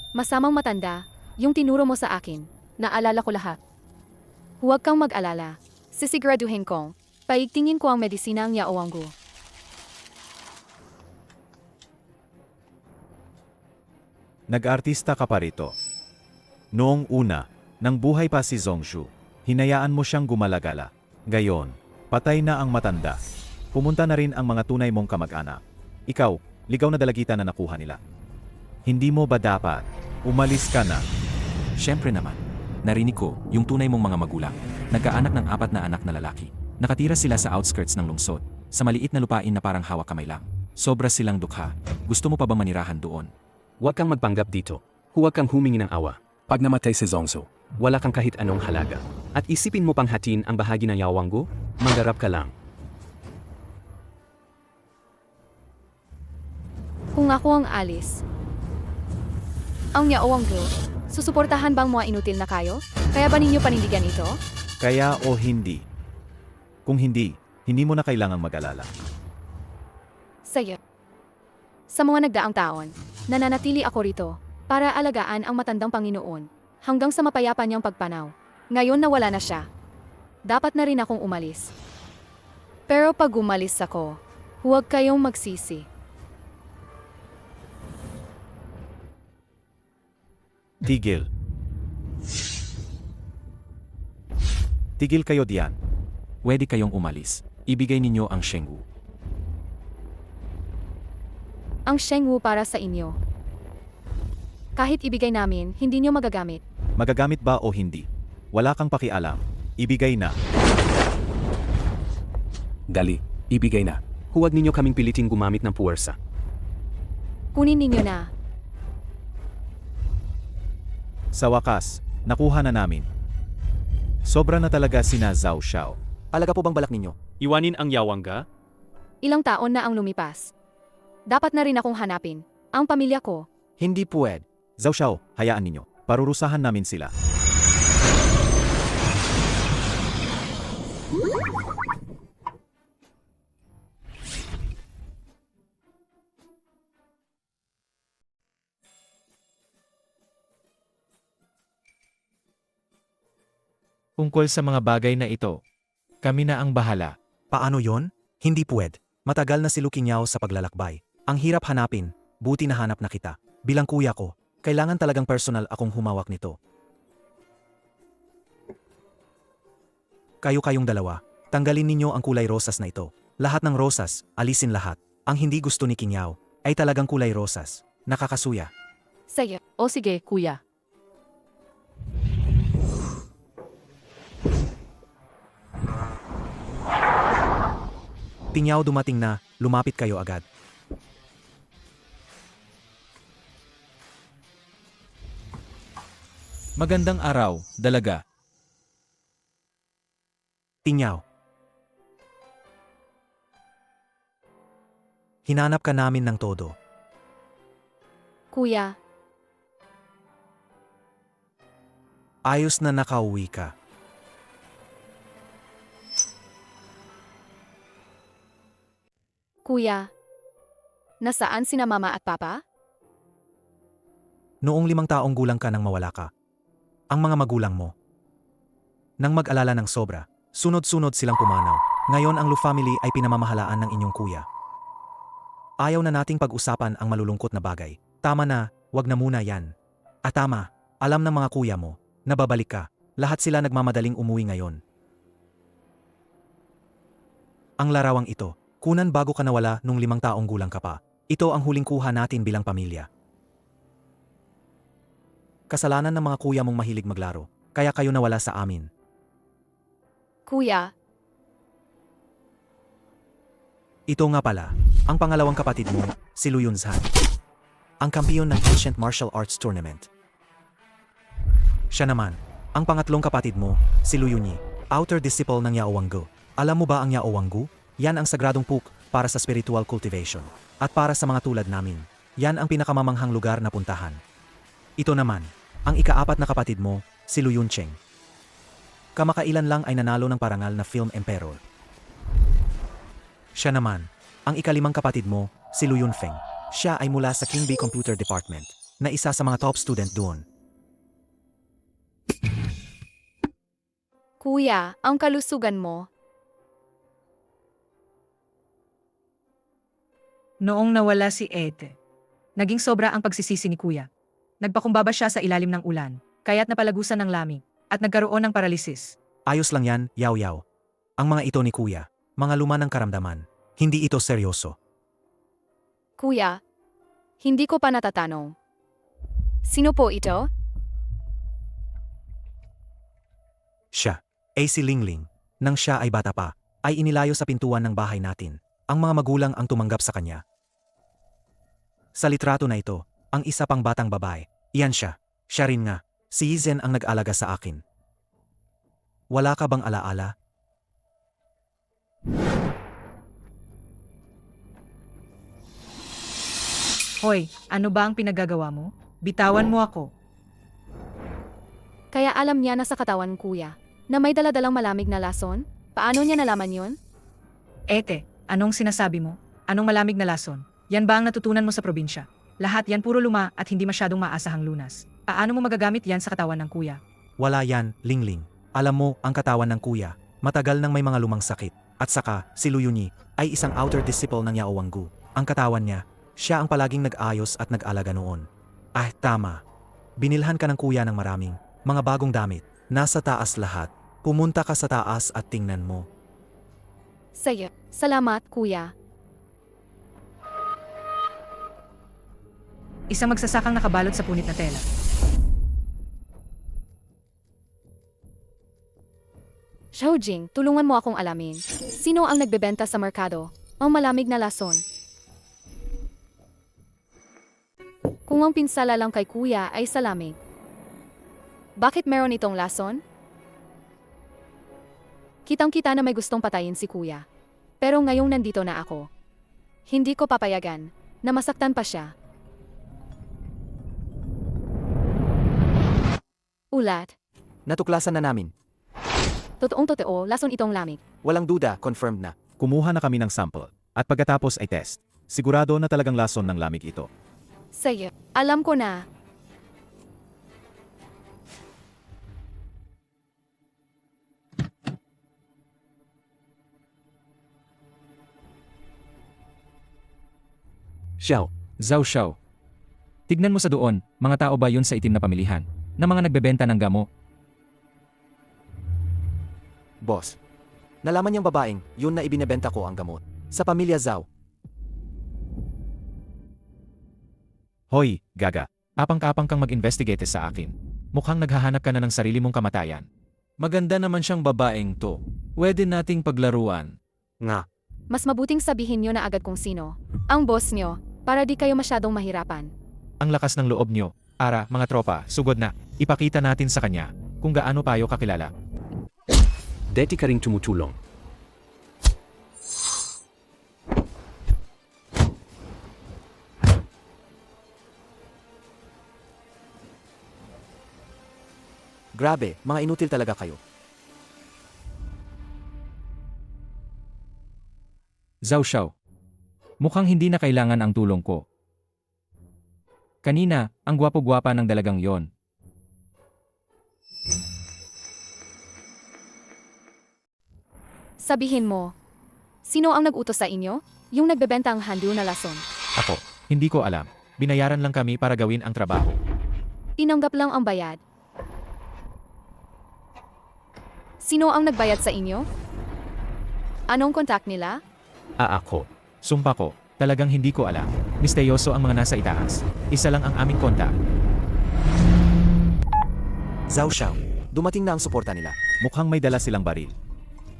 Masamang matanda, yung tinuro mo sa akin. Naalala ko lahat. Huwag kang mag-alala. Sisiguraduhin kong, paigtingin ko ang medisina ang Yaoanggu. Nag-artista ka pa rito. Noong una, nang buhay pa si Zongshu, hinayaan mo siyang gumalagala. Gayon, patay na ang matanda. Pumunta na rin ang mga tunay mong kamag-anak. Ikaw, ligaw na dalagita na nakuha nila. Hindi mo ba dapat? Umalis ka na. Siyempre naman. Narinig ko, yung tunay mong mga magulang. Nagkaanak ng 4 na anak na lalaki. Nakatira sila sa outskirts ng lungsod, sa maliit na lupain na parang hawak kamay lang. Sobra silang dukha. Gusto mo pa bang manirahan doon? Huwag kang magpanggap dito. Huwag kang humingi ng awa. Pag namatay si Zongso, wala kang kahit anong halaga. At isipin mo pang hatiin ang bahagi ng Yaoanggu, manggarap ka lang. Kung ako ang alis, ang Yaoanggu, susuportahan bang mga inutil na kayo? Kaya ba ninyo panindigan ito? Kaya o hindi? Kung hindi, hindi mo na kailangang mag-alala. Saya. Sa mga nagdaang taon, nananatili ako rito para alagaan ang matandang Panginoon hanggang sa mapayapa niyang pagpanaw. Ngayon nawala na siya. Dapat na rin akong umalis. Pero pag umalis ako, huwag kayong magsisi. Tigil. Tigil kayo diyan. Pwede kayong umalis. Ibigay ninyo ang Shengwu. Ang Shengwu para sa inyo. Kahit ibigay namin, hindi niyo magagamit. Magagamit ba o hindi? Wala kang pakialam. Ibigay na. Dali, ibigay na. Huwag ninyo kaming piliting gumamit ng puwersa. Kunin ninyo na. Sa wakas, nakuha na namin. Sobra na talaga sina Zhao Xiao. Alaga po bang balak ninyo? Iwanin ang Yawangga? Ilang taon na ang lumipas. Dapat na rin akong hanapin ang pamilya ko. Hindi puwed. Zhao Xiao, hayaan ninyo. Parurusahan namin sila. Tungkol sa mga bagay na ito, kami na ang bahala. Paano yon? Hindi puwed. Matagal na si Lukinyaw sa paglalakbay. Ang hirap hanapin, buti na hanap na kita. Bilang kuya ko, kailangan talagang personal akong humawak nito. Kayo-kayong dalawa, tanggalin ninyo ang kulay rosas na ito. Lahat ng rosas, alisin lahat. Ang hindi gusto ni Kinyaw ay talagang kulay rosas. Nakakasuya. Saya. O sige, kuya. Kinyaw dumating na, lumapit kayo agad. Magandang araw, dalaga. Kinyaw. Hinanap ka namin ng todo. Kuya, Ayos na nakauwi ka. kuya. Nasaan sina mama at papa? Noong 5 taong gulang ka nang mawala ka. Ang mga magulang mo. Nang mag-alala ng sobra, sunod-sunod silang pumanaw. Ngayon ang Lu family ay pinamamahalaan ng inyong kuya. Ayaw na nating pag-usapan ang malulungkot na bagay. Tama na, wag na muna yan. At tama, alam ng mga kuya mo, na babalik ka. Lahat sila nagmamadaling umuwi ngayon. Ang larawang ito, kunan bago ka nawala nung 5 taong gulang ka pa. Ito ang huling kuha natin bilang pamilya. Kasalanan ng mga kuya mong mahilig maglaro, kaya kayo nawala sa amin. Kuya, Ito nga pala, ang pangalawang kapatid mo, si Lu Yunzhan. Ang kampiyon ng Ancient Martial Arts Tournament. Siya naman, ang pangatlong kapatid mo, si Lu Yunyi, outer disciple ng Yaoanggu. Alam mo ba ang Yaoanggu? Yan ang sagradong puk para sa spiritual cultivation. At para sa mga tulad namin, yan ang pinakamamanghang lugar na puntahan. Ito naman, ang ika-4 na kapatid mo, si Lu Yuncheng. Kamakailan lang ay nanalo ng parangal na Film Emperor. Siya naman, ang ika-5 kapatid mo, si Lu Yunfeng. Siya ay mula sa King Bay Computer Department. na isa sa mga top student doon. Kuya, ang kalusugan mo. Noong nawala si Ete, naging sobra ang pagsisisi ni Kuya. Nagpakumbaba siya sa ilalim ng ulan, kaya't napalagusan ng lamig, at nagkaroon ng paralisis. Ayos lang yan, yaw-yaw. Ang mga ito ni Kuya, mga luma ng karamdaman. Hindi ito seryoso. Kuya, hindi ko pa natatanong. Sino po ito? Siya, ay si Lingling. Nang siya ay bata pa, ay inilayo sa pintuan ng bahay natin. Ang mga magulang ang tumanggap sa kanya. Sa litrato na ito, ang isa pang batang babae, iyan siya. Siya rin nga, si Yizen ang nag-alaga sa akin. Wala ka bang alaala? Hoy, ano ba ang pinagagawa mo? Bitawan mo ako. Kaya alam niya na sa katawan kuya, na may daladalang malamig na lason? Paano niya nalaman yon? Ete, anong sinasabi mo? Anong malamig na lason? Yan ba ang natutunan mo sa probinsya? Lahat yan puro luma at hindi masyadong maasahang lunas. Paano mo magagamit yan sa katawan ng kuya? Wala yan, Lingling. Alam mo, ang katawan ng kuya, matagal nang may mga lumang sakit. At saka, si Luyuni, ay isang outer disciple ng Yao Wanggu. Ang katawan niya, siya ang palaging nag-ayos at nag-alaga noon. Ah, tama. Binilhan ka ng kuya ng maraming, mga bagong damit. Nasa taas lahat. Pumunta ka sa taas at tingnan mo. Saya. Salamat kuya. Isang magsasakang nakabalot sa punit na tela. Xiaojing, tulungan mo akong alamin. Sino ang nagbebenta sa merkado? Ang malamig na lason. Kung ang pinsala lang kay kuya ay sa lamig. Bakit meron itong lason? Kitang-kita na may gustong patayin si kuya. Pero ngayong nandito na ako, hindi ko papayagan na masaktan pa siya. Ulat. Natuklasan na namin. Totoong-totoo, lason itong lamig. Walang duda, confirmed na. Kumuha na kami ng sample, at pagkatapos ay test. Sigurado na talagang lason ng lamig ito. Saya. Alam ko na. Xiao, Zhao Xiao. Tignan mo sa doon, mga tao ba yun sa itim na pamilihan? Na mga nagbebenta ng gamo? Boss, nalaman niyang babaeng, yun na ibinebenta ko ang gamot. Sa pamilya Zhao. Hoy, Gaga. Apang-kapang kang mag-investigate sa akin. Mukhang naghahanap ka na ng sarili mong kamatayan. Maganda naman siyang babaeng to. Pwede nating paglaruan. Nga, Mas mabuting sabihin nyo na agad kung sino. Ang boss nyo, para di kayo masyadong mahirapan. Ang lakas ng loob nyo. Ara, mga tropa, sugod na. Ipakita natin sa kanya kung gaano tayo kakilala. deti ka ring tumutulong. Grabe, mga inutil talaga kayo. Zhao Xiao. Mukhang hindi na kailangan ang tulong ko. Kanina, ang gwapo-gwapa ng dalagang yon. Sabihin mo, sino ang nag-utos sa inyo? Yung nagbebenta ang handu na lason. Ako, hindi ko alam. Binayaran lang kami para gawin ang trabaho. Tinanggap lang ang bayad. Sino ang nagbayad sa inyo? Anong kontak nila? Ako. Sumpa ko, talagang hindi ko alam. Misteryoso ang mga nasa itaas. Isa lang ang aming kontak. Zhao Xiao, dumating na ang suporta nila. Mukhang may dala silang baril.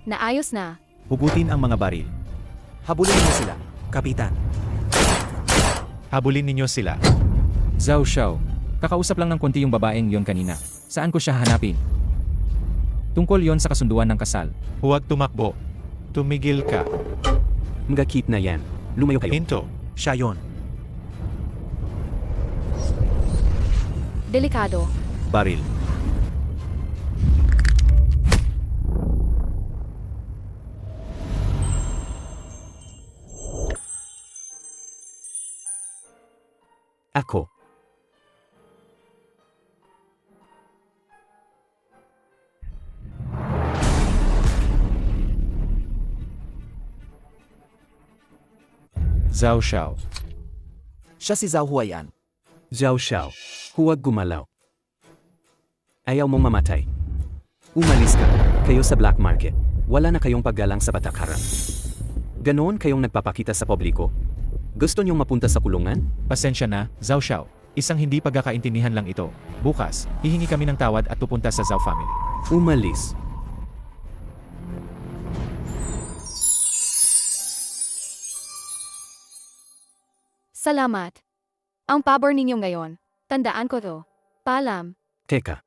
Naayos na. Hugutin ang mga baril. Habulin niyo sila. Kapitan. Habulin ninyo sila. Zhao Xiao. Kakausap lang ng konti yung babaeng yon kanina. Saan ko siya hanapin? Tungkol yon sa kasunduan ng kasal. Huwag tumakbo. Tumigil ka. Magkakit na yan. Lumayo kayo. Hinto. Siya yon. Delikado. Baril. Ako. Zhao Xiao. Siya si Zhao Huayan. Zhao Xiao, huwag gumalaw. Ayaw mong mamatay. Umalis ka, kayo sa black market. Wala na kayong paggalang sa patakaran. Ganoon kayong nagpapakita sa publiko. Gusto niyong mapunta sa kulungan? Pasensya na, Zhao Xiao. Isang hindi pagkakaintindihan lang ito. Bukas, hihingi kami ng tawad at pupunta sa Zhao family. Umalis. Salamat. Ang pabor ninyo ngayon. Tandaan ko to. Paalam. Teka.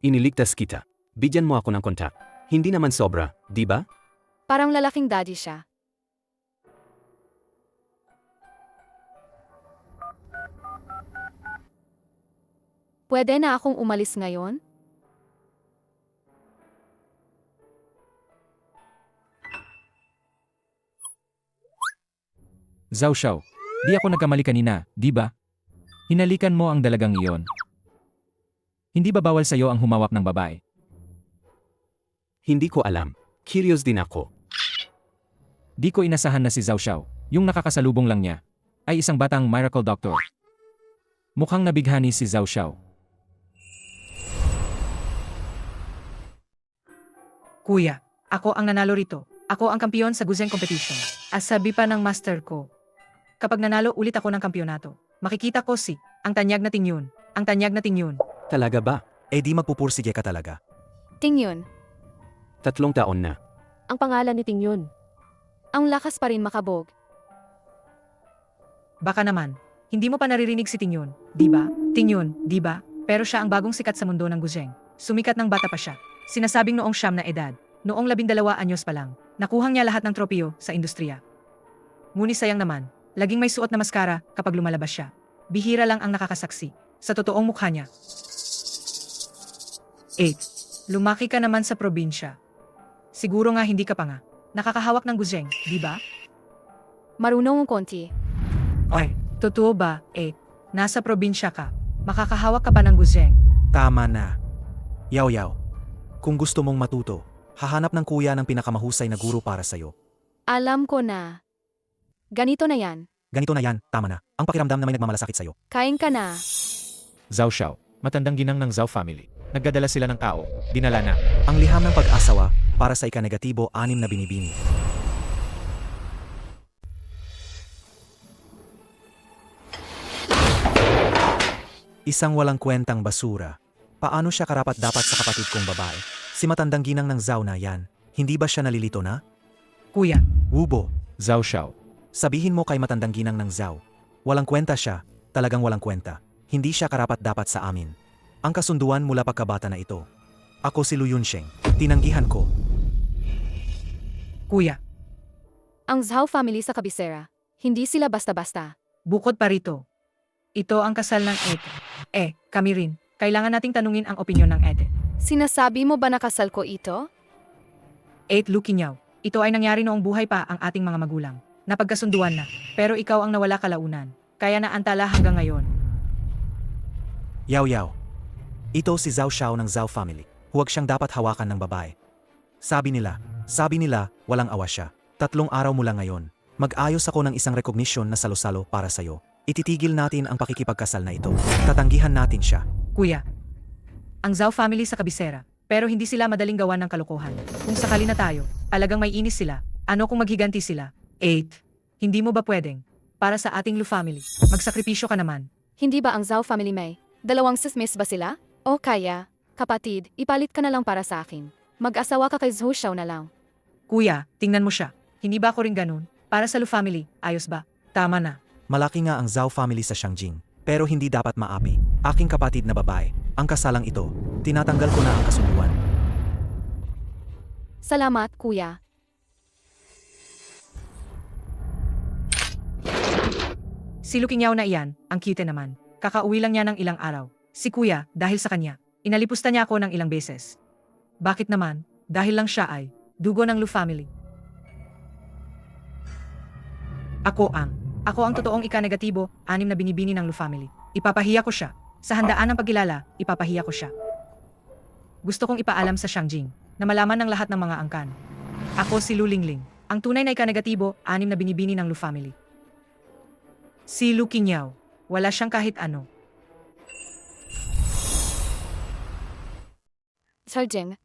Iniligtas kita. Bigyan mo ako ng kontak. Hindi naman sobra, di ba? Parang lalaking daddy siya. Pwede na akong umalis ngayon? Zhao Xiao, di ako nagkamali kanina, di ba? Hinalikan mo ang dalagang iyon. Hindi ba bawal sa'yo ang humawak ng babae? Hindi ko alam. Curious din ako. Di ko inasahan na si Zhao Xiao, yung nakakasalubong lang niya, ay isang batang miracle doctor. Mukhang nabighani si Zhao Xiao. Kuya, ako ang nanalo rito. Ako ang kampiyon sa Guzheng competition. At sabi pa ng master ko, kapag nanalo ulit ako ng kampyonato, makikita ko ang tanyag na Tingyun. Ang tanyag na Tingyun. Talaga ba? Eh di magpupursige ka talaga. Tingyun. 3 taon na. Ang pangalan ni Tingyun. Ang lakas pa rin makabog. Baka naman, hindi mo pa naririnig si Tingyun, di ba? Tingyun, di ba? Pero siya ang bagong sikat sa mundo ng Guzheng. Sumikat ng bata pa siya. Sinasabing noong 9 na edad, noong 12 anyos pa lang, nakuhang niya lahat ng tropeo sa industriya. Ngunit sayang naman, laging may suot na maskara kapag lumalabas siya. Bihira lang ang nakakasaksi sa totoong mukha niya. 8. Lumaki ka naman sa probinsya. Siguro nga hindi ka pa nga nakakahawak ng Guzheng, di ba? Marunong ang konti. Ay, totoo ba, 8? Nasa probinsya ka, makakahawak ka pa ng Guzheng. Tama na. Yaw. Kung gusto mong matuto, hahanap ng kuya ng pinakamahusay na guro para sa'yo. Alam ko na. Ganito na yan. Ganito na yan, tama na. Ang pakiramdam na may nagmamalasakit sa'yo. Kain ka na. Zhao Xiao, matandang ginang ng Zhao family. Nagdadala sila ng tao. Dinala na. Ang liham ng pag-asawa para sa ika-negatibo 6 na binibini. Isang walang kwentang basura. Paano siya karapat-dapat sa kapatid kong babae? Si matandang ginang ng Zhao na yan. Hindi ba siya nalilito na? Kuya, Wubo, Zhao Xiao. sabihin mo kay matandang ginang ng Zhao. Walang kwenta siya, talagang walang kwenta. Hindi siya karapat-dapat sa amin. Ang kasunduan mula pagkabata na ito. Ako si Lu Yunsheng. Tinanggihan ko. kuya, Ang Zhao family sa kabisera. Hindi sila basta-basta. bukod pa rito. Ito ang kasal ng Ete. Kami rin. Kailangan nating tanungin ang opinyon ng Ete. Sinasabi mo ba nakasal ko ito? 8 Lukinyaw. Ito ay nangyari noong buhay pa ang ating mga magulang. Napagkasunduan na. Pero ikaw ang nawala kalaunan. Kaya naantala hanggang ngayon. Yaw. Ito si Zhao Xiao ng Zhao family. Huwag siyang dapat hawakan ng babae. Sabi nila, walang awa siya. 3 araw mula ngayon, mag-ayos ako ng isang recognition na salo-salo para sa'yo. Ititigil natin ang pakikipagkasal na ito. Tatanggihan natin siya. Kuya, ang Zhao family sa kabisera. Pero hindi sila madaling gawan ng kalokohan. Kung sakali na tayo, alagang may inis sila. Ano kung maghiganti sila? 8. Hindi mo ba pwedeng? Para sa ating Lu family, magsakripisyo ka naman. Hindi ba ang Zhao family may? 2 sismis ba sila? O kaya, kapatid, ipalit ka na lang para sa akin. Mag-asawa ka kay Zhou Xiao na lang. Kuya, tingnan mo siya. Hindi ba ako rin ganun? Para sa Lu family, ayos ba? Tama na. Malaki nga ang Zhao family sa Shangjing. Pero hindi dapat maapi. Aking kapatid na babae. Ang kasalang ito, tinatanggal ko na ang kasunduan. Salamat, kuya. Si Lukinyaw na iyan, ang cute naman. Kakauwi lang niya ng ilang araw. Si kuya, dahil sa kanya, inalipusta niya ako ng ilang beses. Bakit naman? Dahil lang siya ay dugo ng Lu family. Ako ang totoong ika-negatibo, 6 na binibini ng Lu family. Ipapahiya ko siya. Sa handaan ng pagkilala, ipapahiya ko siya. Gusto kong ipaalam sa Shangjing na malaman ng lahat ng mga angkan. Ako si Lu Lingling. Ang tunay na ika-negatibo, 6 na binibini ng Lu family. Si Lu Qingyao, wala siyang kahit ano. Sir Jing,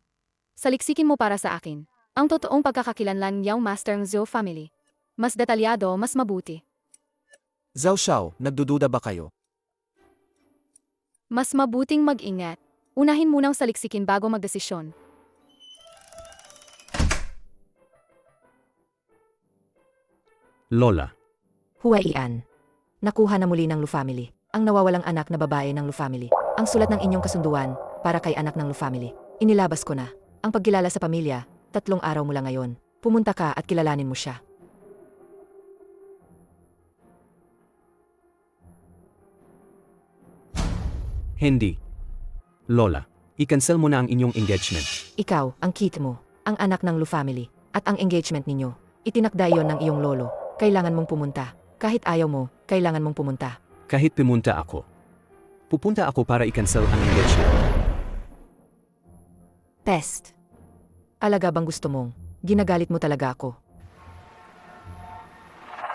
saliksikin mo para sa akin ang totoong pagkakakilanlan niyang Master ng Zhou family. Mas detalyado, mas mabuti. Zhao Xiao, nagdududa ba kayo? Mas mabuting mag-ingat. Unahin munang saliksikin bago magdesisyon. Lola, Huwaian. Nakuha na muli ng Lu family. Ang nawawalang anak na babae ng Lu family. Ang sulat ng inyong kasunduan para kay anak ng Lu family. Inilabas ko na. Ang pagkilala sa pamilya, 3 araw mula ngayon. Pumunta ka at kilalanin mo siya. hindi. Lola, i-cancel mo na ang inyong engagement. Ikaw, ang kit mo, ang anak ng Lu family, at ang engagement ninyo. Itinakda iyon ng iyong lolo. Kailangan mong pumunta. Kahit ayaw mo, kailangan mong pumunta. Kahit pumunta ako. Pupunta ako para i-cancel ang engagement. Test. Alaga bang gusto mong? Ginagalit mo talaga ako.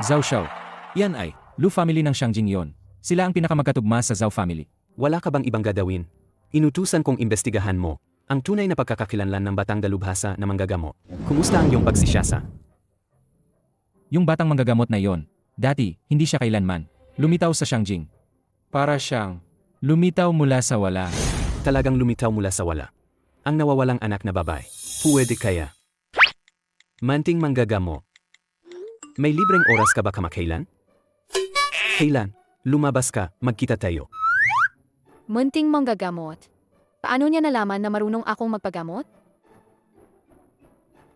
Zhao Xiao. Yan ay, Lu family ng Xiangjing yon. Sila ang pinakamagkatugma sa Zhao family. Wala ka bang ibang gagawin? Inutusan kong imbestigahan mo ang tunay na pagkakakilanlan ng batang dalubhasa na manggagamo. Kumusta ang iyong pagsisyasa? Yung batang manggagamot na yon, dati, hindi siya kailanman lumitaw sa Xiangjing. Para siyang lumitaw mula sa wala. Talagang lumitaw mula sa wala. Ang nawawalang anak na babae. Puwede kaya. Manting manggagamo. May libreng oras ka ba kamakailan? Kailan? Lumabas ka, magkita tayo. Munting manggagamot. Paano niya nalaman na marunong akong magpagamot?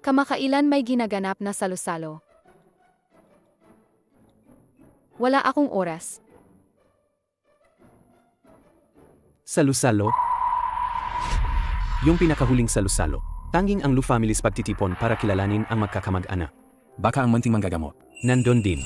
Kamakailan may ginaganap na salo-salo. Wala akong oras. Salusalo? Yung pinakahuling salusalo. Tanging ang Lu family's pagtitipon para kilalanin ang magkakamag-anak. Baka ang munting manggagamot. Nandun din.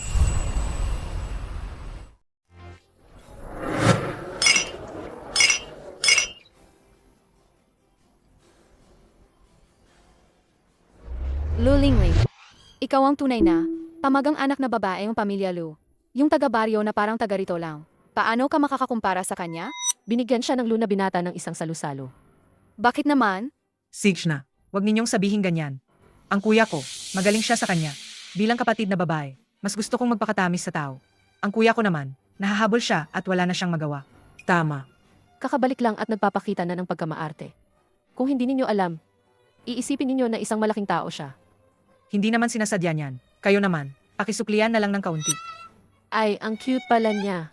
Lu Lingling. Ikaw ang tunay na, pamagang anak na babae ng pamilya Lu. Yung taga-baryo na parang taga rito lang. Paano ka makakakumpara sa kanya? Binigyan siya ng Lu na binata ng isang salusalo. Bakit naman? Sige na, wag ninyong sabihin ganyan. Ang kuya ko, magaling siya sa kanya. Bilang kapatid na babae, mas gusto kong magpakatamis sa tao. Ang kuya ko naman, nahahabol siya at wala na siyang magawa. Tama. Kakabalik lang at nagpapakita na ng pagkamaarte. Kung hindi ninyo alam, iisipin ninyo na isang malaking tao siya. Hindi naman sinasadya niyan. Kayo naman, pakisuklian na lang ng kaunti. Ay, ang cute pala niya.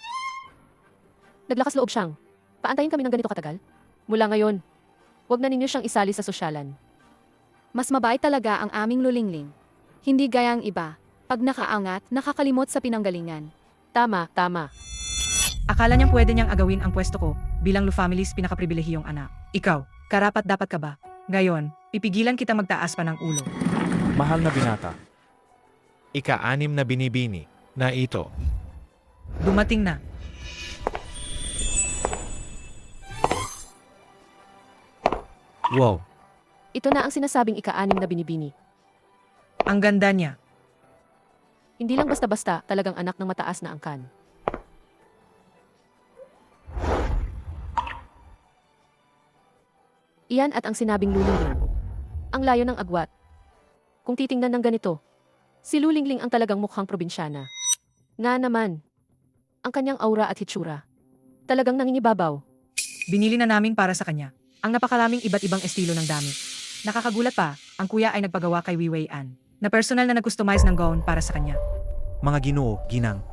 Naglakas loob siyang. Paantayin kami ng ganito katagal? Mula ngayon, huwag na ninyo siyang isali sa sosyalan. Mas mabait talaga ang aming lulingling. Hindi gayang iba. Pag nakaangat, nakakalimot sa pinanggalingan. Tama, tama. Akala niyang pwede niyang agawin ang pwesto ko bilang Lu family's pinakapribilehiyong anak. Ikaw, karapat dapat ka ba? Ngayon, pipigilan kita magtaas pa ng ulo. Mahal na binata. Ika-6 na binibini na ito. Dumating na. Wow, Ito na ang sinasabing ika-6 na binibini. Ang ganda niya. Hindi lang basta-basta talagang anak ng mataas na angkan. Iyan at ang sinabing lulingling. Ang layo ng agwat. Kung titingnan ng ganito, si Lulingling ang talagang mukhang probinsyana. Nga naman, ang kanyang aura at hitsura. Talagang nangingibabaw. Binili na namin para sa kanya ang napakaraming iba't ibang estilo ng damit. Nakakagulat pa, ang kuya ay nagpagawa kay Wei An na personal na nag-customize ng gown para sa kanya. Mga ginoo, ginang,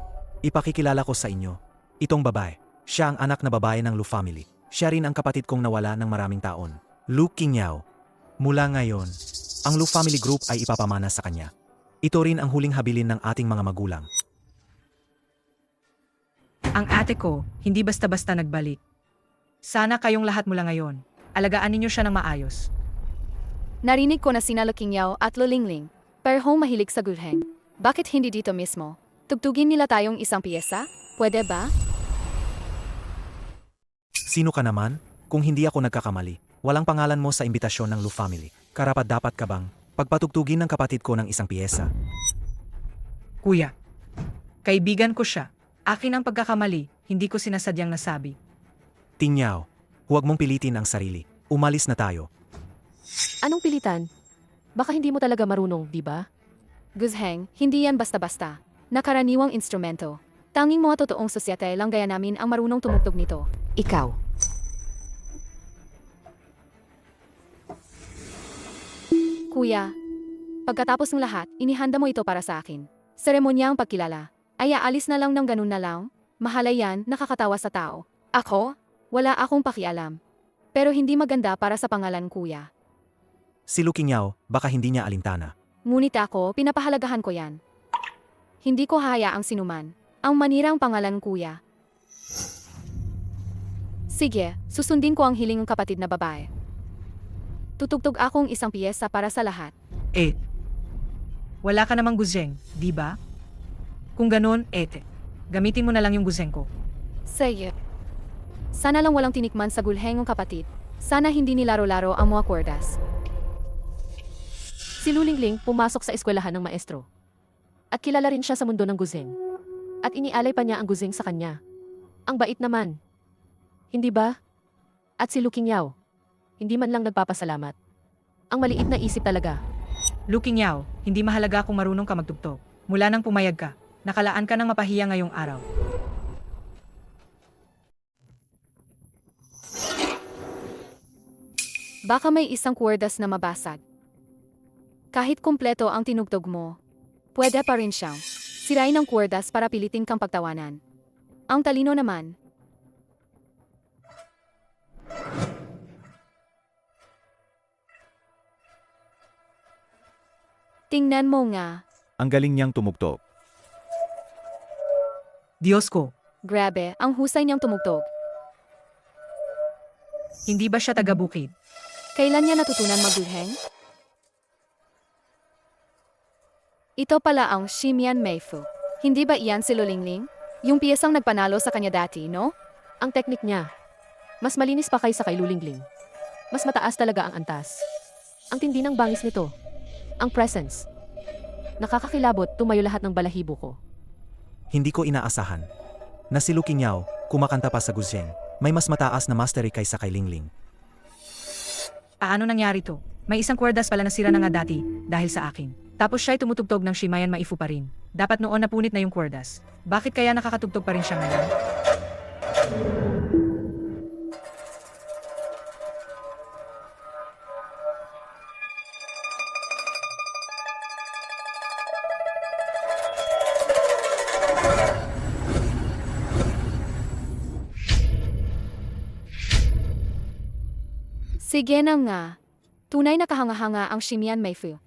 ipakikilala ko sa inyo. Itong babae, siya ang anak na babae ng Lu family. Siya rin ang kapatid kong nawala ng maraming taon. Lu Qingyao. Mula ngayon, ang Lu family group ay ipapamana sa kanya. Ito rin ang huling habilin ng ating mga magulang. Ang ate ko, hindi basta-basta nagbalik. Sana kayong lahat mula ngayon, alagaan ninyo siya ng maayos. Narinig ko na sina Lu Qingyao at Lu Lingling. Pero mahilig sa gulheng. Bakit hindi dito mismo? Tugtugin nila tayong isang piyesa? Pwede ba? Sino ka naman? Kung hindi ako nagkakamali, walang pangalan mo sa imbitasyon ng Lu family. Karapat dapat ka bang Pagpatugtugin ng kapatid ko ng isang piyesa. Kuya, kaibigan ko siya. Akin ang pagkakamali, hindi ko sinasadyang nasabi. Tingyaw, huwag mong pilitin ang sarili. Umalis na tayo. Anong pilitan? Baka hindi mo talaga marunong, di ba? Guzheng, hindi yan basta-basta. Nakaraniwang instrumento. Tanging mga totoong sosyete lang gaya namin ang marunong tumugtog nito. Ikaw. Kuya, pagkatapos ng lahat, inihanda mo ito para sa akin. Seremonya ang pagkilala. Ay aalis na lang ng ganun na lang? Mahalay yan, nakakatawa sa tao. Ako? Wala akong pakialam. Pero hindi maganda para sa pangalan kuya. Si Lu Qingyaw, baka hindi niya alintana. Ngunit ako, pinapahalagahan ko yan. Hindi ko hahayaang sinuman. Ang manirang pangalan kuya. Sige, susundin ko ang hiling ng kapatid na babae. Tutugtog akong isang piyesa para sa lahat. Wala ka namang guzheng, di ba? Kung ganun, gamitin mo na lang yung guzheng ko. Sige. Sana lang walang tinikman sa gulheng ng kapatid. Sana hindi nilaro-laro ang mga kwerdas. Si Lulingling pumasok sa eskwelahan ng maestro. At kilala rin siya sa mundo ng guzeng. At inialay pa niya ang guzeng sa kanya. Ang bait naman. Hindi ba? At si Lu Qingyaw, hindi man lang nagpapasalamat. Ang maliit na isip talaga. Lu Qingyaw, hindi mahalaga kung marunong ka magtugtog. Mula nang pumayag ka, nakalaan ka ng mapahiya ngayong araw. Baka may isang kwerdas na mabasag. Kahit kumpleto ang tinugtog mo, pwede pa rin siyang sirain ng kwerdas para pilitin kang pagtawanan. Ang talino naman. Tingnan mo nga. Ang galing niyang tumugtog. Diyos ko, Grabe, ang husay niyang tumugtog. hindi ba siya taga-bukid? Kailan niya natutunan maggulheng? Ito pala ang Shimian Meifu. Hindi ba iyan si Lulingling? Yung piyesang nagpanalo sa kanya dati, no? Ang teknik niya, mas malinis pa kaysa kay Lulingling. Mas mataas talaga ang antas. Ang tindi ng bangis nito. Ang presence. Nakakakilabot, tumayo lahat ng balahibo ko. Hindi ko inaasahan na si Lu Qingyaw, kumakanta pa sa guzheng, may mas mataas na mastery kaysa kay Lingling. Paano nangyari to? May isang kwerdas pala nasira na nga dati dahil sa akin. Tapos siya'y tumutugtog ng Shimayan Maifu pa rin. Dapat noon napunit na yung kwerdas. Bakit kaya nakakatugtog pa rin siya ngayon? Sige na nga. Tunay na kahanga-hanga ang Shimian Meifu.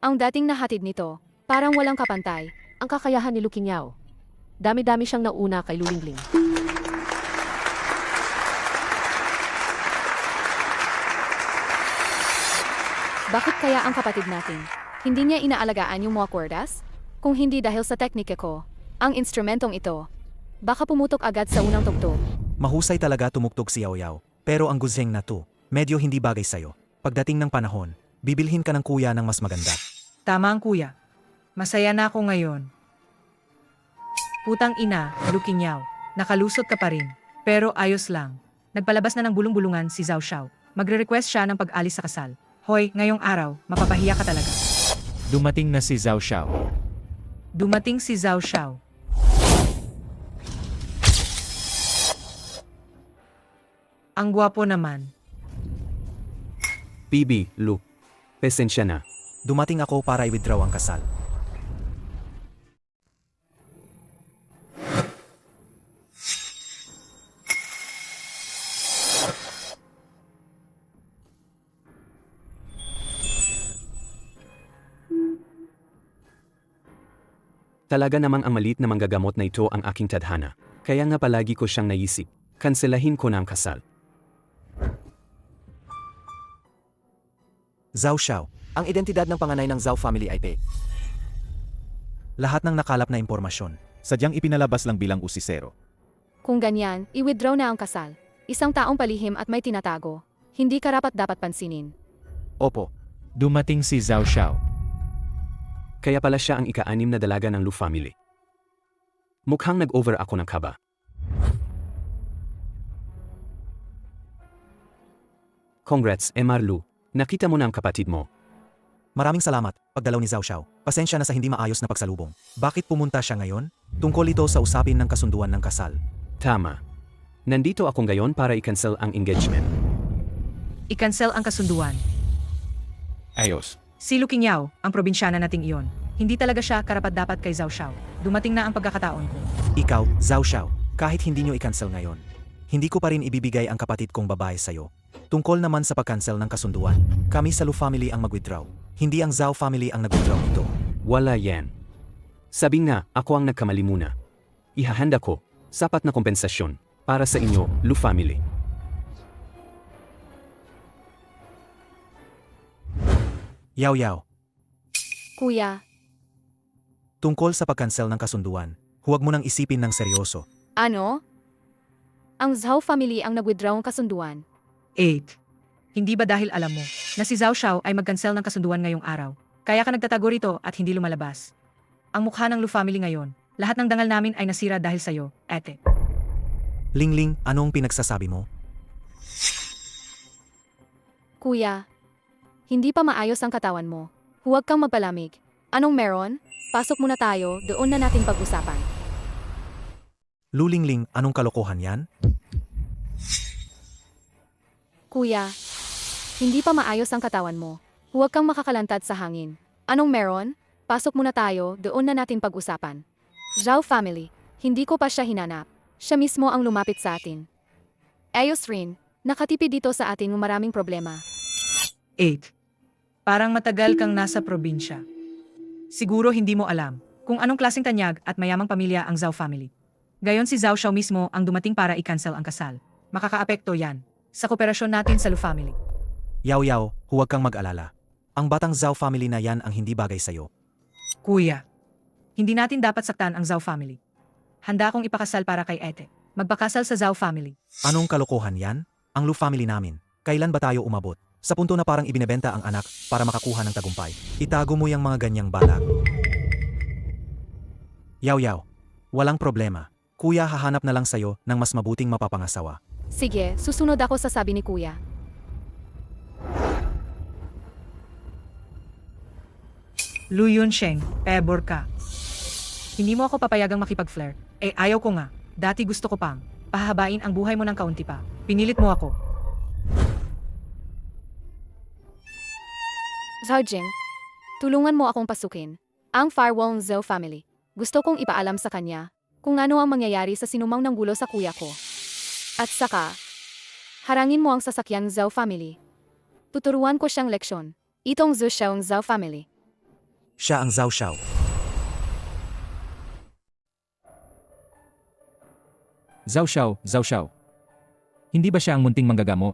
Ang dating nahatid nito, parang walang kapantay. Ang kakayahan ni Lu Qingyaw. Dami-dami siyang nauna kay Lulingling. Bakit kaya ang kapatid natin? Hindi niya inaalagaan yung mga kwerdas? Kung hindi dahil sa teknike ko, ang instrumentong ito, baka pumutok agad sa unang tugtog. Mahusay talaga tumugtog si Yao Yao, pero ang guzheng na to, medyo hindi bagay sa'yo. Pagdating ng panahon, bibilhin ka ng kuya ng mas maganda. Tama ang kuya. Masaya na ako ngayon. Putang ina, Lu Qingyaw. Nakalusot ka pa rin. Pero ayos lang. Nagpalabas na ng bulong-bulungan si Zhao Xiao. Magre-request siya ng pag-alis sa kasal. Hoy, ngayong araw, mapapahiya ka talaga. Dumating na si Zhao Xiao. Dumating si Zhao Xiao. Ang gwapo naman. Bibi, Lu. Pasensya na. Dumating ako para i-withdraw ang kasal. Talaga namang ang maliit na manggagamot na ito ang aking tadhana. Kaya nga palagi ko siyang naisip. Kanselahin ko na ang kasal. Zhao Xiao, ang identidad ng panganay ng Zhao family ay Pe. Lahat ng nakalap na impormasyon. Sadyang ipinalabas lang bilang usisero. Kung ganyan, i-withdraw na ang kasal. Isang taong palihim at may tinatago. Hindi karapat dapat pansinin. Opo. Dumating si Zhao Xiao. Kaya pala siya ang ika-6 na dalaga ng Lu family. Mukhang nag-over ako ng kaba. Congrats, Emar Lu. Nakita mo na ang kapatid mo. Maraming salamat, pagdalaw ni Zhao Xiao. Pasensya na sa hindi maayos na pagsalubong. Bakit pumunta siya ngayon? Tungkol ito sa usapin ng kasunduan ng kasal. Tama. Nandito ako ngayon para i-cancel ang engagement. I-cancel ang kasunduan. Ayos. Si Lu Qingyao, ang probinsyana nating iyon. Hindi talaga siya karapat-dapat kay Zhao Xiao. Dumating na ang pagkakataon ko. Ikaw, Zhao Xiao, kahit hindi nyo i-cancel ngayon, hindi ko pa rin ibibigay ang kapatid kong babae sa'yo. Tungkol naman sa pag-cancel ng kasunduan, kami sa Lu family ang mag-withdraw. Hindi ang Zhao family ang nag-withdraw nito. Wala yan. Sabi nga, ako ang nagkamali muna. Ihahanda ko, sapat na kompensasyon, para sa inyo, Lu family. Yao Yao, Kuya, tungkol sa pag-cancel ng kasunduan, huwag mo nang isipin ng seryoso. ano? Ang Zhao family ang nag-withdraw ng kasunduan. 8. Hindi ba dahil alam mo na si Zhao Xiao ay mag-cancel ng kasunduan ngayong araw? Kaya ka nagtatago rito at hindi lumalabas. Ang mukha ng Lu family ngayon, lahat ng dangal namin ay nasira dahil sa'yo, ete. Lingling, anong pinagsasabi mo? Kuya, hindi pa maayos ang katawan mo. Huwag kang magpalamig. Anong meron? Pasok muna tayo, doon na natin pag-usapan. Lulingling, anong kalokohan yan? Kuya, hindi pa maayos ang katawan mo. Huwag kang makakalantad sa hangin. Anong meron? Pasok muna tayo, doon na natin pag-usapan. Zhao family, hindi ko pa siya hinanap. Siya mismo ang lumapit sa atin. Ayos rin, nakatipid dito sa atin ng maraming problema. 8. Parang matagal kang nasa probinsya. Siguro hindi mo alam kung anong klaseng tanyag at mayamang pamilya ang Zhao family. Gayon si Zhao Xiao mismo ang dumating para i-cancel ang kasal. Makakaapekto yan sa kooperasyon natin sa Lu family. Yao Yao, huwag kang mag-alala. Ang batang Zhao family na yan ang hindi bagay sa'yo. Kuya, hindi natin dapat saktan ang Zhao family. Handa akong ipakasal para kay Ete. Magpakasal sa Zhao family. Anong kalokohan yan? Ang Lu family namin. Kailan ba tayo umabot? Sa punto na parang ibinebenta ang anak para makakuha ng tagumpay. Itago mo yung mga ganyang balak. Yao Yao, walang problema. Kuya, hahanap na lang sa'yo ng mas mabuting mapapangasawa. Sige, susunod ako sa sabi ni Kuya. Lu Yunsheng, pebor ka. Hindi mo ako papayagang makipag-flirt. Eh ayaw ko nga. Dati gusto ko pang pahabain ang buhay mo ng kaunti pa. Pinilit mo ako. Zhao Jing, tulungan mo akong pasukin ang firewall ng Zhao family. Gusto kong ipaalam sa kanya kung ano ang mangyayari sa sinumang nanggulo sa kuya ko. At saka, harangin mo ang sasakyan ng Zhao family. Tuturuan ko siyang leksyon. Itong Zhu Xiao ng Zhao family. Siya ang Zhao Xiao. Zhao Xiao. Hindi ba siya ang munting manggagamo?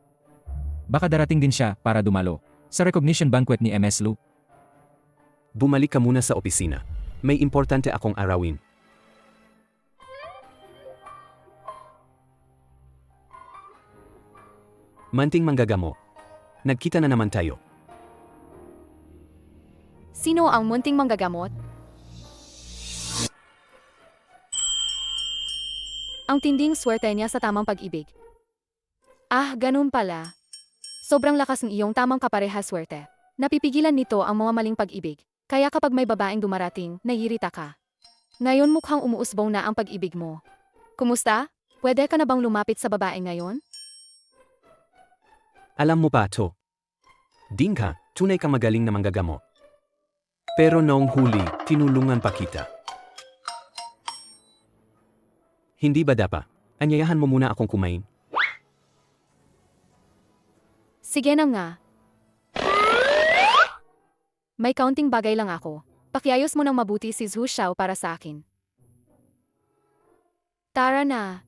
Baka darating din siya para dumalo sa recognition banquet ni MS Lu. Bumalik ka muna sa opisina. May importante akong arawin. Manting manggagamo. Nagkita na naman tayo. Sino ang munting manggagamot? Ang tinding swerte niya sa tamang pag-ibig. Ah, ganun pala. Sobrang lakas ng iyong tamang kapareha swerte. Napipigilan nito ang mga maling pag-ibig. Kaya kapag may babaeng dumarating, naiirita ka. Ngayon mukhang umuusbong na ang pag-ibig mo. Kumusta? Pwede ka na bang lumapit sa babae ngayon? Alam mo ba to? Dingka, tunay kang magaling na manggagamo. Pero noong huli, tinulungan pa kita. Hindi ba dapa? Anyayahan mo muna akong kumain. Sige na nga. May kaunting bagay lang ako. Pakiayos mo ng mabuti si Zhu Xiao para sa akin. Tara na.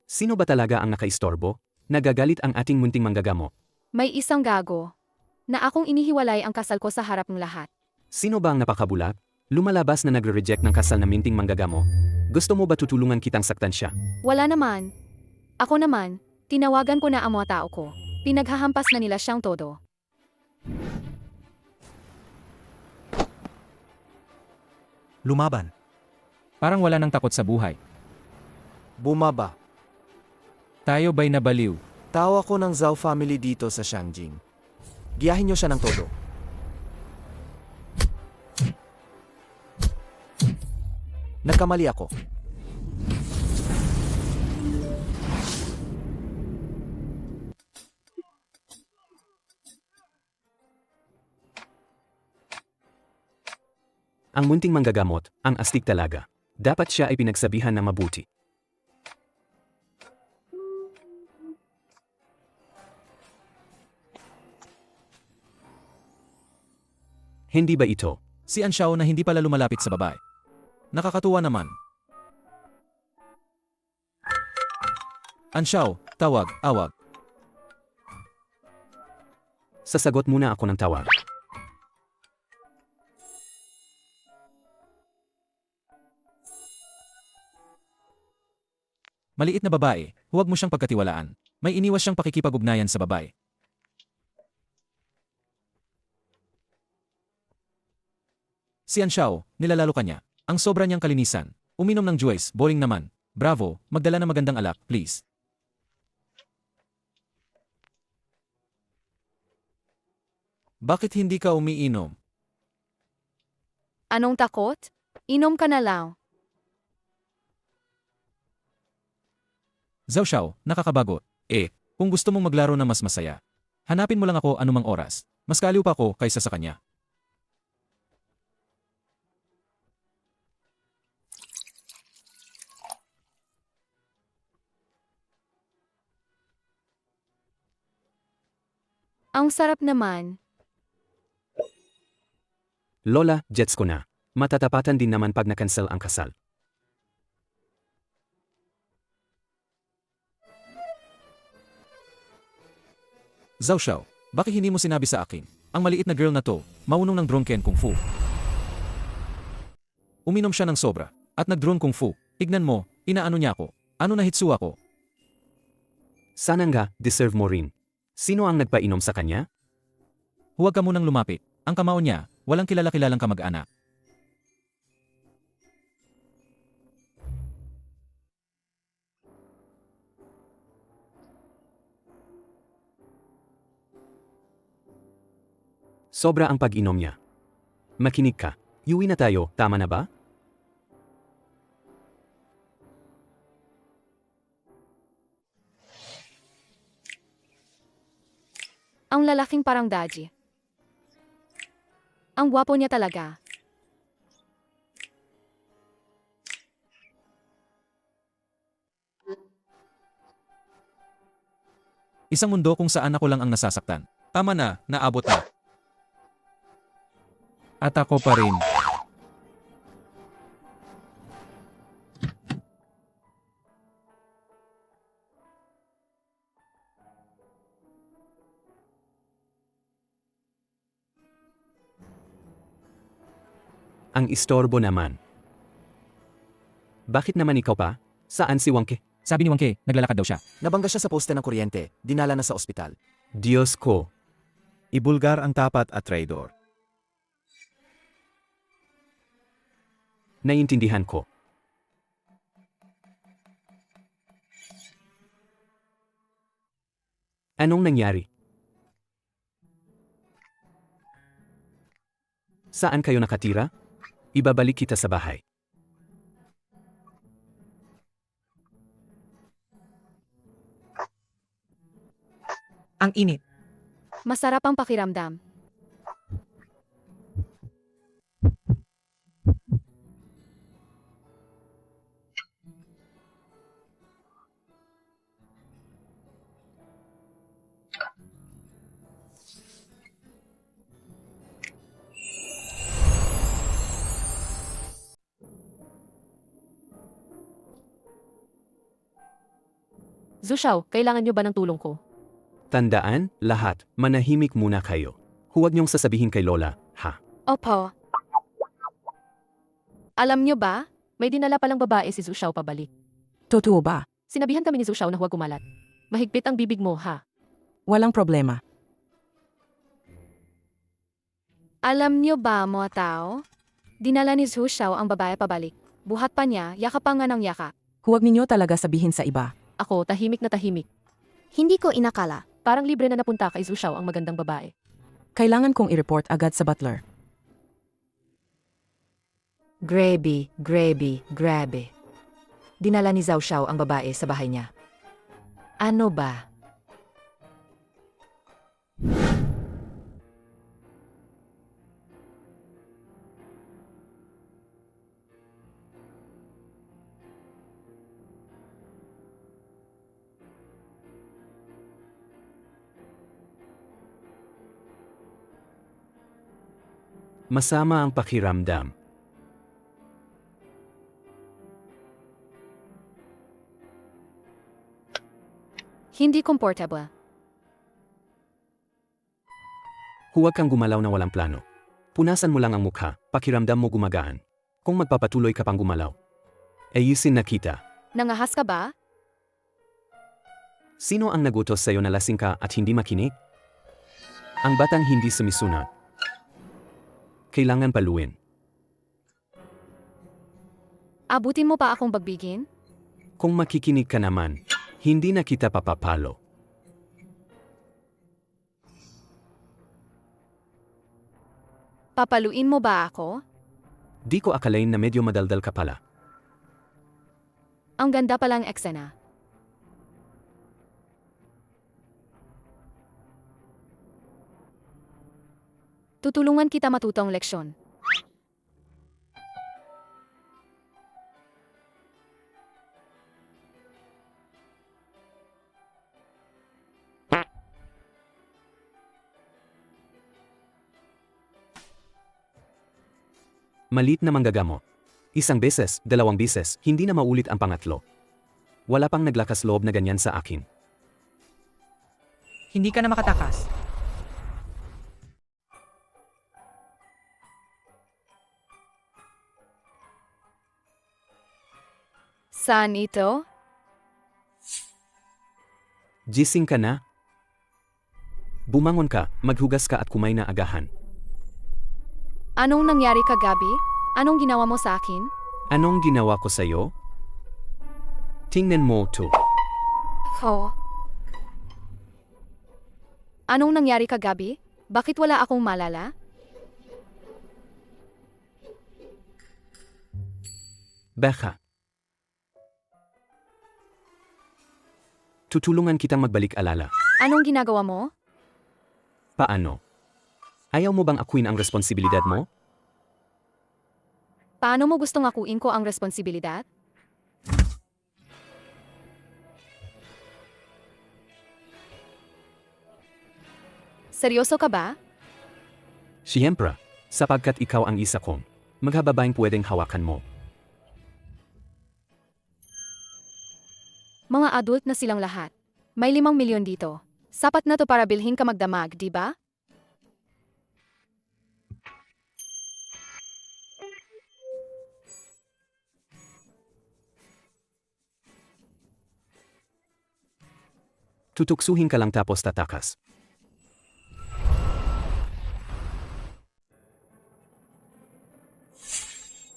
Sino ba talaga ang nakaistorbo? Nagagalit ang ating munting manggagamo. May isang gago na akong inihiwalay ang kasal ko sa harap ng lahat. Sino ba ang napakabulat? Lumalabas na nagre-reject ng kasal na minting manggagamo. Gusto mo ba tutulungan kitang saktan siya? Wala naman. Ako naman, tinawagan ko na ang mga tao ko. Pinaghahampas na nila siyang todo. Lumaban. Parang wala nang takot sa buhay. Bumaba. Tayo ba'y nabaliw? Tawa ko ng Zhao family dito sa Shangjing. Giyahin niyo siya ng todo. Nagkamali ako. Ang munting manggagamot, ang astig talaga. Dapat siya ay pinagsabihan ng mabuti. Hindi ba ito? Si Anxiao na hindi pala lumalapit sa babae. Nakakatuwa naman. Anxiao, tawag, awag. Sasagot muna ako ng tawag. Maliit na babae, huwag mo siyang pagkatiwalaan. May iniwas siyang pakikipag-ugnayan sa babae. Si Anxiao, nilalalo ka niya. Ang sobra niyang kalinisan. Uminom ng juice, boring naman. Bravo, magdala ng magandang alak, please. Bakit hindi ka umiinom? Anong takot? Inom ka na lang. Zhao Xiao, nakakabagot. Kung gusto mong maglaro na mas masaya, hanapin mo lang ako anumang oras. Mas kaliw pa ako kaysa sa kanya. Ang sarap naman. Lola, gets ko na. Matatapatan din naman pag na-cancel ang kasal. Zhao Xiao, bakit hindi mo sinabi sa akin? Ang maliit na girl na to, maunong ng drunken kung fu. Uminom siya ng sobra, at nag-drone kung fu. Tignan mo, inaano niya ako. Ano na hitsu ako? Sana nga, deserve mo rin. Sino ang nagpainom sa kanya? Huwag ka munang lumapit. Ang kamao niya, walang kilala-kilalang kamag-anak. Sobra ang pag-inom niya. Makinig ka. Iuwi na tayo, tama na ba? Ang lalaking parang Daji. Ang gwapo niya talaga. Isang mundo kung saan ako lang ang nasasaktan. Tama na, naabot na. At ako pa rin. Ang istorbo naman. Bakit naman ikaw pa? Saan si Wangke? Sabi ni Wangke, naglalakad daw siya. Nabangga siya sa poste ng kuryente. Dinala na sa ospital. Diyos ko. Ibulgar ang tapat at traidor. Naiintindihan ko. Anong nangyari? Saan kayo nakatira? Ibabalik kita sa bahay. Ang init. Masarap ang pakiramdam. Zhao Xiao, kailangan niyo ba ng tulong ko? Tandaan, lahat, manahimik muna kayo. Huwag niyong sasabihin kay Lola, ha? Opo. Alam niyo ba? May dinala palang babae si Zhu Xiao pabalik. Totoo ba? Sinabihan kami ni Zhu Xiao na huwag kumalat. Mahigpit ang bibig mo, ha? Walang problema. Alam niyo ba, mga tao? Dinala ni Zhu Xiao ang babae pabalik. Buhat pa niya, yakap pa nga ng yakap. Huwag ninyo talaga sabihin sa iba. Ako, tahimik na tahimik. Hindi ko inakala. Parang libre na napunta kay Zhu Xiao ang magandang babae. Kailangan kong i-report agad sa butler. Grabe, grabe, grabe. Dinala ni Zhao Xiao ang babae sa bahay niya. Ano ba? Masama ang pakiramdam. Hindi comfortable. Huwag kang gumalaw na walang plano. Punasan mo lang ang mukha, pakiramdam mo gumagaan. Kung magpapatuloy ka pang gumalaw. Ayusin na kita. Nangahas ka ba? Sino ang nagutos sa'yo na lasing ka at hindi makinig? Ang batang hindi sumisunod. Kailangan paluin. Abutin mo pa akong bagbigin? Kung makikinig ka naman, hindi na kita papapalo. Papaluin mo ba ako? Di ko akalain na medyo madaldal ka pala. Ang ganda palang eksena. Tutulungan kita matutong leksyon. Malit na manggagamo. Isang beses, dalawang beses, hindi na maulit ang pangatlo. Wala pang naglakas loob na ganyan sa akin. Hindi ka na makatakas. Saan ito? Gising ka na? Bumangon ka, maghugas ka at kumain na agahan. Anong nangyari kagabi? Anong ginawa mo sa akin? Anong ginawa ko sa'yo? Tingnan mo to. Ho. Anong nangyari kagabi? Bakit wala akong malala? Baka. Tutulungan kitang magbalik alala. Anong ginagawa mo? Paano? Ayaw mo bang akuin ang responsibilidad mo? Paano mo gustong akuin ko ang responsibilidad? Seryoso ka ba? Siyempre, sapagkat ikaw ang isa kong maghababaeng pwedeng hawakan mo. Mga adult na silang lahat. May 5 milyon dito. Sapat na to para bilhin ka magdamag, di ba? Tutuksuhin ka lang tapos tatakas.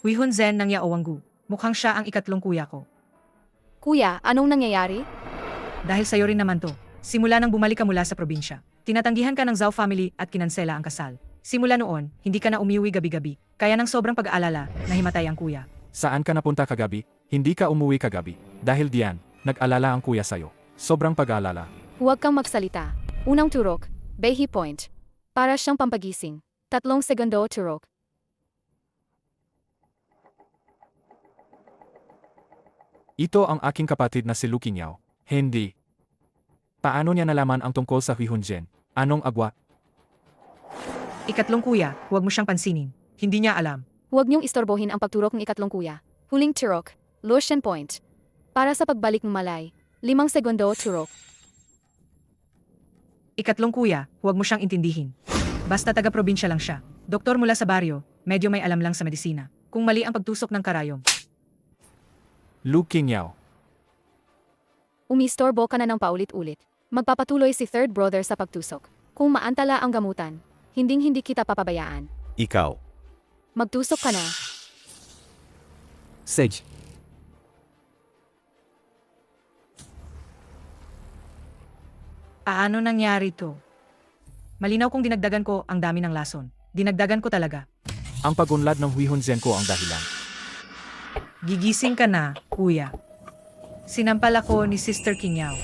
Wihun Zen ng Yaowanggu. Mukhang siya ang ikatlong kuya ko. Kuya, anong nangyayari? Dahil sa'yo rin naman to. Simula nang bumalik ka mula sa probinsya. Tinatanggihan ka ng Zhao family at kinansela ang kasal. Simula noon, hindi ka na umiuwi gabi-gabi. Kaya ng sobrang pag-aalala, nahimatay ang kuya. Saan ka napunta kagabi? Hindi ka umuwi kagabi. Dahil diyan, nag-alala ang kuya sa'yo. Sobrang pag-aalala. Huwag kang magsalita. Unang turok, Behi Point. Para siyang pampagising. 3 segundo turok. Ito ang aking kapatid na si Lu Qingyao. Hindi. Paano niya nalaman ang tungkol sa Huihunjen? Anong agwat? Ikatlong kuya, huwag mo siyang pansinin. Hindi niya alam. Huwag niyong istorbohin ang pagturok ng ikatlong kuya. Huling turok, Lucian Point. Para sa pagbalik ng Malay, 5 segundo turok. Ikatlong kuya, huwag mo siyang intindihin. Basta taga-probinsya lang siya. Doktor mula sa baryo, medyo may alam lang sa medisina. Kung mali ang pagtusok ng karayom. Lu Qingyao. Umistorbo ka na ng paulit-ulit. Magpapatuloy si third brother sa pagtusok. Kung maantala ang gamutan, hinding-hindi kita papabayaan. Ikaw. Magtusok ka na. Sage. Paano nangyari to? Malinaw kung dinagdagan ko ang dami ng lason. Dinagdagan ko talaga. Ang pagunlad ng Huihunzen ko ang dahilan. Gigising ka na, kuya. Sinampal ako ni Sister Qingyao.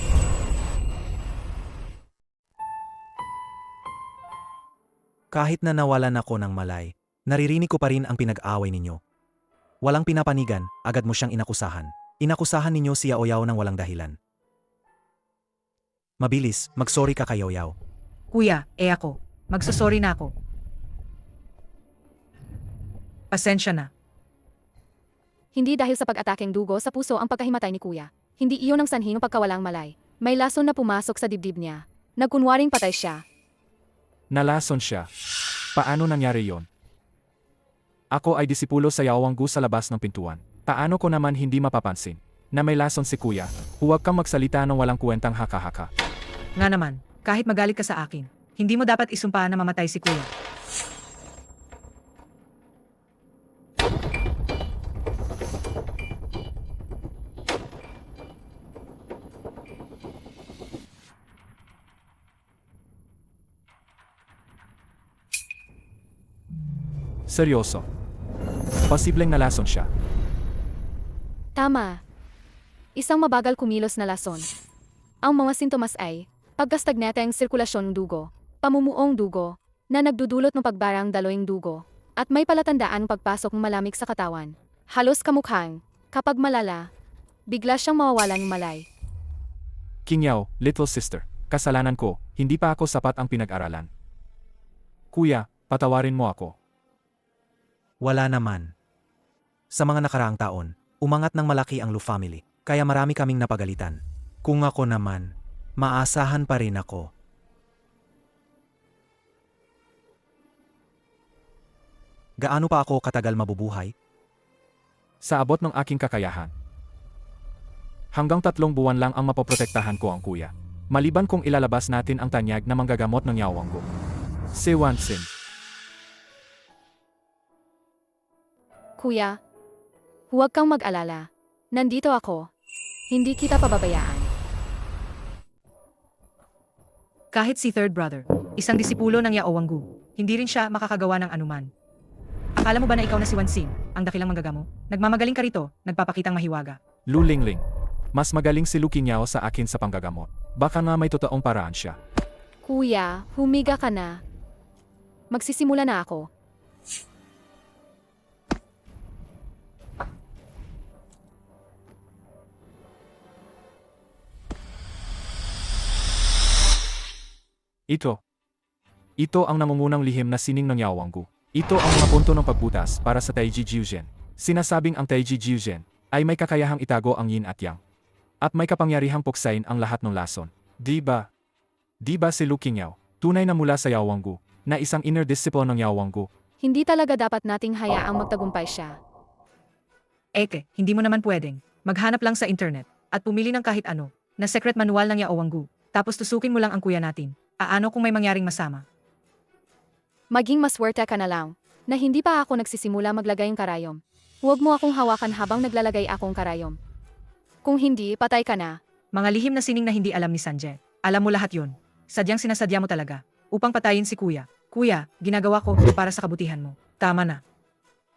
Kahit na nawalan ako ng malay, naririnig ko pa rin ang pinag-away ninyo. Walang pinapanigan, agad mo siyang inakusahan. Inakusahan ninyo si Yao Yao ng walang dahilan. Mabilis, mag-sorry ka kay Yao Yao. Kuya, ako. Magsasorry na ako. Pasensya na. Hindi dahil sa pag-ataking dugo sa puso ang pagkahimatay ni Kuya. Hindi iyon ang sanhi ng pagkawalang malay. May lason na pumasok sa dibdib niya. Nagkunwaring patay siya. Nalason siya. Paano nangyari yon? Ako ay disipulo sa Yawanggu sa labas ng pintuan. Paano ko naman hindi mapapansin na may lason si Kuya? Huwag kang magsalita ng walang kwentang haka-haka. Nga naman, kahit magalit ka sa akin, hindi mo dapat isumpa na mamatay si kuya. Seryoso. Posibleng nalason siya. Tama. Isang mabagal kumilos na lason. Ang mga sintomas ay pagkastagnate ang sirkulasyon ng dugo, pamumuong dugo, na nagdudulot ng pagbarang daloing dugo, at may palatandaan ng pagpasok ng malamig sa katawan. Halos kamukhang, kapag malala, bigla siyang mawawalan ng malay. Qingyao, little sister, kasalanan ko, hindi pa ako sapat ang pinag-aralan. Kuya, patawarin mo ako. Wala naman. Sa mga nakaraang taon, umangat ng malaki ang Lu family, kaya marami kaming napagalitan. Kung ako naman, maasahan pa rin ako. Gaano pa ako katagal mabubuhay? Sa abot ng aking kakayahan. Hanggang 3 buwan lang ang mapoprotektahan ko ang kuya. Maliban kung ilalabas natin ang tanyag na manggagamot ng Yawanggu. Si Wansin. Kuya, huwag kang mag-alala. Nandito ako. Hindi kita pababayaan. Kahit si third brother, isang disipulo ng Yao Wanggu, hindi rin siya makakagawa ng anuman. Akala mo ba na ikaw na si Wansin, ang dakilang manggagamo? Nagmamagaling ka rito, nagpapakitang mahiwaga. Lu Lingling. Mas magaling si Lu Qingyao sa akin sa panggagamot. Baka nga may totoong paraan siya. Kuya, humiga ka na. Magsisimula na ako. Ito ang nangungunang lihim na sining ng Yawanggu. Ito ang mga punto ng pagbutas para sa Taiji Jiuzhen. Sinasabing ang Taiji Jiuzhen ay may kakayahang itago ang yin at yang. At may kapangyarihang puksain ang lahat ng lason. Di ba? Di ba si Lu Qingyao, tunay na mula sa Yawanggu, na isang inner disciple ng Yawanggu? Hindi talaga dapat nating hayaang magtagumpay siya. Hindi mo naman pwedeng. Maghanap lang sa internet, at pumili ng kahit ano, na secret manual ng Yao Wanggu, tapos tusukin mo lang ang kuya natin. Paano kung may mangyaring masama? Maging maswerte ka na lang, na hindi pa ako nagsisimula maglagay ng karayom. Huwag mo akong hawakan habang naglalagay akong karayom. Kung hindi, patay ka na. Mga lihim na sining na hindi alam ni Sanjay. Alam mo lahat yon. Sadyang sinasadya mo talaga, upang patayin si kuya. Kuya, ginagawa ko para sa kabutihan mo. Tama na.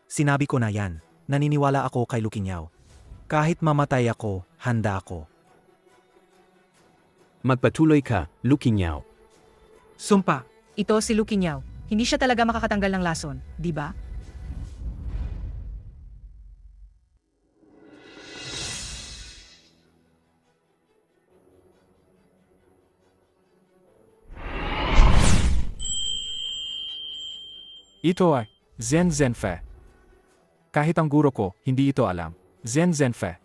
Sinabi ko na yan, naniniwala ako kay Lu Qingyao. Kahit mamatay ako, handa ako. Magpatuloy ka, Lu Qingyao. Sumpa, ito si Lu Qingyao. Hindi siya talaga makakatanggal ng lason, di ba? Ito ay Zhen Zhenfe. Kahit ang guro ko, hindi ito alam. Zhen Zhenfe.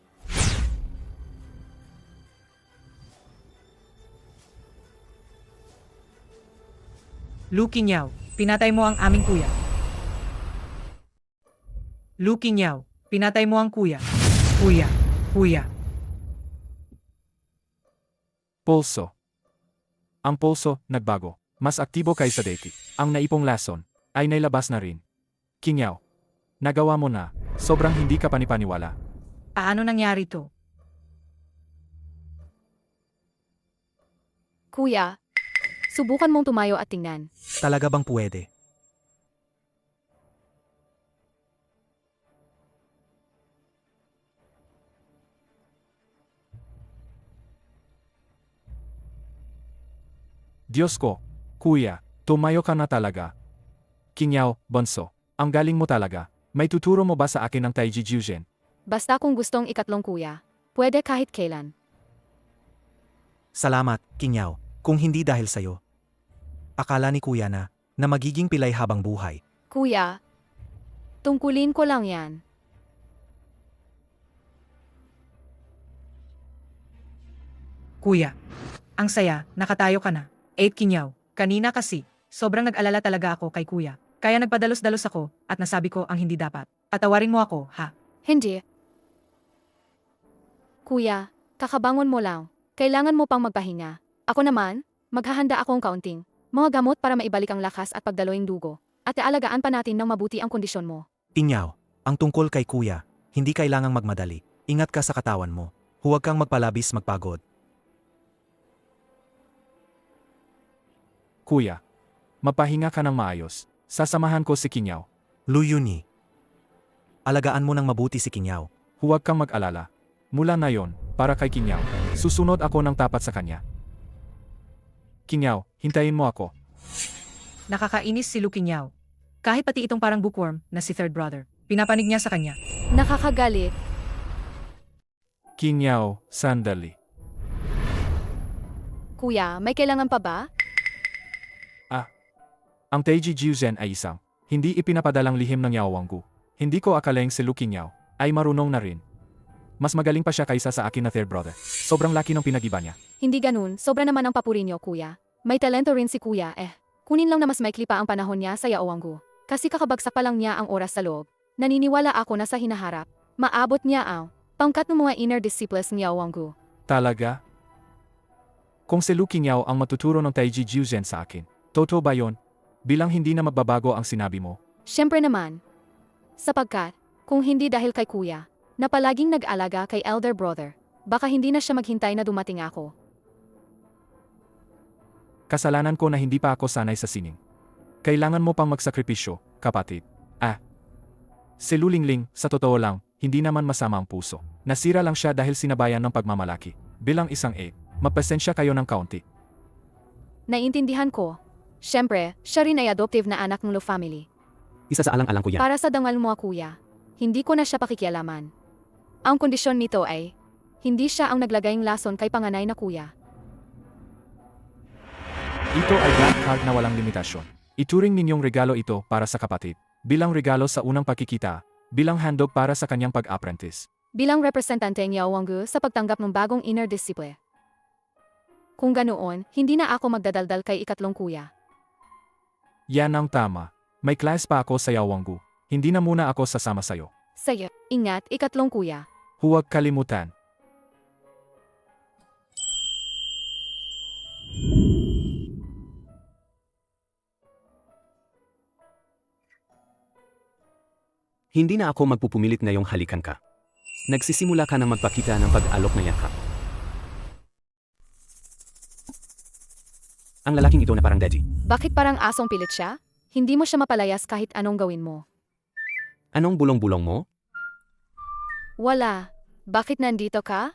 Lu Qingyao, pinatay mo ang aming kuya. Lu Qingyao, pinatay mo ang kuya. Kuya, Kuya, Pulso. Ang pulso, nagbago. Mas aktibo kaysa dati. Ang naipong lason, ay nailabas na rin. Kinyaw. Nagawa mo na. Sobrang hindi ka panipaniwala. paano nangyari to? Kuya, subukan mong tumayo at tingnan. Talaga bang pwede? Diyos ko, kuya, tumayo ka na talaga. Kinyaw, Bonso, ang galing mo talaga. May tuturo mo ba sa akin ng Taiji Jiujen? Basta kung gustong ikatlong kuya, pwede kahit kailan. Salamat, Kinyaw, kung hindi dahil sa'yo. Akala ni Kuya na magiging pilay habang buhay. Kuya, tungkulin ko lang yan. Kuya, ang saya, nakatayo ka na. 8 Kinyaw, kanina kasi, sobrang nag-alala talaga ako kay kuya. Kaya nagpadalos-dalos ako at nasabi ko ang hindi dapat. Patawarin mo ako, ha? Hindi. Kuya, kakabangon mo lang. Kailangan mo pang magpahinga. Ako naman, maghahanda akong kaunting mga gamot para maibalik ang lakas at pagdaloing dugo. At aalagaan pa natin ng mabuti ang kondisyon mo. Kinyaw, ang tungkol kay Kuya, hindi kailangang magmadali. Ingat ka sa katawan mo. Huwag kang magpalabis magpagod. Kuya, mapahinga ka ng maayos. Sasamahan ko si Kinyaw. Luyuni. Alagaan mo ng mabuti si Kinyaw. Huwag kang mag-alala. Mula na yon, para kay Kinyaw, susunod ako ng tapat sa kanya. Kinyaw, hintayin mo ako. Nakakainis si Lu Kinyaw. Kahit pati itong parang bookworm na si third brother, pinapanig niya sa kanya. Nakakagalit. Kinyaw, sandali. Kuya, may kailangan pa ba? Ang Taiji Jiuzen ay isang hindi ipinapadalang lihim ng Yaowanggu. Hindi ko akalaing si Lu Kinyaw ay marunong na rin. Mas magaling pa siya kaysa sa akin na third brother. Sobrang laki ng pinag-iba niya. Hindi ganun, sobra naman ang papuri niyo, kuya. May talento rin si kuya, kunin lang na mas maikli pa ang panahon niya sa Yaowanggu. Kasi kakabagsak pa lang niya ang oras sa loob. Naniniwala ako na sa hinaharap, maabot niya ang pangkat ng mga inner disciples ni Yaowanggu. Talaga? Kung si Lu Kinyaw ang matuturo ng Taiji Jiuzen sa akin, totoo ba yon? Bilang hindi na magbabago ang sinabi mo. Siyempre naman. Sapagkat, kung hindi dahil kay kuya, na palaging nag-alaga kay elder brother, baka hindi na siya maghintay na dumating ako. Kasalanan ko na hindi pa ako sanay sa sining. Kailangan mo pang magsakripisyo, kapatid. Si Lu Lingling, sa totoo lang, hindi naman masama ang puso. Nasira lang siya dahil sinabayan ng pagmamalaki. Bilang isang mapasensya kayo ng kaunti. Naiintindihan ko. Siyempre, siya rin ay adoptive na anak ng Lu family. Isa sa alang-alang ko yan. Para sa dangal mo, kuya, hindi ko na siya pakikialaman. Ang kondisyon nito ay, hindi siya ang naglagayng lason kay panganay na kuya. Ito ay black card na walang limitasyon. Ituring ninyong regalo ito para sa kapatid. Bilang regalo sa unang pagkikita, bilang handog para sa kanyang pag-apprentice. Bilang representante ng Yaowanggu sa pagtanggap ng bagong inner disciple. Kung ganoon, hindi na ako magdadaldal kay ikatlong kuya. Yan ang tama. May class pa ako sa Yaowanggu. Hindi na muna ako sasama sayo. Saya, ingat, ikatlong kuya. Huwag kalimutan. Hindi na ako magpupumilit ngayong halikan ka. Nagsisimula ka ng magpakita ng pag-alok na yakap. Ang lalaking ito na parang daddy. Bakit parang asong pilit siya? Hindi mo siya mapalayas kahit anong gawin mo. Anong bulong-bulong mo? Wala. Bakit nandito ka?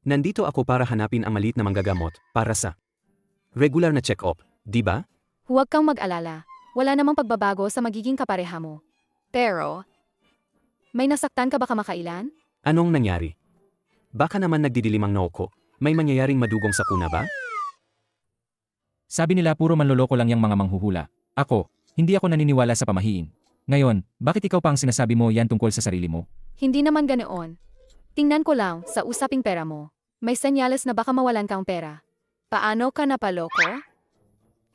Nandito ako para hanapin ang maliit na manggagamot para sa regular na check-up, di ba? Huwag kang mag-alala. Wala namang pagbabago sa magiging kapareha mo. Pero, may nasaktan ka ba kamakailan? Anong nangyari? Baka naman nagdidilim ang noo ko. May mangyayaring madugong sakuna ba? Sabi nila puro manloloko lang yung mga manghuhula. Ako, hindi ako naniniwala sa pamahiin. Ngayon, bakit ikaw pa ang sinasabi mo yan tungkol sa sarili mo? Hindi naman ganoon. Tingnan ko lang sa usaping pera mo. May senyales na baka mawalan kang pera. Paano ka napaloko?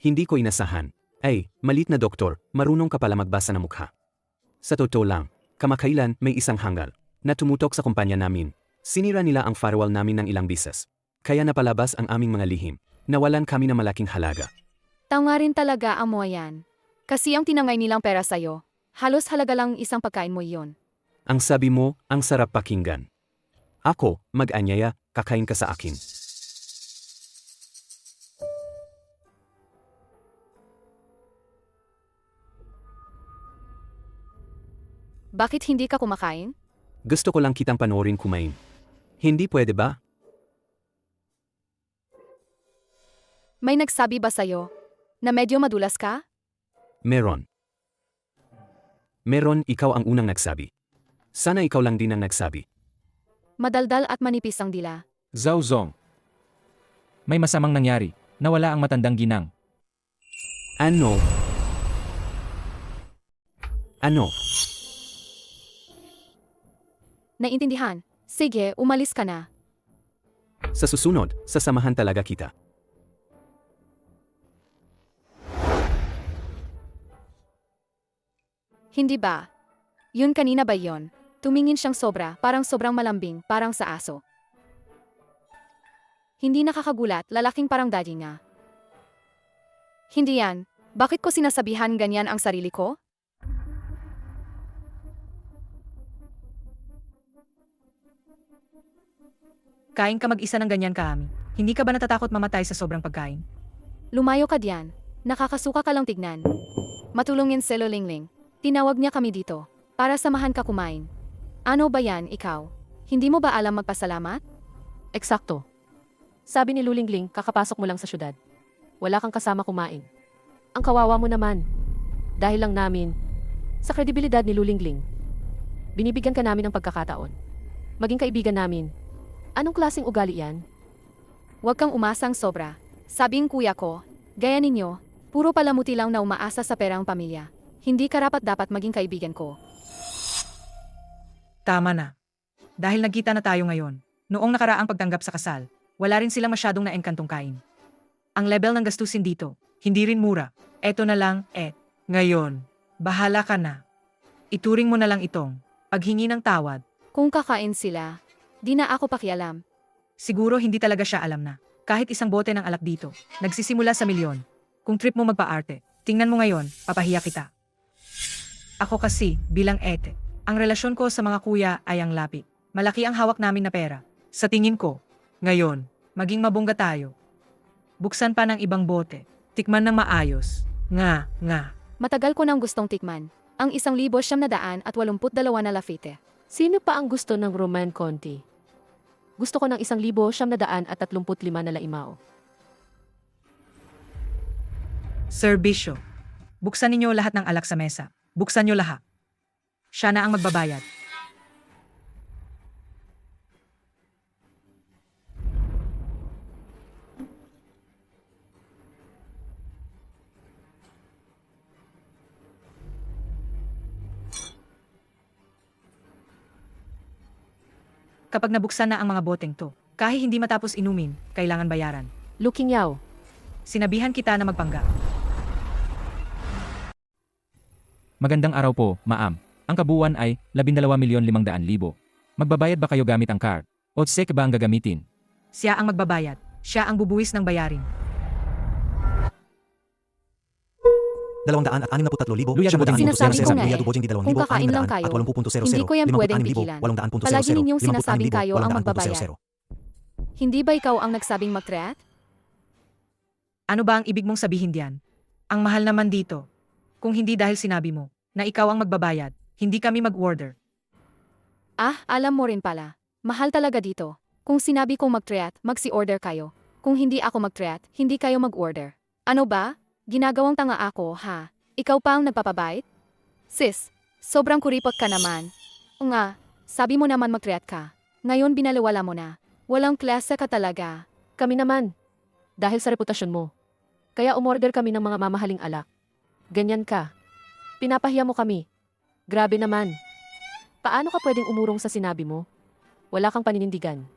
Hindi ko inasahan. Ay, malit na doktor, marunong ka pala magbasa ng mukha. Sa totoo lang, kamakailan may isang hanggal na tumutok sa kumpanya namin. Sinira nila ang firewall namin ng ilang bises. Kaya napalabas ang aming mga lihim. Nawalan kami ng malaking halaga. Tao nga rin talaga ang mga yan. Kasi ang tinangay nilang pera sa'yo, halos halaga lang isang pagkain mo iyon. Ang sabi mo, ang sarap pakinggan. Ako, mag-anyaya, kakain ka sa akin. Bakit hindi ka kumakain? Gusto ko lang kitang panoorin kumain. Hindi pwede ba? May nagsabi ba sa'yo na medyo madulas ka? Meron. Meron, ikaw ang unang nagsabi. Sana ikaw lang din ang nagsabi. Madaldal at manipis ang dila. Zhao Zong. May masamang nangyari. Nawala ang matandang ginang. Ano? Ano? Naintindihan. Sige, umalis ka na. Sa susunod, sasamahan talaga kita. Hindi ba? Yun kanina ba yon? Tumingin siyang sobra, parang sobrang malambing, parang sa aso. Hindi nakakagulat, lalaking parang daddy nga. Hindi yan. Bakit ko sinasabihan ganyan ang sarili ko? Kain ka mag-isa ng ganyan kaami. Hindi ka ba natatakot mamatay sa sobrang pagkain? Lumayo ka diyan. Nakakasuka ka lang tignan. Matulungin si Lolingling. Tinawag niya kami dito para samahan ka kumain. Ano ba yan, ikaw? Hindi mo ba alam magpasalamat? Eksakto. Sabi ni Lulingling, kakapasok mo lang sa syudad. Wala kang kasama kumain. Ang kawawa mo naman. Dahil lang namin, sa kredibilidad ni Lulingling, binibigyan ka namin ng pagkakataon. Maging kaibigan namin. Anong klaseng ugali yan? Huwag kang umasang sobra. Sabing kuya ko, gaya ninyo, puro palamuti lang na umaasa sa perang pamilya. Hindi karapat dapat maging kaibigan ko. Tama na. Dahil nagkita na tayo ngayon, noong nakaraang pagtanggap sa kasal, wala rin sila masyadong naengkantong kain. Ang level ng gastusin dito, hindi rin mura. Eto na lang, ngayon, bahala ka na. Ituring mo na lang itong paghingi ng tawad. Kung kakain sila, di na ako pakialam. Siguro hindi talaga siya alam na. Kahit isang bote ng alak dito, nagsisimula sa milyon. Kung trip mo magpa-arte, tingnan mo ngayon, papahiya kita. Ako kasi, bilang ete, ang relasyon ko sa mga kuya ay ang lapit. Malaki ang hawak namin na pera. Sa tingin ko, ngayon, maging mabungga tayo. Buksan pa ng ibang bote. Tikman ng maayos. Nga. Matagal ko nang gustong tikman. Ang 1,982 na lafite. Sino pa ang gusto ng Roman Conti? Gusto ko ng 1,935 na laimao. Serbisyo. Buksan ninyo lahat ng alak sa mesa. Buksan nyo lahat. Siya na ang magbabayad. Kapag nabuksan na ang mga boteng to, kahit hindi matapos inumin, kailangan bayaran. Looking Yao, Sinabihan kita na magpangga. Magandang araw po, ma'am. Ang kabuuan ay 12,500,000. Magbabayad ba kayo gamit ang card? O cheque ba ang gagamitin? Siya ang magbabayad. Siya ang bubuwis ng bayarin. 263,000. Luya Dubojing Sinasabi ko nga Luya eh, Dubojing di 2,000, kung kakain lang kayo, 80,00, hindi ko yan pwedeng 54,000, pigilan. 800,000, Palagi ninyong 56,000, sinasabing kayo ang 800,000, magbabayad. Hindi ba ikaw ang nagsabing mag-threat? Ano ba ang ibig mong sabihin diyan? Ang mahal naman dito. Kung hindi dahil sinabi mo na ikaw ang magbabayad, hindi kami mag-order. Ah, alam mo rin pala. Mahal talaga dito. Kung sinabi kong mag-threat, magsi-order kayo. Kung hindi ako mag-threat, hindi kayo mag-order. Ano ba? Ginagawang tanga ako, ha? Ikaw pa ang nagpapabait? Sis, sobrang kuripot ka naman. O nga, sabi mo naman mag-threat ka. Ngayon binaliwala mo na. Walang klase ka talaga. kami naman. Dahil sa reputasyon mo. Kaya umorder kami ng mga mamahaling alak. Ganyan ka. Pinapahiya mo kami. Grabe naman. Paano ka pwedeng umurong sa sinabi mo? Wala kang paninindigan.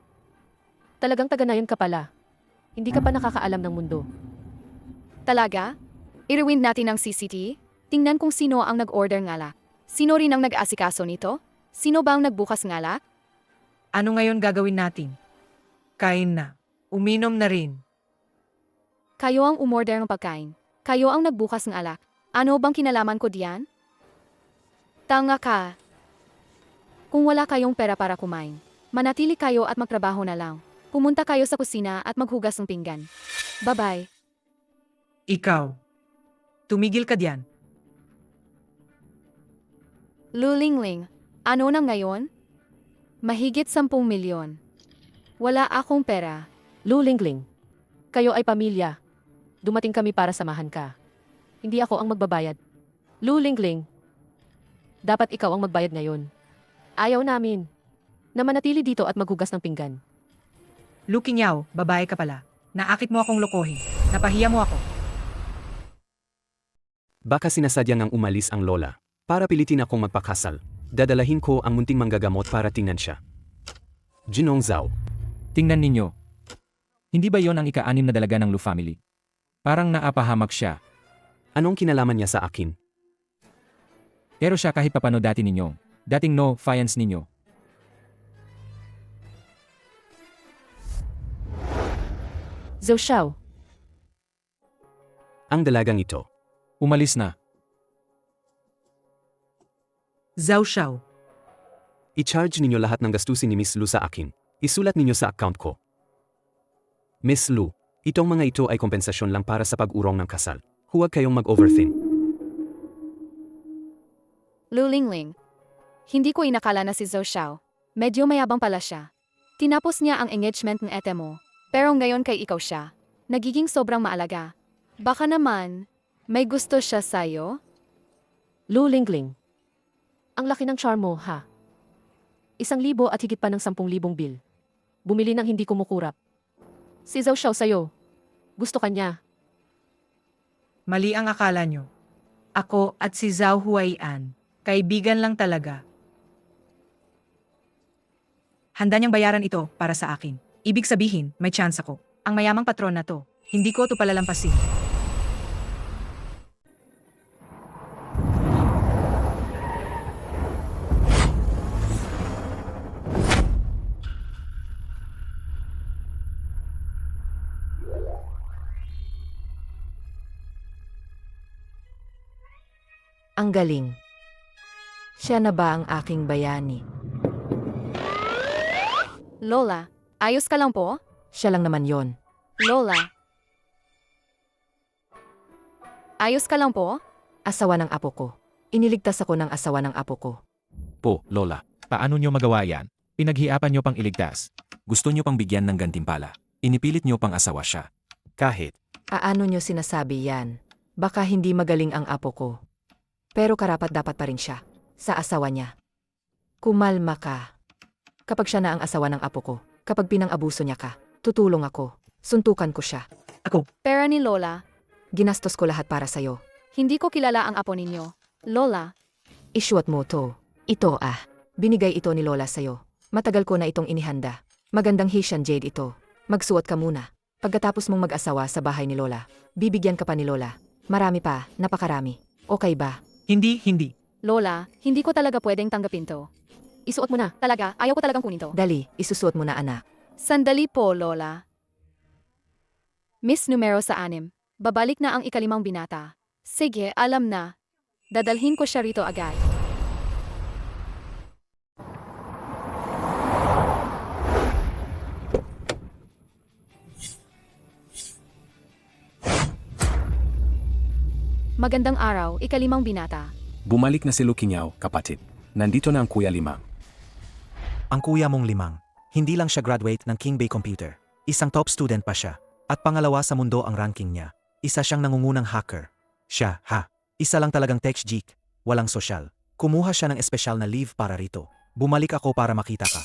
Talagang taga-nayon ka pala. Hindi ka pa nakakaalam ng mundo. Talaga? I-rewind natin ang CCTV? Tingnan kung sino ang nag-order ng alak. Sino rin ang nag-asikaso nito? Sino ba ang nagbukas ng alak? Ano ngayon gagawin natin? Kain na. Uminom na rin. Kayo ang umorder ng pagkain. Kayo ang nagbukas ng alak. Ano bang kinalaman ko diyan? Tanga ka. Kung wala kayong pera para kumain, manatili kayo at magtrabaho na lang. Pumunta kayo sa kusina at maghugas ng pinggan. Bye-bye. Ikaw. Tumigil ka diyan. Lulingling, ano na ngayon? Mahigit 10 milyon. Wala akong pera. Lulingling. Kayo ay pamilya. Dumating kami para samahan ka. Hindi ako ang magbabayad. Lulingling. Dapat ikaw ang magbayad ngayon. Ayaw namin na manatili dito at maghugas ng pinggan. Lukinyaw, babae ka pala. Naakit mo akong lokohin. Napahiya mo ako. Baka sinasadya ngang umalis ang lola. Para pilitin akong magpakasal. Dadalahin ko ang munting manggagamot para tingnan siya. Jinong Zhao. Tingnan ninyo. Hindi ba yon ang ika-6 na dalaga ng Lu family? Parang naapahamak siya. Anong kinalaman niya sa akin? Pero siya kahit papano dati ninyo. Dating no fiance ninyo. Zhou Xiao, Ang dalagang ito. Umalis na. Zhao Xiao. I-charge ninyo lahat ng gastusin ni Miss Lu sa akin. Isulat ninyo sa account ko. Miss Lu, itong mga ito ay kompensasyon lang para sa pag-urong ng kasal. Huwag kayong mag-overthink. Lulingling. Hindi ko inakala na si Zhou Xiao. Medyo mayabang pala siya. Tinapos niya ang engagement ng ete mo. Pero ngayon kay ikaw siya. Nagiging sobrang maalaga. Baka naman, may gusto siya sa'yo? Lulingling. Ang laki ng charm mo, ha? 1,000 at higit pa ng 10,000 bill. Bumili ng hindi kumukurap. Si Zhou Xiao sa'yo. Gusto ka niya. Mali ang akala nyo. Ako at si Zhao Huaian, kaibigan lang talaga. Handa niyang bayaran ito para sa akin. Ibig sabihin, may chance ako. Ang mayamang patron na to, hindi ko to palalampasin. Ang galing. Siya na ba ang aking bayani? Lola, ayos ka lang po? Siya lang naman yon. Lola. Ayos ka lang po? Asawa ng apo ko. Iniligtas ako ng asawa ng apo ko. Po, Lola. Paano nyo magawa yan? Pinaghiapan nyo pang iligtas. Gusto nyo pang bigyan ng gantimpala. Inipilit nyo pang asawa siya. Kahit, Aano nyo sinasabi yan? Baka hindi magaling ang apo ko. Pero karapat-dapat pa rin siya. Sa asawa niya. Kumalma ka. Kapag siya na ang asawa ng apo ko, kapag pinang-abuso niya ka, tutulong ako. Suntukan ko siya. Pera ni Lola. Ginastos ko lahat para sa'yo. Hindi ko kilala ang apo ninyo. Lola. Isuot mo to. Ito Binigay ito ni Lola sa'yo. Matagal ko na itong inihanda. Magandang Haitian jade ito. Magsuot ka muna. Pagkatapos mong mag-asawa sa bahay ni Lola, bibigyan ka pa ni Lola. Marami pa, napakarami. Okay ba? Hindi. Lola, hindi ko talaga pwedeng tanggapin to. Isuot mo na. Talaga, ayaw ko talagang kunin to. Dali, isusuot mo na anak. Sandali po, Lola. Miss numero sa 6. Babalik na ang ikalimang binata. Sige, alam na. Dadalhin ko siya rito agad. Magandang araw, ikalimang binata. Bumalik na si Lukinyaw, kapatid. Nandito na ang Kuya Limang. Ang kuya mong Limang, hindi lang siya graduate ng King Bay Computer. Isang top student pa siya. At pangalawa sa mundo ang ranking niya. Isa siyang nangungunang hacker. Siya, isa lang talagang tech geek. Walang sosyal. Kumuha siya ng espesyal na leave para rito. Bumalik ako para makita ka.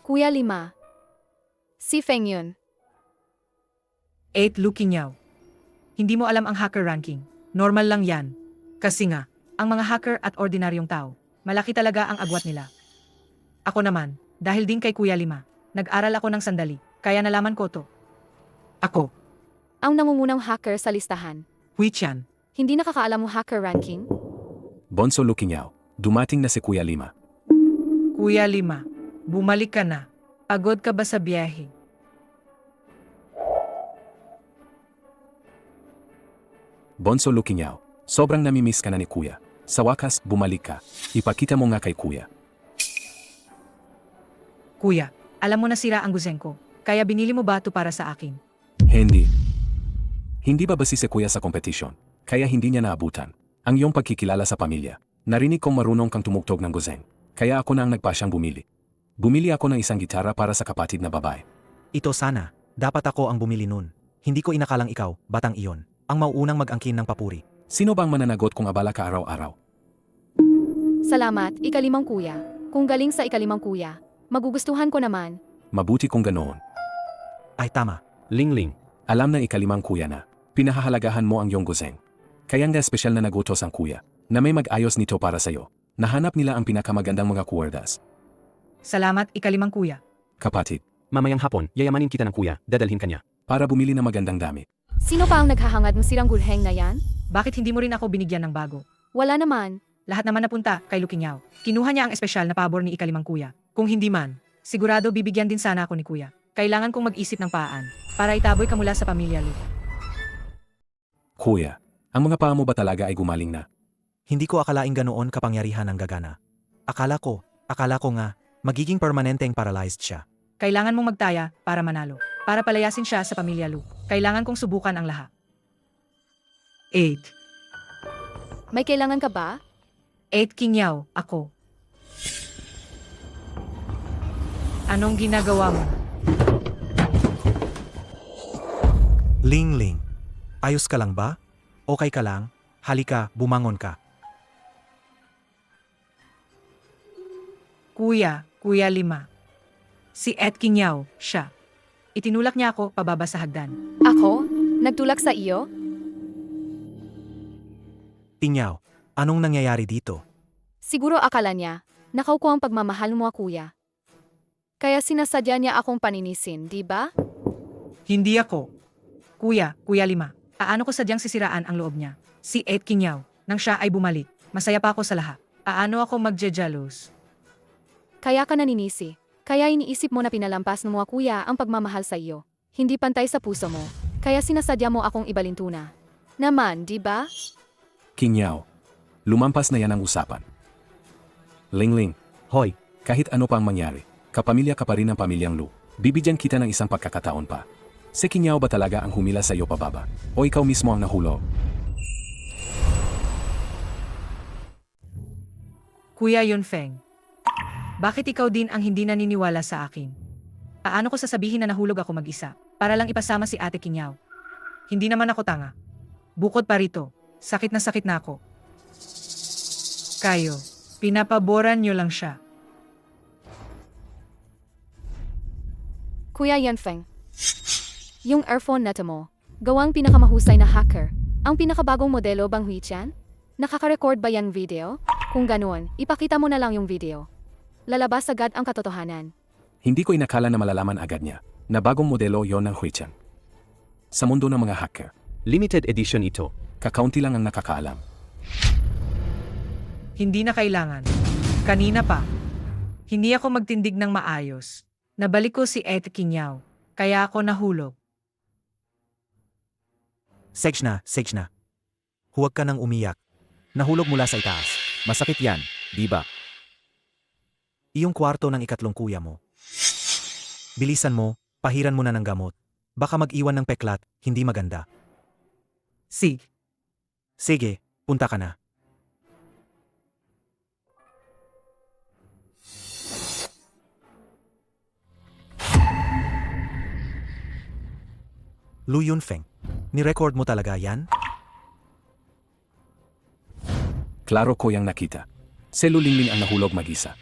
Kuya Lima. Si Feng yun. 8 Lukinyaw. Hindi mo alam ang hacker ranking. Normal lang yan. Kasi nga, ang mga hacker at ordinaryong tao, malaki talaga ang agwat nila. Ako naman, dahil din kay Kuya Lima, nag-aral ako ng sandali, kaya nalaman ko to. Ako, Ang nangungunang hacker sa listahan. Hui Chan. Hindi nakakaalam mo hacker ranking? Bonso Lukinyaw, dumating na si Kuya Lima. Kuya Lima, bumalik ka na. Pagod ka ba sa biyahe? Bonso Lukinyaw, sobrang namimiss ka na ni kuya. Sa wakas, bumalik ka. Ipakita mo nga kay kuya. Kuya, alam mo na sira ang guzeng ko. Kaya binili mo ba ito para sa akin? Hindi. Hindi ba basi si kuya sa competition? Kaya hindi niya naabutan ang iyong pagkikilala sa pamilya. Narinig kong marunong kang tumugtog ng guzeng. Kaya ako na ang nagpasyang bumili. Bumili ako ng isang gitara para sa kapatid na babae. Ito sana, dapat ako ang bumili nun. Hindi ko inakalang ikaw, batang iyon, ang mauunang mag-angkin ng papuri. Sino bang mananagot kung abala ka araw-araw? Salamat, ikalimang kuya. Kung galing sa ikalimang kuya, magugustuhan ko naman. Mabuti kung ganoon. Ay tama, Lingling, Alam ng ikalimang kuya na, pinahahalagahan mo ang iyong guzeng. Kaya nga espesyal na nagutos ang kuya, na may mag-ayos nito para sa'yo. Nahanap nila ang pinakamagandang mga kuwerdas. Salamat, ikalimang kuya. Kapatid, mamayang hapon, yayamanin kita ng kuya, dadalhin ka niya. para bumili ng magandang damit. Sino pa ang naghahangad ng sirang gulheng na yan? Bakit hindi mo rin ako binigyan ng bago? Wala naman. Lahat naman napunta kay Lukinyaw. Kinuha niya ang espesyal na pabor ni ikalimang kuya. Kung hindi man, sigurado bibigyan din sana ako ni kuya. Kailangan kong mag-isip ng paan para itaboy ka mula sa pamilya Lu. Kuya, ang mga paa mo ba talaga ay gumaling na? hindi ko akalaing ganoon kapangyarihan ang gagana. Akala ko nga, magiging permanenteng paralyzed siya. Kailangan mong magtaya para manalo. Para palayasin siya sa pamilya Lu. Kailangan kong subukan ang lahat. 8. May kailangan ka ba? 8 Kinyaw, ako. Anong ginagawa mo? Ling, ayos ka lang ba? Okay ka lang? Halika, bumangon ka. Kuya 5. Si Ed Kinyaw, siya. Itinulak niya ako pababa sa hagdan. Ako? Nagtulak sa iyo? Tinyaw, anong nangyayari dito? Siguro akala niya, nakaw ko ang pagmamahal mo, kuya. Kaya sinasadya niya akong paninisin, di ba? Hindi ako. Kuya 5. Paano ko sadyang sisiraan ang loob niya? Si Ed Kinyaw, nang siya ay bumalik. Masaya pa ako sa lahat. Paano ako magjejealous? Kaya ka naninisi. Kaya iniisip mo na pinalampas ng mga kuya ang pagmamahal sa iyo. Hindi pantay sa puso mo. Kaya sinasadya mo akong ibalintuna. Naman, di ba? Kinyaw, lumampas na yan ang usapan. Lingling, Hoy, kahit ano pa ang mangyari, kapamilya ka pa rin ng pamilyang Lu. Bibigyan kita ng isang pagkakataon pa. Si Kinyaw ba talaga ang humila sa iyo pababa? O ikaw mismo ang nahulog? Kuya Yunfeng, bakit ikaw din ang hindi naniniwala sa akin? Paano ko sasabihin na nahulog ako mag-isa para lang ipasama si Ate Kinyaw? Hindi naman ako tanga. Bukod pa rito, sakit na ako. Kayo, pinapaboran niyo lang siya. Kuya Yanfeng. Yung earphone na mo, gawang pinakamahusay na hacker. Ang pinakabagong modelo bang Huichan? Nakaka-record ba yung video? Kung ganoon, ipakita mo na lang yung video. Lalabas agad ang katotohanan. Hindi ko inakala na malalaman agad niya na bagong modelo yon ng Huichan. Sa mundo ng mga hacker, limited edition ito. kakaunti lang ang nakakaalam. Hindi na kailangan. Kanina pa. Hindi ako magtindig ng maayos. Nabalik ko si Ate Kinyaw. Kaya ako nahulog. Sage na. Huwag ka nang umiyak. Nahulog mula sa itaas. Masakit yan, di ba? Iyong kwarto ng ikatlong kuya mo. Bilisan mo, pahiran mo na ng gamot. Baka mag-iwan ng peklat, hindi maganda. Sige, punta ka na. Lu Yunfeng, ni-record mo talaga yan? Klaro ko yang nakita. Si Lulingling ang nahulog mag-isa.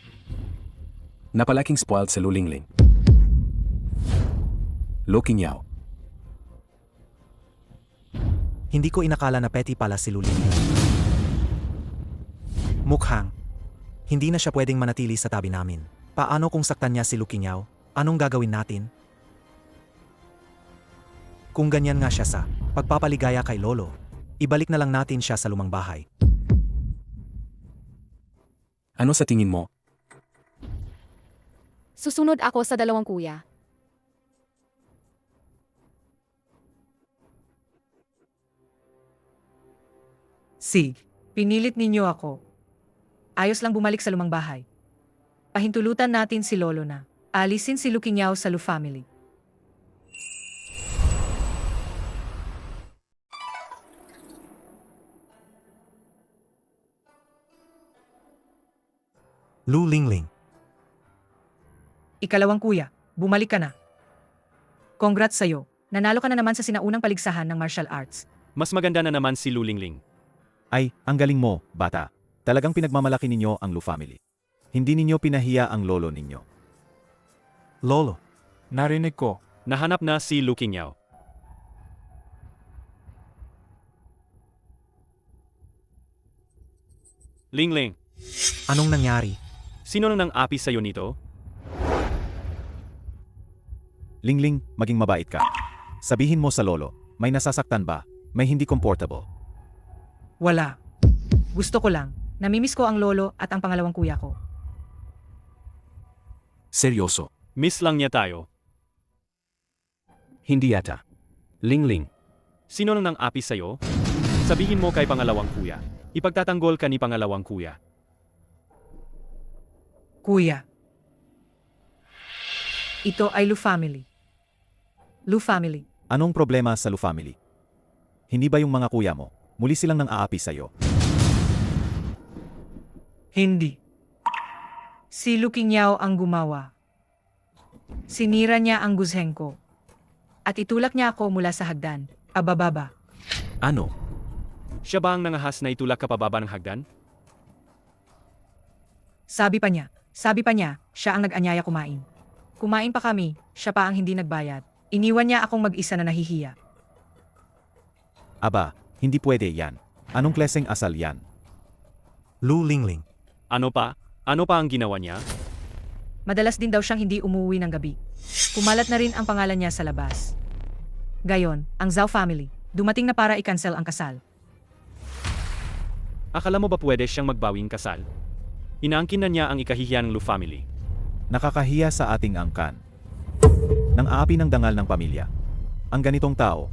Napalaking spoiled si Lulingling. Lu Kinyaw, Hindi ko inakala na petty pala si Lulin. Mukhang, hindi na siya pwedeng manatili sa tabi namin. Paano kung saktan niya si Lukinyaw? Anong gagawin natin? Kung ganyan nga siya sa pagpapaligaya kay Lolo, ibalik na lang natin siya sa lumang bahay. ano sa tingin mo? Susunod ako sa dalawang kuya. Sig, pinilit ninyo ako. Ayos lang bumalik sa lumang bahay. Pahintulutan natin si Lolo na. Alisin si Lukinyaw sa Lu family. Lu Lingling. Ikalawang kuya, bumalik ka na. Congrats sa'yo. Nanalo ka na naman sa sinaunang paligsahan ng martial arts. Mas maganda na naman si Lulingling. Ay, ang galing mo, bata. Talagang pinagmamalaki ninyo ang Lu family. Hindi ninyo pinahiya ang lolo ninyo. Lolo. Narinig ko. Nahanap na si Lukinyaw. Lingling, Anong nangyari? sino nang nang-api sa'yo nito? Lingling, maging mabait ka. Sabihin mo sa lolo, may nasasaktan ba? May hindi comfortable. Wala. Gusto ko lang. Namimiss ko ang lolo at ang pangalawang kuya ko. Seryoso. Miss lang niya tayo. Hindi yata. Lingling. Sino nang nang-api sa'yo? Sabihin mo kay pangalawang kuya. Ipagtatanggol ka ni pangalawang kuya. Kuya. Ito ay Lu family. Lu family. Anong problema sa Lu family? Hindi ba yung mga kuya mo, muli silang nang aapi sa'yo? Hindi. Si Lukinyaw ang gumawa. Sinira niya ang guzheng ko. At itulak niya ako mula sa hagdan. Abababa. Ano? Siya ba ang nangahas na itulak ka pababa ng hagdan? Sabi pa niya, siya ang nag-anyaya kumain. Kumain pa kami, siya pa ang hindi nagbayad. Iniwan niya akong mag-isa na nahihiya. Aba, hindi pwede yan. Anong klaseng asal yan? Lu Lingling. Ano pa? Ano pa ang ginawa niya? Madalas din daw siyang hindi umuwi ng gabi. Kumalat na rin ang pangalan niya sa labas. Gayon, ang Zhao family, dumating na para i-cancel ang kasal. Akala mo ba pwede siyang magbawing kasal? Inaangkin na niya ang ikahihiya ng Lu family. Nakakahiya sa ating angkan. Nang aapi ng dangal ng pamilya. Ang ganitong tao,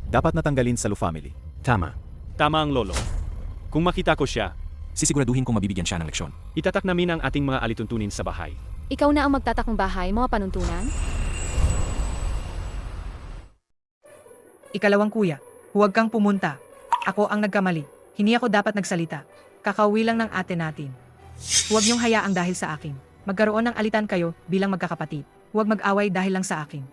dapat natanggalin sa Lu family. Tama. Tama ang lolo. Kung makita ko siya, Sisiguraduhin kong mabibigyan siya ng leksyon. itatak namin ang ating mga alituntunin sa bahay. Ikaw na ang magtatakong bahay, mga panuntunan? Ikalawang kuya, huwag kang pumunta. Ako ang nagkamali. Hindi ako dapat nagsalita. Kakauwi lang ng ate natin. Huwag niyong hayaang dahil sa akin. Magkaroon ng alitan kayo bilang magkakapatid. Huwag mag-away dahil lang sa akin.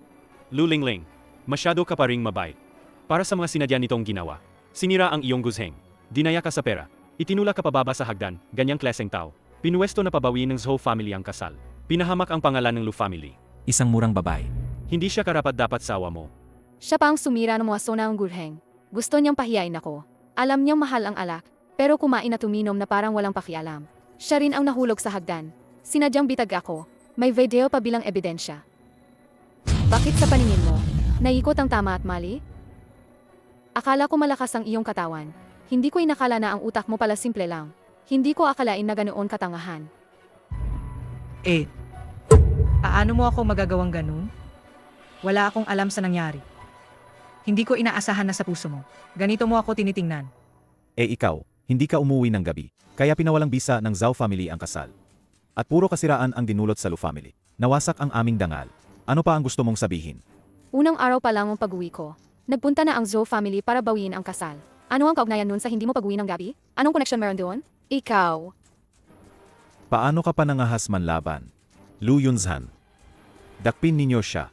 Lulingling, masyado ka pa ring mabait. Para sa mga sinadya nitong ginawa. Sinira ang iyong guzheng. Dinaya ka sa pera. Itinulak ka pababa sa hagdan, ganyang klaseng tao. Pinuwesto na pabawi ng Zhou family ang kasal. Pinahamak ang pangalan ng Lu family. Isang murang babae. Hindi siya karapat-dapat sawa mo. Siya pa ang sumira ng mga sona ng gurheng. Gusto niyang pahiyain ako. Alam niyang mahal ang alak, pero kumain at uminom na parang walang pakialam. Siya rin ang nahulog sa hagdan. Sinadyang bitag ako. May video pa bilang ebidensya. Bakit sa paningin mo, naikot ang tama at mali? Akala ko malakas ang iyong katawan. Hindi ko inakala na ang utak mo pala simple lang. Hindi ko akalain na ganoon katangahan. Paano mo ako magagawang ganun? Wala akong alam sa nangyari. Hindi ko inaasahan na sa puso mo. Ganito mo ako tinitingnan. Ikaw, hindi ka umuwi ng gabi, kaya pinawalang bisa ng Zhao family ang kasal. At puro kasiraan ang dinulot sa Lu family. Nawasak ang aming dangal. Ano pa ang gusto mong sabihin? Unang araw pa lang ang pag-uwi ko. Nagpunta na ang Zhou family para bawiin ang kasal. Ano ang kaugnayan nun sa hindi mo pag-uwi ng gabi? Anong connection meron doon? Ikaw. Paano ka pa nangahas manlaban? Lu Yunzhan. Dakpin ninyo siya.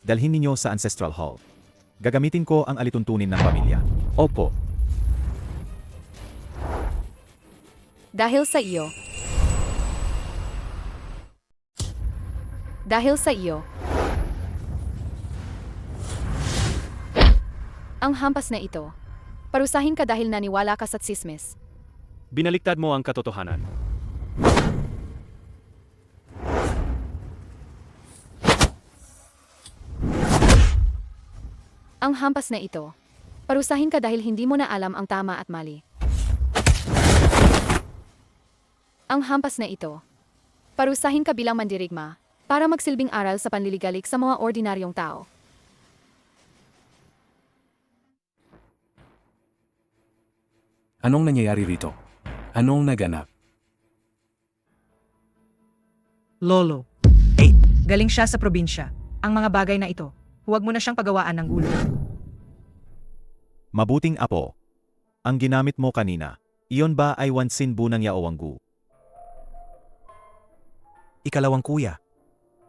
Dalhin ninyo sa Ancestral Hall. Gagamitin ko ang alituntunin ng pamilya. Opo. Dahil sa iyo. Dahil sa iyo. Ang hampas na ito. Parusahin ka dahil naniwala ka sa tsismis. Binaliktad mo ang katotohanan. Ang hampas na ito. Parusahin ka dahil hindi mo na alam ang tama at mali. Ang hampas na ito. Parusahin ka bilang mandirigma. para magsilbing aral sa panliligalig sa mga ordinaryong tao. Anong nangyayari rito? Anong naganap? Lolo. Galing siya sa probinsya. Ang mga bagay na ito, huwag mo na siyang pagawaan ng gulo. Mabuting apo. Ang ginamit mo kanina, iyon ba ay wansin bu ng Yaowanggu? Ikalawang kuya.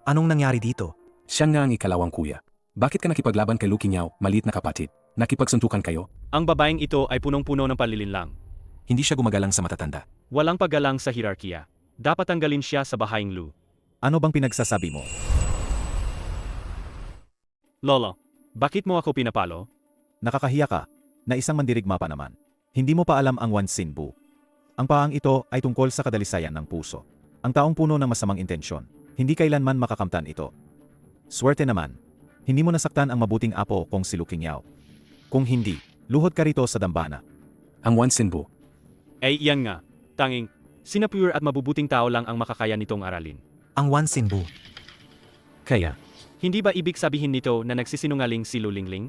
Anong nangyari dito? Siya nga ang ikalawang kuya. Bakit ka nakipaglaban kay Lucky Niao, maliit na kapatid? Nakipagsuntukan kayo? Ang babaeng ito ay punong-puno ng panlilinlang. Hindi siya gumagalang sa matatanda. Walang paggalang sa hierarkiya. Dapat tanggalin siya sa bahaing Lu. Ano bang pinagsasabi mo? Lolo, bakit mo ako pinapalo? Nakakahiya ka, na isang mandirigma pa naman. Hindi mo pa alam ang wansin bu. Ang paang ito ay tungkol sa kadalisayan ng puso. Ang taong puno ng masamang intensyon, hindi kailanman makakamtan ito. Swerte naman, hindi mo nasaktan ang mabuting apo kung si Lucky Niao. Kung hindi, luhod ka rito sa dambana. Ang Wansinbu. Ay iyan nga, tanging, sina pure at mabubuting tao lang ang makakaya nitong aralin. Ang Wansinbu. Kaya, Hindi ba ibig sabihin nito na nagsisinungaling si Lu Lingling?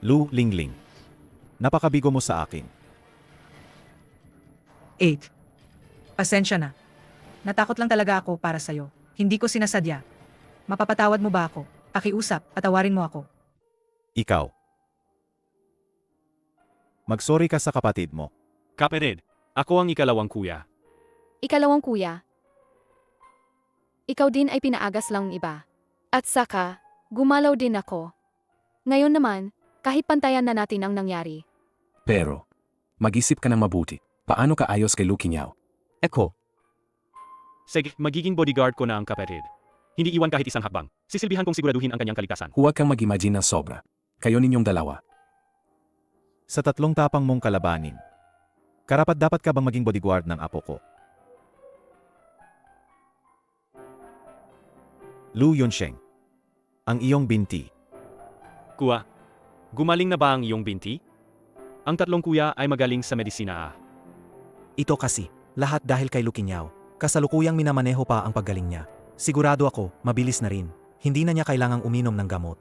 Lu Lingling. Napakabigo mo sa akin. 8. Pasensya na. Natakot lang talaga ako para sa'yo. Hindi ko sinasadya. Mapapatawad mo ba ako? Pakiusap, patawarin mo ako. Ikaw. Magsorry ka sa kapatid mo. Kapatid, ako ang ikalawang kuya. Ikalawang kuya. Ikaw din ay pinaagas lang ng iba. At saka, gumalaw din ako. Ngayon naman, kahit pantayan na natin ang nangyari. pero, mag-isip ka ng mabuti. Paano ka ayos kay Lucky Niao? Eko, Sige, magiging bodyguard ko na ang kapatid. Hindi iwan kahit isang hakbang. Sisilbihan kong siguraduhin ang kanyang kaligtasan. Huwag kang mag-imagine ng sobra. Kayo ninyong dalawa. Sa tatlong tapang mong kalabanin, karapat-dapat ka bang maging bodyguard ng apo ko? Lu Yunsheng. Ang iyong binti. Kuya, gumaling na ba ang iyong binti? Ang tatlong kuya ay magaling sa medisina. Ito kasi, lahat dahil kay Lucky Niao. Kasalukuyang minamaneho pa ang paggaling niya. Sigurado ako, mabilis na rin. Hindi na niya kailangang uminom ng gamot.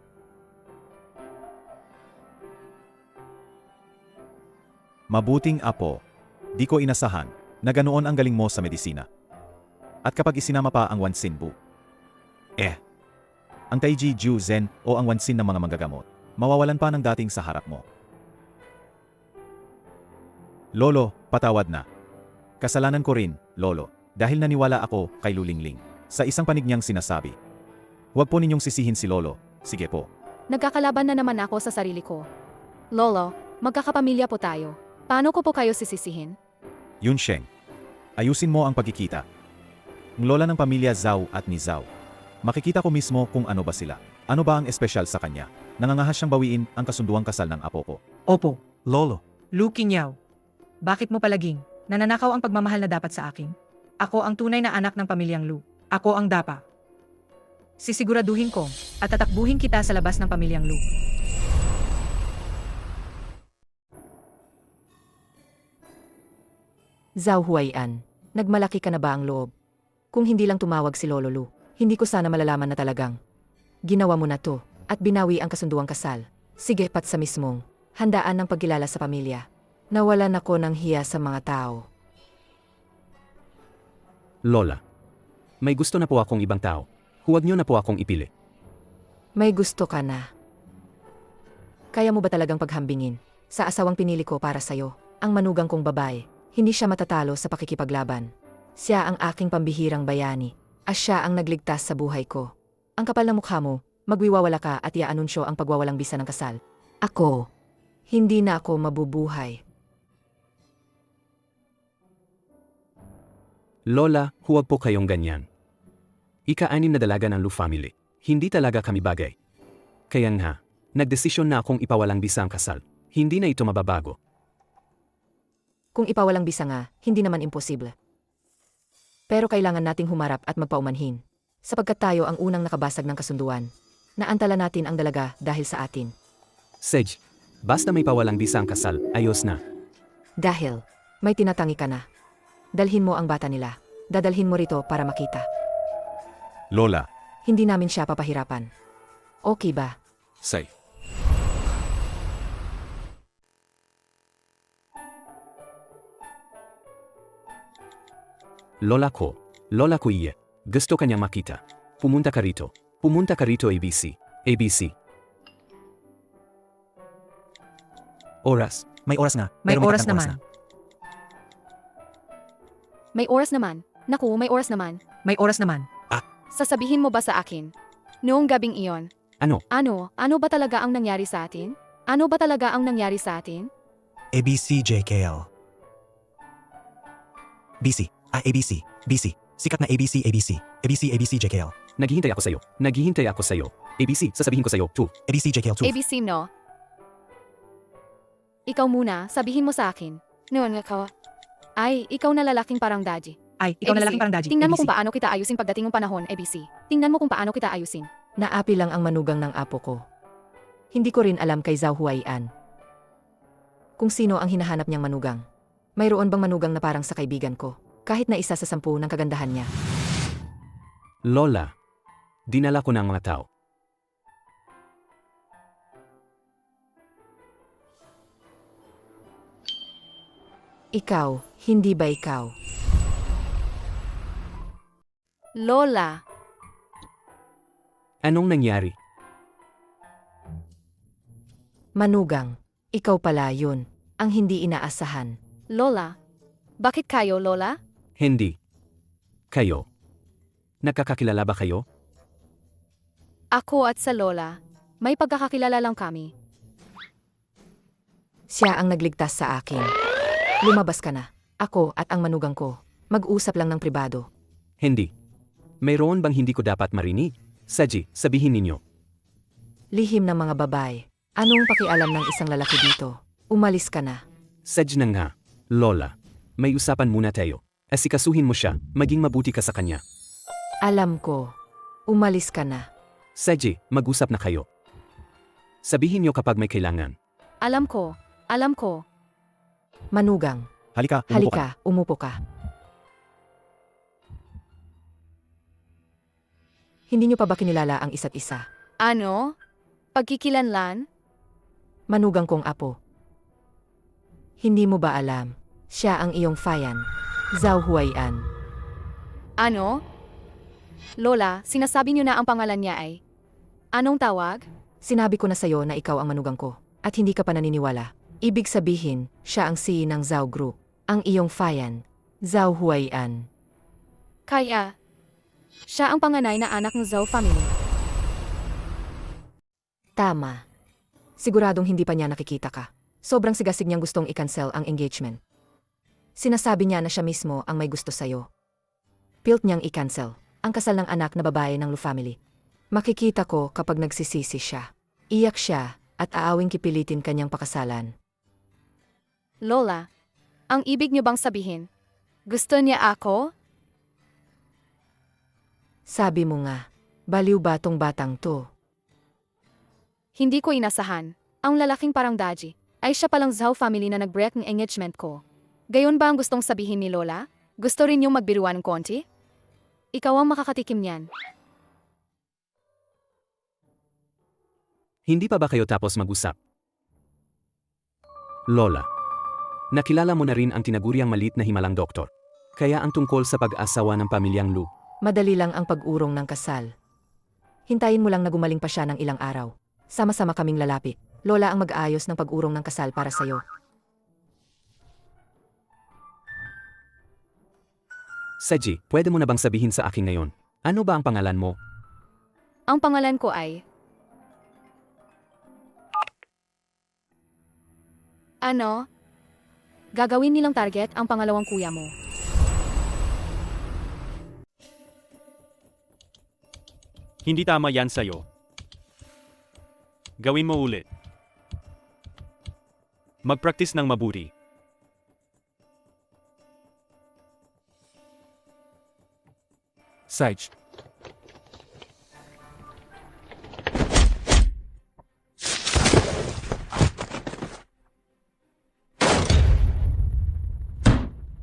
Mabuting apo. Di ko inasahan na ganoon ang galing mo sa medisina. At kapag isinama pa ang Wansinbu. Ang Taiji Jiu Zen o ang Wansin ng mga manggagamot, mawawalan pa ng dating sa harap mo. Lolo, patawad na. Kasalanan ko rin, Lolo, dahil naniwala ako kay Lu Lingling. Sa isang panig niyang sinasabi. Huwag po ninyong sisihin si Lolo. Sige po. Nagkakalaban na naman ako sa sarili ko. Lolo, magkakapamilya po tayo. Paano ko po kayo sisisihin? Yunsheng, ayusin mo ang pagkikita. Ang lola ng pamilya Zhao at ni Zhao. Makikita ko mismo kung ano ba sila. Ano ba ang espesyal sa kanya? Nangangahas siyang bawiin ang kasunduang kasal ng apo ko. Opo, Lolo, Lucky Niao. Bakit mo palaging nananakaw ang pagmamahal na dapat sa akin? Ako ang tunay na anak ng pamilyang Lu. Ako ang dapa. Sisiguraduhin ko at tatakbuhin kita sa labas ng pamilyang Lu. Zhao Huaian, nagmalaki ka na ba ang loob? Kung hindi lang tumawag si Lolo Lu, hindi ko sana malalaman na talagang ginawa mo na to at binawi ang kasunduang kasal. Sige, pat sa mismong handaan ng pagkilala sa pamilya. Nawalan ako ng hiya sa mga tao. Lola. May gusto na po akong ibang tao. Huwag niyo na po akong ipili. May gusto ka na. Kaya mo ba talagang paghambingin sa asawang pinili ko para sa'yo, ang manugang kong babae? Hindi siya matatalo sa pakikipaglaban. Siya ang aking pambihirang bayani. At siya ang nagligtas sa buhay ko. Ang kapal ng mukha mo, magwiwawala ka at iaanunsyo ang pagwawalang bisa ng kasal. Ako, hindi na ako mabubuhay. Lola, huwag po kayong ganyan. Ika-anim na dalaga ng Lu family. Hindi talaga kami bagay. Kaya nga, nagdesisyon na akong ipawalang bisa ang kasal. Hindi na ito mababago. Kung ipawalang bisa nga, hindi naman imposible. Pero kailangan nating humarap at magpaumanhin. Sapagkat tayo ang unang nakabasag ng kasunduan. Naantala natin ang dalaga dahil sa atin. Sej, basta may pawalang bisa ang kasal, ayos na. Dahil, may tinatangi ka na. Dalhin mo ang bata nila. Dadalhin mo rito para makita. Lola, Hindi namin siya papahirapan. Okay ba? Say. Lola ko iye. Gusto kanyang makita. Pumunta ka rito. Pumunta ka rito ABC. ABC. Oras. May oras nga. May pero oras tatlong naman. na. May oras naman. Naku, may oras naman. May oras naman. Sasabihin mo ba sa akin? Noong gabing iyon. Ano? Ano ba talaga ang nangyari sa atin? Ano ba talaga ang nangyari sa atin? ABCJKL. BC. ABC. BC. Sikat na ABC, ABC. ABC, ABCJKL. Naghihintay ako sa'yo. Naghihintay ako sa'yo. ABC, sasabihin ko sa'yo. 2. ABCJKL 2. ABC no? Ikaw muna, sabihin mo sa akin. Noon nga ka. Ay, ikaw na lalaking parang daddy. Ay, ikaw na ABC. lalaking parang daddy. Tingnan mo ABC. kung paano kita ayusin pagdating ng panahon, ABC. Tingnan mo kung paano kita ayusin. Naapi lang ang manugang ng apo ko. Hindi ko rin alam kay Zhao Huaian. Kung sino ang hinahanap niyang manugang. Mayroon bang manugang na parang sa kaibigan ko? Kahit na isa sa 10 ng kagandahan niya. Lola. Dinala ko ng mga tao. Ikaw, hindi ba ikaw? Lola, Anong nangyari? Manugang, ikaw pala yun, ang hindi inaasahan. Lola. Bakit kayo, Lola? Hindi. Kayo. Nakakakilala ba kayo? Ako at sa Lola, may pagkakakilala lang kami. Siya ang nagligtas sa akin. Lumabas ka na. Ako at ang manugang ko. Mag-usap lang ng pribado. Hindi. Mayroon bang hindi ko dapat marinig? Saji, sabihin ninyo. Lihim ng mga babae. Anong pakialam ng isang lalaki dito? Umalis ka na. Saj na nga. Lola. May usapan muna tayo. Asikasuhin mo siya, maging mabuti ka sa kanya. Alam ko. Umalis ka na. Saji, mag-usap na kayo. Sabihin niyo kapag may kailangan. Alam ko. Manugang, halika, umupo ka. halika, umupo ka. Hindi niyo pa ba kinilala ang isa't isa? Ano? Pagkikilanlan? Manugang kong apo. Hindi mo ba alam? Siya ang iyong fayan. Zhao Huaian. Ano? Lola, sinasabi niyo na ang pangalan niya ay... Anong tawag? Sinabi ko na sa'yo na ikaw ang manugang ko, at hindi ka pa naniniwala. Ibig sabihin, siya ang CEO ng Zhao Group. Ang iyong fayan. Zhao Huaian. Kaya... Siya ang panganay na anak ng Zhao family. Tama. Siguradong hindi pa niya nakikita ka. Sobrang sigasig niyang gustong i-cancel ang engagement. Sinasabi niya na siya mismo ang may gusto sa'yo. Pilt niyang i-cancel ang kasal ng anak na babae ng Lu family. Makikita ko kapag nagsisisi siya. Iyak siya at aawing kipilitin kanyang pakasalan. Lola, ang ibig niyo bang sabihin? Gusto niya ako? Sabi mo nga, baliw ba tong batang to? Hindi ko inasahan. Ang lalaking parang Daji ay siya palang Zhao family na nag-break ng engagement ko. Gayon ba ang gustong sabihin ni Lola? Gusto rin niyong magbiruan ng konti? Ikaw ang makakatikim niyan. Hindi pa ba kayo tapos mag-usap? Lola. Nakilala mo na rin ang tinaguriang malit na himalang doktor. Kaya ang tungkol sa pag-asawa ng pamilyang Lu. Madali lang ang pag-urong ng kasal. Hintayin mo lang na gumaling pa siya ng ilang araw. Sama-sama kaming lalapit. Lola ang mag-aayos ng pag-urong ng kasal para sa'yo. Saji, pwede mo na bang sabihin sa akin ngayon? Ano ba ang pangalan mo? Ang pangalan ko ay... Ano? Gagawin nilang target ang pangalawang kuya mo. Hindi tama yan sa'yo. Gawin mo ulit. Mag-practice ng mabuti. Sage.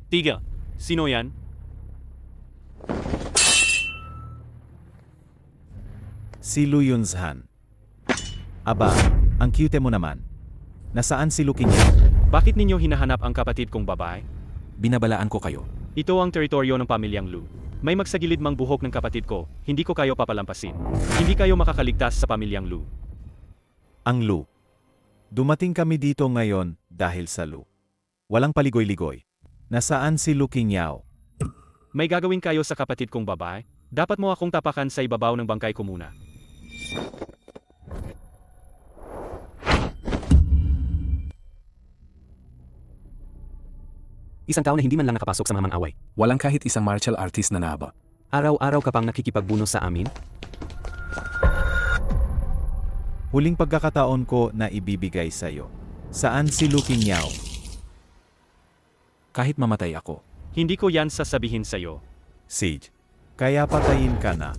Tiga. Sino yan? Si Lu Yunzhan. Aba, ang cute mo naman. Nasaan si Lu Qingyao? Bakit ninyo hinahanap ang kapatid kong babae? Binabalaan ko kayo. Ito ang teritoryo ng pamilyang Lu. May magsagilid mang buhok ng kapatid ko, hindi ko kayo papalampasin. Hindi kayo makakaligtas sa pamilyang Lu. Ang Lu. Dumating kami dito ngayon dahil sa Lu. Walang paligoy-ligoy. Nasaan si Lu Qingyao? May gagawin kayo sa kapatid kong babae? Dapat mo akong tapakan sa ibabaw ng bangkay ko muna. Isang tao na hindi man lang nakapasok sa mamang away. Walang kahit isang martial artist na naaba. Araw-araw ka pang nakikipagbuno sa amin? Huling pagkakataon ko na ibibigay sa'yo. Saan si Lu Qingyao? Kahit mamatay ako. Hindi ko yan sasabihin sa'yo. Sage. Kaya patayin ka na.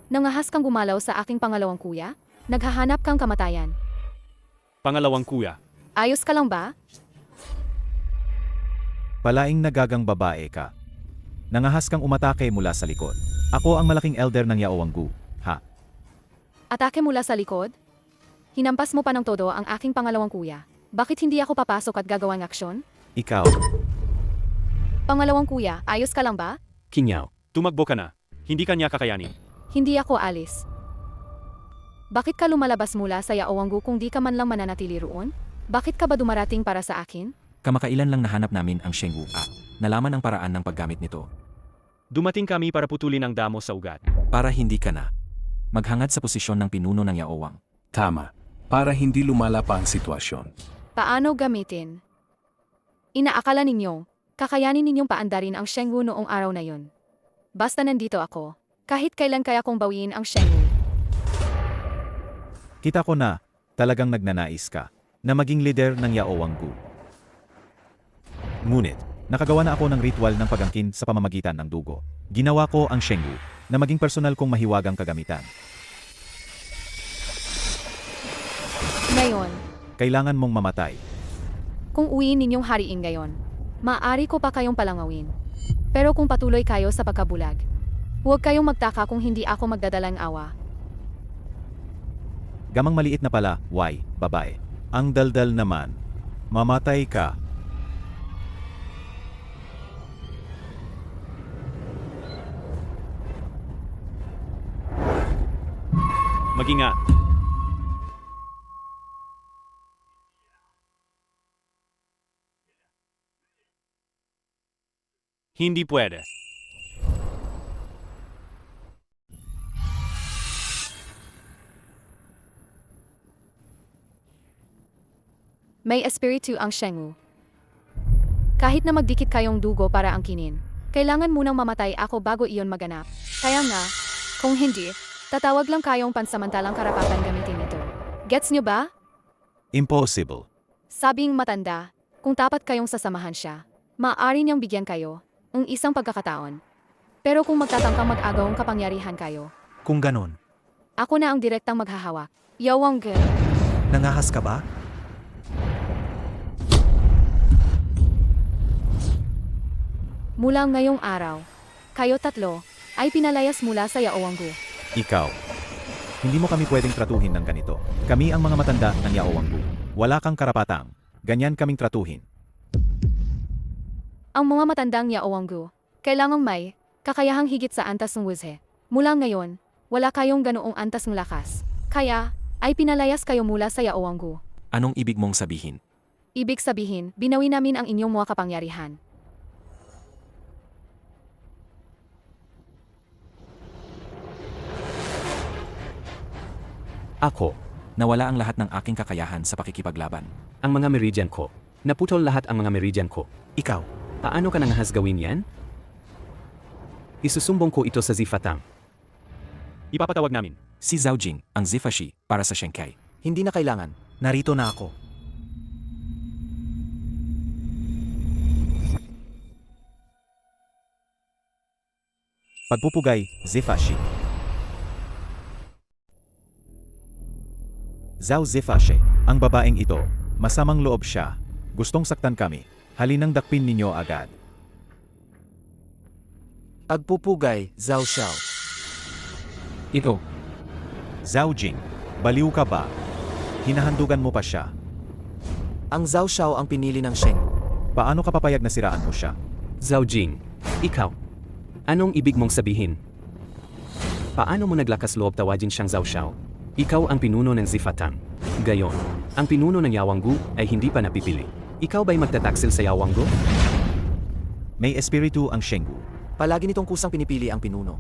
Nangahas kang gumalaw sa aking pangalawang kuya? Naghahanap kang kamatayan. Pangalawang kuya. Ayos ka lang ba? Palaing nagagang babae ka. Nangahas kang umatake mula sa likod. Ako ang malaking elder ng Yaowanggu. Ha? Atake mula sa likod? Hinampas mo pa ng todo ang aking pangalawang kuya. Bakit hindi ako papasok at gagawang aksyon? Ikaw. Pangalawang kuya, ayos ka lang ba? Qingyao. Tumakbo ka na. Hindi kanya kakayanin. Hindi ako alis. Bakit ka lumalabas mula sa Yaowanggu kung di ka man lang mananatili roon? Bakit ka ba dumarating para sa akin? Kamakailan lang nahanap namin ang Shengwu at nalaman ang paraan ng paggamit nito. Dumating kami para putulin ang damo sa ugat. Para hindi ka na maghangad sa posisyon ng pinuno ng Yaowang. Tama. Para hindi lumala pa ang sitwasyon. Paano gamitin? Inaakala ninyo, kakayanin ninyong paandarin ang Shengwu noong araw na yon. Basta nandito ako, kahit kailan kaya kong bawiin ang Shengwu. Kita ko na, talagang nagnanais ka, na maging leader ng Yaowanggu. Ngunit, nakagawa na ako ng ritual ng pagangkin sa pamamagitan ng dugo. Ginawa ko ang Shengwu, na maging personal kong mahiwagang kagamitan. Ngayon, Kailangan mong mamatay. kung uwiin ninyong hariin ngayon, maaari ko pa kayong palangawin. Pero kung patuloy kayo sa pagkabulag, huwag kayong magtaka kung hindi ako magdadalang awa. Gamang maliit na pala, why, babae. Ang daldal naman. Mamatay ka. Mag-ingat. Hindi pwede. May espiritu ang Shengwu. Kahit na magdikit kayong dugo para angkinin, kailangan munang mamatay ako bago iyon maganap. Kaya nga, kung hindi, tatawag lang kayong pansamantalang karapatan gamitin ito. Gets nyo ba? Impossible. Sabing matanda, kung tapat kayong sasamahan siya, maaari niyang bigyan kayo ng isang pagkakataon. Pero kung magtatangkang mag-agawang kapangyarihan kayo, Kung ganon, ako na ang direktang maghahawak. Yaowanggu. nangahas ka ba? Mula ngayong araw, kayo tatlo ay pinalayas mula sa Yaowanggu. Ikaw. Hindi mo kami pwedeng tratuhin ng ganito. Kami ang mga matanda ng Yaowanggu. Wala kang karapatang. Ganyan kaming tratuhin. Ang mga matandang Yaowanggu, kailangang may kakayahang higit sa antas ng Wuzhe. Mula ngayon, wala kayong ganoong antas ng lakas. Kaya, ay pinalayas kayo mula sa Yaowanggu. Anong ibig mong sabihin? Ibig sabihin, binawi namin ang inyong mga kapangyarihan. Ako. Nawala ang lahat ng aking kakayahan sa pakikipaglaban. Ang mga meridian ko. Naputol lahat ang mga meridian ko. Ikaw. Paano ka nangahas gawin yan? Isusumbong ko ito sa Zifatang. Ipapatawag namin. Si Zhao Jing, ang Zifashi, para sa Shenkai. Hindi na kailangan. Narito na ako. Pagpupugay, Zifashi. Zhao Zifashi, ang babaeng ito, Masamang loob siya. Gustong saktan kami. Halinang dakpin ninyo agad. Agpupugay, Zhao Xiao. Ito, Zhao Jing, baliw ka ba? Hinahandugan mo pa siya. Ang Zhao Xiao ang pinili ng Sheng. Paano ka papayag na siraan mo siya? Zhao Jing, ikaw. Anong ibig mong sabihin? Paano mo naglakas loob tawagin siyang Zhao Xiao? Ikaw ang pinuno ng Zifatang. Gayon, ang pinuno ng Yawanggu ay hindi pa napipili. Ikaw ba'y magtataksil sa Yawanggu? May espiritu ang Shenggu. Palagi nitong kusang pinipili ang pinuno.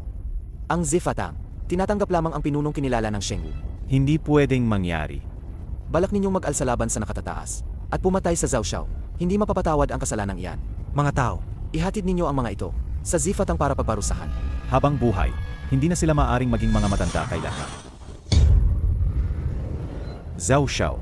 Ang Zifatang, tinatanggap lamang ang pinunong kinilala ng Shenggu. Hindi pwedeng mangyari. Balak ninyong mag-alsa laban sa nakatataas at pumatay sa Zhao Xiao. Hindi mapapatawad ang kasalanang iyan. Mga tao, Ihatid ninyo ang mga ito sa Zifatang para pagparusahan. Habang buhay, hindi na sila maaring maging mga matanda kailanman. Zhao Xiao.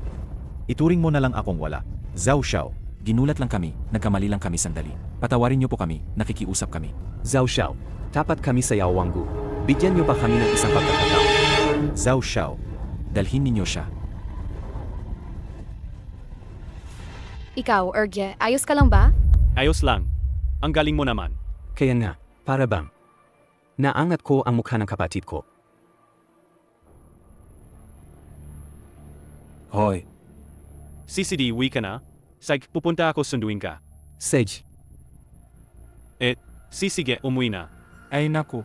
Ituring mo na lang akong wala. Zhao Xiao. ginulat lang kami, nagkamali lang kami sandali. Patawarin niyo po kami, nakikiusap kami. Zhao Xiao, tapat kami sa Yawanggu. Bigyan niyo ba kami ng isang pagkakataon? Zhao Xiao. Dalhin ninyo siya. Ikaw, Erge, ayos ka lang ba? Ayos lang. Ang galing mo naman. Kaya nga, para bang naangat ko ang mukha ng kapatid ko. Hoy, CCD, uwi ka na? Psych, pupunta ako sunduin ka. Sage, Sige, umuwi na. Ay naku,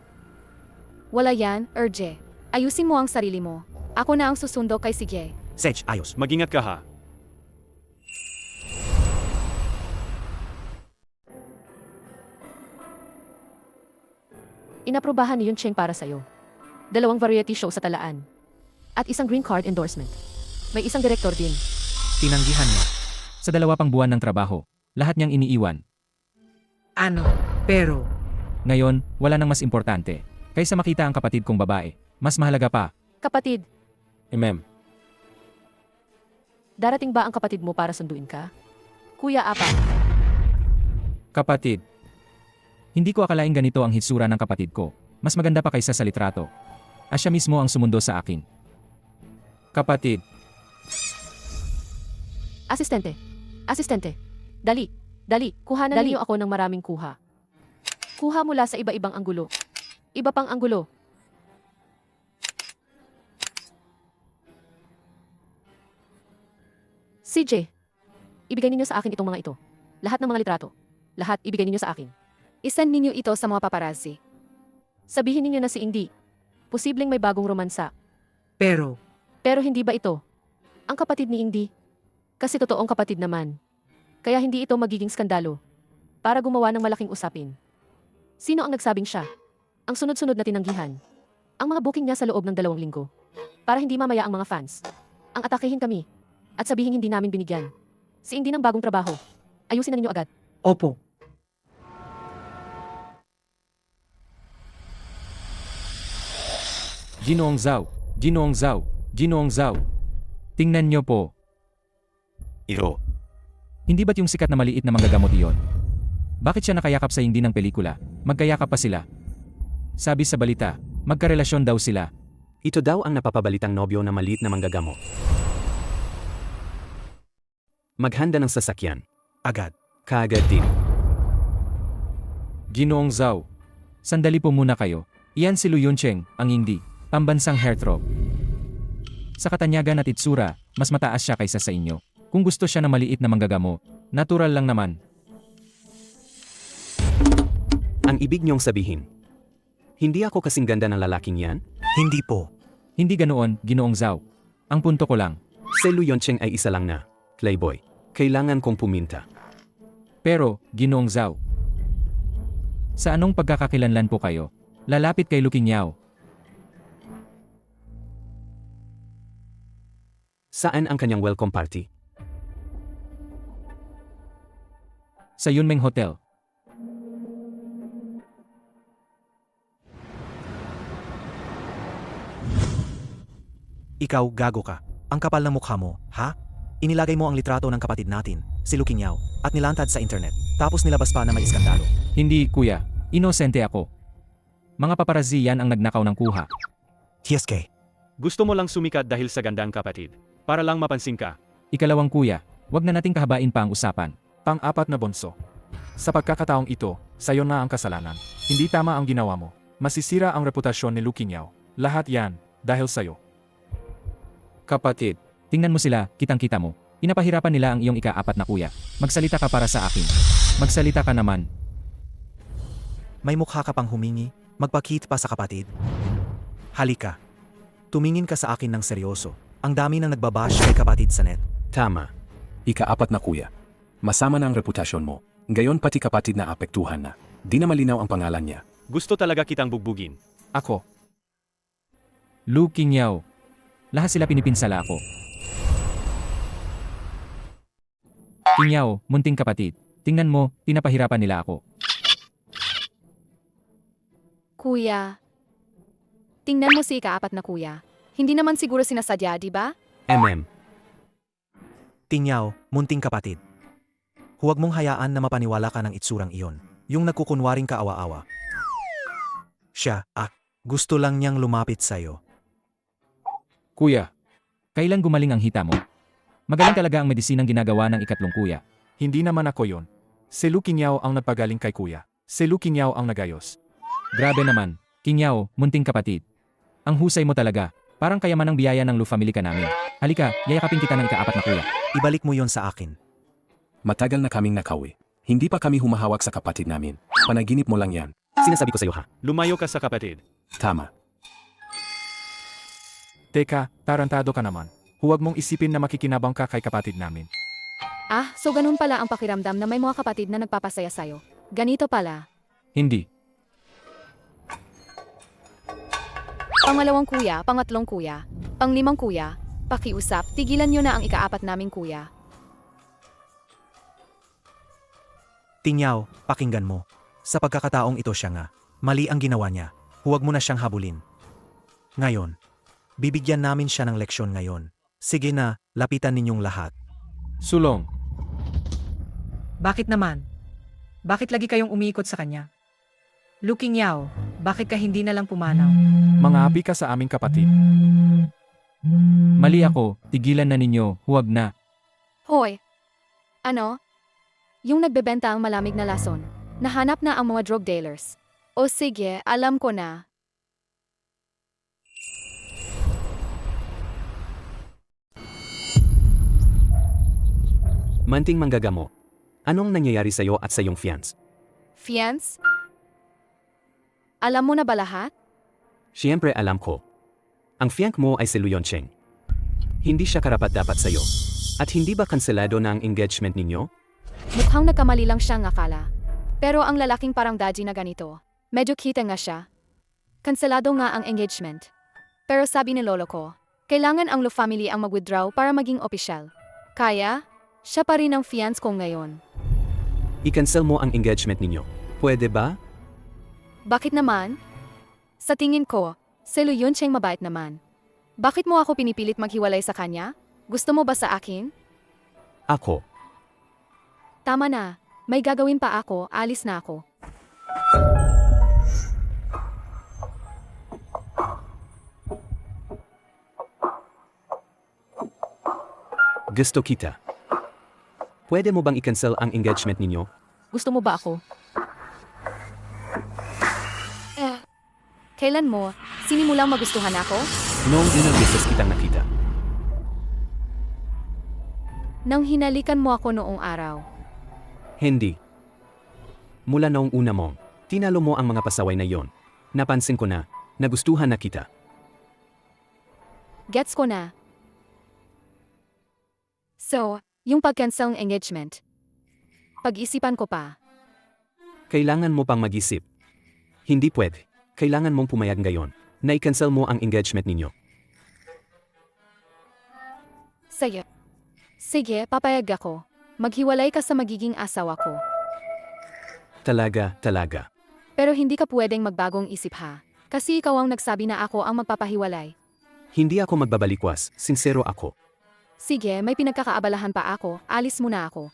Wala yan, Erge. Ayusin mo ang sarili mo. Ako na ang susundo kay Sige. Sage, ayos. Mag-ingat ka ha. Inaprubahan ni Yun Cheng para sa'yo. 2 variety show sa talaan. At isang green card endorsement. May isang direktor din. Tinanggihan niya. Sa 2 pang buwan ng trabaho, lahat niyang iniiwan. Ano? Pero, Ngayon, wala nang mas importante. Kaysa makita ang kapatid kong babae, mas mahalaga pa. Kapatid, ma'am. darating ba ang kapatid mo para sunduin ka? Kuya Apa, Kapatid. Hindi ko akalaing ganito ang hitsura ng kapatid ko. Mas maganda pa kaysa sa litrato. Siya mismo ang sumundo sa akin. Kapatid. asistente. Asistente. Dali. Dali. Kuhanan niyo ako ng maraming kuha. Kuha mula sa iba-ibang anggulo. Iba pang anggulo. CJ, ibigay ninyo sa akin itong mga ito. Lahat ng mga litrato. Lahat ibigay ninyo sa akin. Isend ninyo ito sa mga paparazzi. Sabihin ninyo na si Indy. Posibleng may bagong romansa. pero, Pero hindi ba ito ang kapatid ni Indy? Kasi totoong kapatid naman. Kaya hindi ito magiging skandalo para gumawa ng malaking usapin. Sino ang nagsabing siya? Ang sunod-sunod na tinanggihan. Ang mga booking niya sa loob ng 2 linggo. Para hindi mamaya ang mga fans. Ang atakehin kami. At sabihin hindi namin binigyan. Si Indy ng bagong trabaho. Ayusin na ninyo agad. opo. Ginoong Zhao. Ginoong Zhao. Ginoong Zhao. Tingnan niyo po. Iro. Hindi ba't yung sikat na maliit na manggagamot iyon? Bakit siya nakayakap sa hindi ng pelikula? Magkayakap pa sila. Sabi sa balita, magkarelasyon daw sila. Ito daw ang napapabalitang nobyo na maliit na manggagamot. Maghanda ng sasakyan. Agad. Kaagad din. Ginoong Zhao. Sandali po muna kayo. Iyan si Lu Yuncheng, ang hindi. Pambansang heartthrob. Sa katanyagan at itsura, mas mataas siya kaysa sa inyo. Kung gusto siya na maliit na manggagamo, natural lang naman. Ang ibig niyong sabihin, hindi ako kasing ganda ng lalaking yan? Hindi po. Hindi ganoon, Ginoong Zhao. Ang punto ko lang. Si Lu Yoncheng ay isa lang na playboy. Kailangan kong puminta. Pero, Ginoong Zhao. Sa anong pagkakakilanlan po kayo? Lalapit kay Lu Qingyao. Saan ang kanyang welcome party? Sa Yunmeng Hotel. Ikaw, gago ka. Ang kapal ng mukha mo, ha? Inilagay mo ang litrato ng kapatid natin, si Lu Qingyao, at nilantad sa internet. Tapos nilabas pa na may iskandalo. Hindi, kuya. Inosente ako. Mga paparazzi yan ang nagnakaw ng kuha. TSK. Gusto mo lang sumikat dahil sa gandang kapatid. Para lang mapansin ka. Ikalawang kuya. Huwag na nating kahabain pa ang usapan. Pang-apat na bunso. Sa pagkakataong ito, sayo na ang kasalanan. Hindi tama ang ginawa mo. Masisira ang reputasyon ni Lu Qingyo. Lahat yan, dahil sayo. Kapatid, tingnan mo sila, kitang-kita mo. Pinapahirapan nila ang iyong ika-4 na kuya. Magsalita ka para sa akin. Magsalita ka naman. May mukha ka pang humingi, magpakit pa sa kapatid. Halika. Tumingin ka sa akin ng seryoso. Ang dami nang nagbabash kay kapatid sa net. Tama. Ika-4 na kuya. Masama na ang reputasyon mo. Ngayon pati kapatid na apektuhan na. Di na malinaw ang pangalan niya. Gusto talaga kitang bugbugin. Ako. Lu Qingyo. Lahat sila pinipinsala ako. Qingyo, munting kapatid. Tingnan mo, pinapahirapan nila ako. Kuya. Tingnan mo si ika-4 na kuya. Hindi naman siguro sinasadya, di ba? Tingyaw, munting kapatid. Huwag mong hayaan na mapaniwala ka ng itsurang iyon. Yung nagkukunwaring kaawa-awa. Siya, gusto lang niyang lumapit sa'yo. Kuya, kailan gumaling ang hita mo? Magaling talaga ang medisinang ginagawa ng ikatlong kuya. Hindi naman ako yon. Si Lu Qingyo ang nagpagaling kay kuya. Si Lu Qingyo ang nagayos. Grabe naman. Qingyo, munting kapatid. Ang husay mo talaga. Parang kayaman ng biyaya ng Lu family ka namin. Halika, yayakapin kita ng ika-4 na kuya. Ibalik mo yon sa akin. Matagal na kaming nakawi. Hindi pa kami humahawak sa kapatid namin. Panaginip mo lang yan. Sinasabi ko sa'yo ha. Lumayo ka sa kapatid. Tama. Teka, tarantado ka naman. Huwag mong isipin na makikinabang ka kay kapatid namin. So ganun pala ang pakiramdam na may mga kapatid na nagpapasaya sa'yo. Ganito pala. Hindi. Pangalawang kuya, pangatlong kuya, panglimang kuya, pakiusap, tigilan nyo na ang ika-4 naming kuya. Tingyaw, pakinggan mo. Sa pagkakataong ito siya nga. Mali ang ginawa niya. Huwag mo na siyang habulin. Ngayon, bibigyan namin siya ng leksyon ngayon. Sige na, lapitan ninyong lahat. Sulong. Bakit naman? Bakit lagi kayong umiikot sa kanya? Lu Qingyo, bakit ka hindi na lang pumanaw? Mga api ka sa aming kapatid. Mali ako, tigilan na ninyo, huwag na. Hoy! Ano? Yung nagbebenta ang malamig na lason. Nahanap na ang mga drug dealers. O sige, alam ko na. Manting manggagamo. Anong nangyayari sa'yo at sa iyong fiance? Fiance? Alam mo na ba lahat? Siyempre alam ko. Ang fiance mo ay si Lu Yoncheng. Hindi siya karapat-dapat sa'yo. At hindi ba kanselado na ang engagement ninyo? Mukhang nagkamali lang siyang akala. Pero ang lalaking parang daji na ganito, medyo kita nga siya. Kanselado nga ang engagement. Pero sabi ni lolo ko, kailangan ang Lu family ang mag-withdraw para maging opisyal. Kaya, siya pa rin ang fiance ko ngayon. I-cancel mo ang engagement ninyo. Pwede ba? Bakit naman? Sa tingin ko, si Lu Yuncheng mabait naman. Bakit mo ako pinipilit maghiwalay sa kanya? Gusto mo ba sa akin? Ako. Tama na. May gagawin pa ako, alis na ako. Gusto kita. Pwede mo bang i-cancel ang engagement ninyo? Gusto mo ba ako? Kailan mo, sinimulang magustuhan ako? Noong unang beses kitang nakita. Nang hinalikan mo ako noong araw. Hindi. Mula noong una mo, tinalo mo ang mga pasaway na yon. Napansin ko na, nagustuhan na kita. Gets ko na. So, yung pag-cancel ng engagement. Pag-isipan ko pa. Kailangan mo pang mag-isip. Hindi pwede. Kailangan mong pumayag ngayon na i-cancel mo ang engagement ninyo. Sige. Sige, papayag ako. Maghiwalay ka sa magiging asawa ko. Talaga. Pero hindi ka pwedeng magbagong isip ha. Kasi ikaw ang nagsabi na ako ang magpapahiwalay. Hindi ako magbabalikwas, sincero ako. Sige, may pinagkakaabalahan pa ako. Alis muna ako.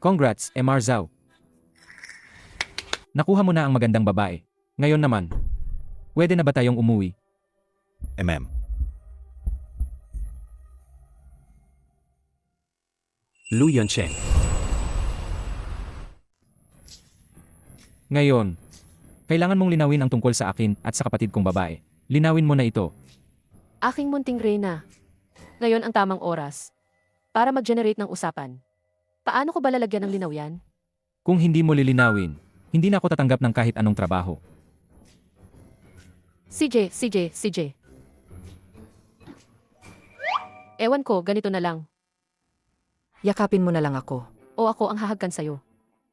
Congrats, Mr. Zhao. Nakuha mo na ang magandang babae. Ngayon naman, pwede na ba tayong umuwi? Lu Yuncheng. Ngayon, kailangan mong linawin ang tungkol sa akin at sa kapatid kong babae. Linawin mo na ito. Aking munting reyna. Ngayon ang tamang oras. Para mag-generate ng usapan. Paano ko ba lalagyan ng linaw yan? Kung hindi mo lilinawin, hindi na ako tatanggap ng kahit anong trabaho. CJ. Ewan ko, ganito na lang. Yakapin mo na lang ako. O ako ang hahagkan sa'yo.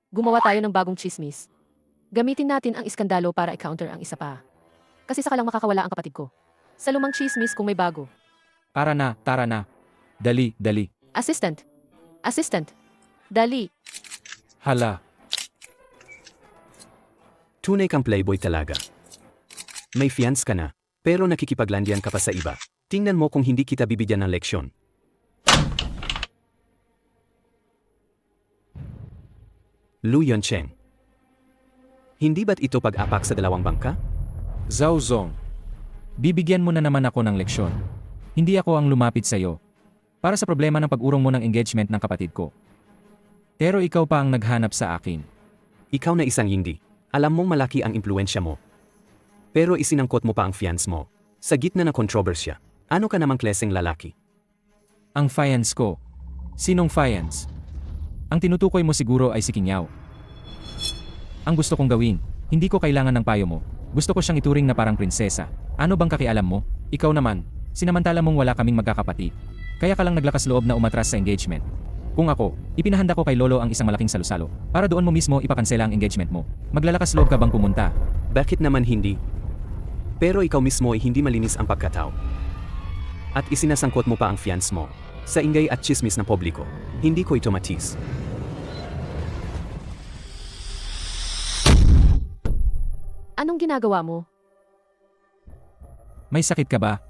Gumawa tayo ng bagong chismis. Gamitin natin ang iskandalo para i-counter ang isa pa. Kasi saka lang makakawala ang kapatid ko. Sa lumang chismis kung may bago. Tara na. Dali. Assistant. Dali. Hala, Tunay kang playboy talaga. May fiance ka na, pero nakikipaglandian ka pa sa iba. Tingnan mo kung hindi kita bibigyan ng leksyon. Lu Yuncheng. Hindi ba't ito pag-apak sa dalawang bangka? Zhao Zong. Bibigyan mo na naman ako ng leksyon. Hindi ako ang lumapit sa'yo. Para sa problema ng pag-urong mo ng engagement ng kapatid ko. Pero ikaw pa ang naghanap sa akin. Ikaw na isang hindi. Alam mong malaki ang impluensya mo. Pero isinangkot mo pa ang fiance mo. Sa gitna ng kontrobersya, ano ka namang kleseng lalaki? Ang fiance ko. Sinong fiance? Ang tinutukoy mo siguro ay si Kingyao. Ang gusto kong gawin, hindi ko kailangan ng payo mo. Gusto ko siyang ituring na parang prinsesa. Ano bang kakialam mo? Ikaw naman, sinamantala mong wala kaming magkakapatid. Kaya ka lang naglakas loob na umatras sa engagement. Kung ako, ipinahanda ko kay Lolo ang isang malaking salusalo. Para doon mo mismo ipakansela ang engagement mo. Maglalakas loob ka bang pumunta? Bakit naman hindi? Pero ikaw mismo ay hindi malinis ang pagkatao. At isinasangkot mo pa ang fiance mo. Sa ingay at chismis ng publiko. Hindi ko ito matis. Anong ginagawa mo? May sakit ka ba?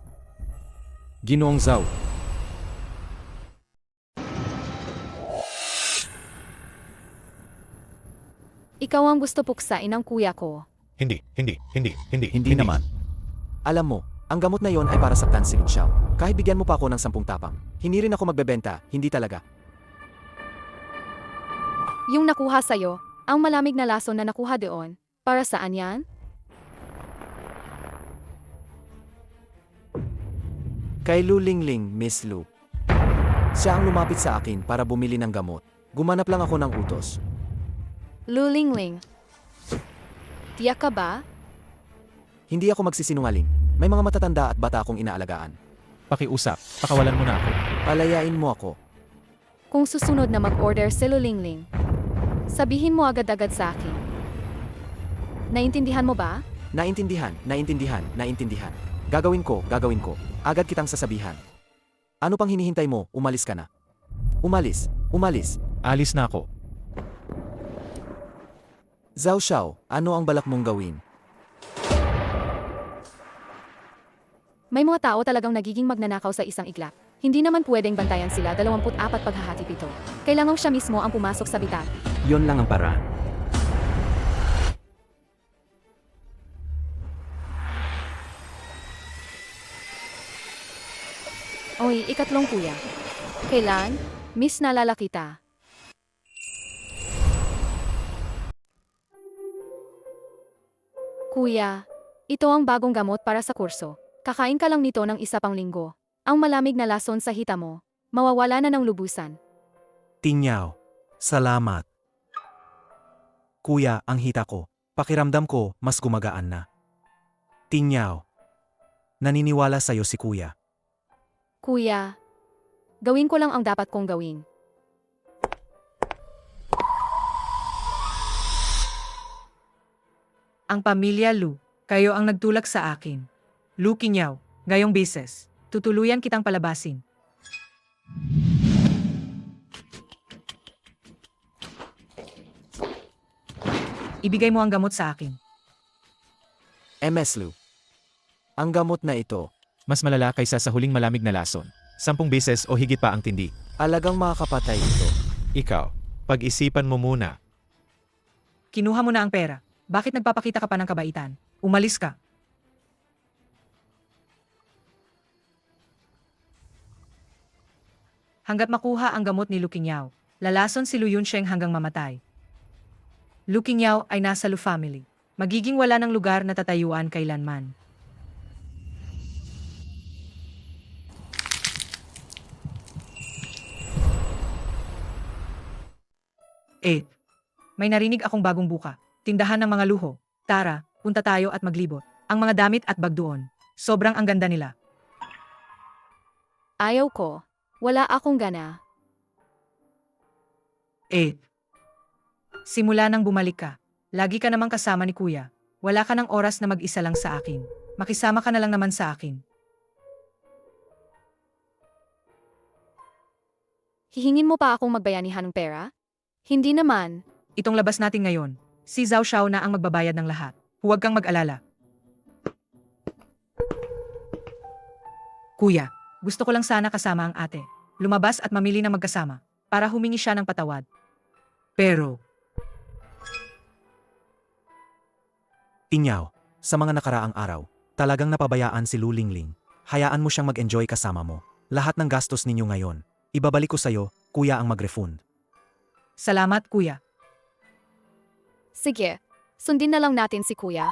Ginoong Zhao. Ikaw ang gusto puksain ng kuya ko. Hindi Hindi naman. Alam mo, ang gamot na yon ay para saktan si Lin Xiao. Kahit bigyan mo pa ako ng 10 tapang, hindi rin ako magbebenta, hindi talaga. Yung nakuha sa'yo, ang malamig na lason na nakuha doon, para saan yan? Kay Lu Lingling, Miss Lu. Siya ang lumapit sa akin para bumili ng gamot. Gumanap lang ako ng utos. Lulingling. Tiyak ka ba? Hindi ako magsisinungaling. May mga matatanda at bata akong inaalagaan. Pakiusap, pakawalan mo na ako. Palayain mo ako. Kung susunod na mag-order si Lulingling, sabihin mo agad-agad sa akin. Naintindihan mo ba? Naintindihan. Gagawin ko. Agad kitang sasabihan. Ano pang hinihintay mo? Umalis ka na. Umalis. Alis na ako. Zhao Xiao, ano ang balak mong gawin? May mga tao talagang nagiging magnanakaw sa isang iglap. Hindi naman pwedeng bantayan sila 24 paghahatid ito. Kailangan siya mismo ang pumasok sa bitat. Yon lang ang paraan. Oy, ikatlong kuya. Kailan? Miss nalala kita. Kuya, ito ang bagong gamot para sa kurso. Kakain ka lang nito ng isa pang linggo. Ang malamig na lason sa hita mo, mawawala na ng lubusan. Tingyaw. Salamat. Kuya, ang hita ko. Pakiramdam ko, mas gumagaan na. Tingyaw. Naniniwala sa'yo si kuya. Kuya, gawin ko lang ang dapat kong gawin. Ang pamilya Lu, kayo ang nagtulak sa akin. Lu Kinyaw, ngayong beses, tutuluyan kitang palabasin. Ibigay mo ang gamot sa akin. MS Lu. Ang gamot na ito, Mas malala kaysa sa huling malamig na lason. 10 beses o higit pa ang tindi. alagang makakapatay ito. Ikaw, pag-isipan mo muna. Kinuha mo na ang pera. Bakit nagpapakita ka pa ng kabaitan? Umalis ka. hanggat makuha ang gamot ni Lu Qingyao. Lalason si Lu Yunsheng hanggang mamatay. Lu Qingyao ay nasa Lu family. Magiging wala ng lugar na tatayuan kailanman. Eh, may narinig akong bagong buka. Tindahan ng mga luho. Tara, punta tayo at maglibot. Ang mga damit at bag doon. Sobrang ang ganda nila. Ayaw ko. Wala akong gana. Eh, simula nang bumalik ka, lagi ka namang kasama ni Kuya. Wala ka ng oras na mag-isa lang sa akin. Makisama ka na lang naman sa akin. Hihingin mo pa akong magbayanihan ng pera? Hindi naman. Itong labas natin ngayon, si Zhao Xiao na ang magbabayad ng lahat. Huwag kang mag-alala. Kuya, gusto ko lang sana kasama ang ate. Lumabas at mamili ng magkasama para humingi siya ng patawad. Pero, Inyaw, sa mga nakaraang araw, talagang napabayaan si Lu Lingling. Hayaan mo siyang mag-enjoy kasama mo. Lahat ng gastos ninyo ngayon, ibabalik ko sa'yo, kuya ang mag-refund. salamat kuya. Sige, sundin na lang natin si Kuya.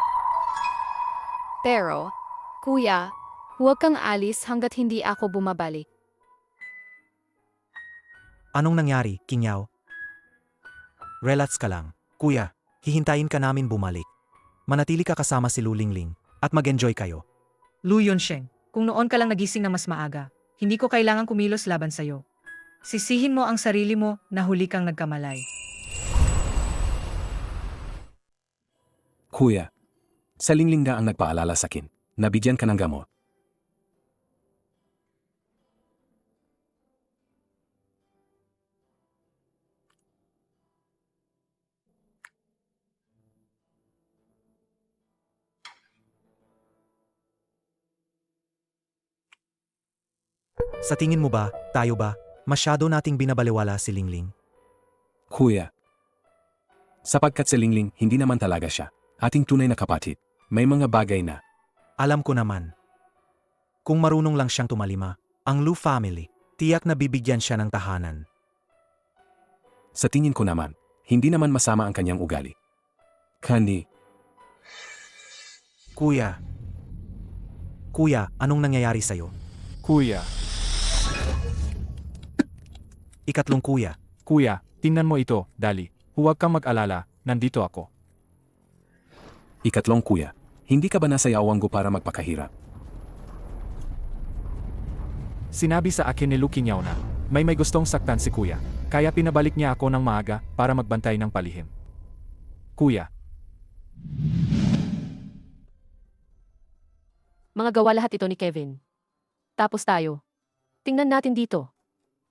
Pero, Kuya, huwag kang alis hanggat hindi ako bumabalik. Anong nangyari, Kinyaw? Relax ka lang. Kuya, hihintayin ka namin bumalik. Manatili ka kasama si Lu Lingling at mag-enjoy kayo. Lu Yunsheng, kung noon ka lang nagising na mas maaga, hindi ko kailangan kumilos laban sa'yo. Sisihin mo ang sarili mo na huli kang nagkamalay. Kuya, sa Lingling nga ang nagpaalala sa akin. Nabigyan ka ng gamot. Sa tingin mo ba, tayo ba, masyado nating binabaliwala si Lingling? Kuya, sapagkat si Lingling hindi naman talaga siya ating tunay na kapatid. May mga bagay na Alam ko naman. Kung marunong lang siyang tumalima, ang Lu family, tiyak na bibigyan siya ng tahanan. sa tingin ko naman, hindi naman masama ang kanyang ugali. Kani, Kuya. Kuya, anong nangyayari sa'yo? Kuya, Ikatlong kuya. kuya, tingnan mo ito, dali. Huwag kang mag-alala, nandito ako. ikatlong kuya, hindi ka ba nasa Yawanggu para magpakahirap? Sinabi sa akin ni Lu Qingyao na may gustong saktan si kuya, kaya pinabalik niya ako ng maaga para magbantay ng palihim. Kuya, Mga gawa lahat ito ni Kevin. Tapos tayo. Tingnan natin dito.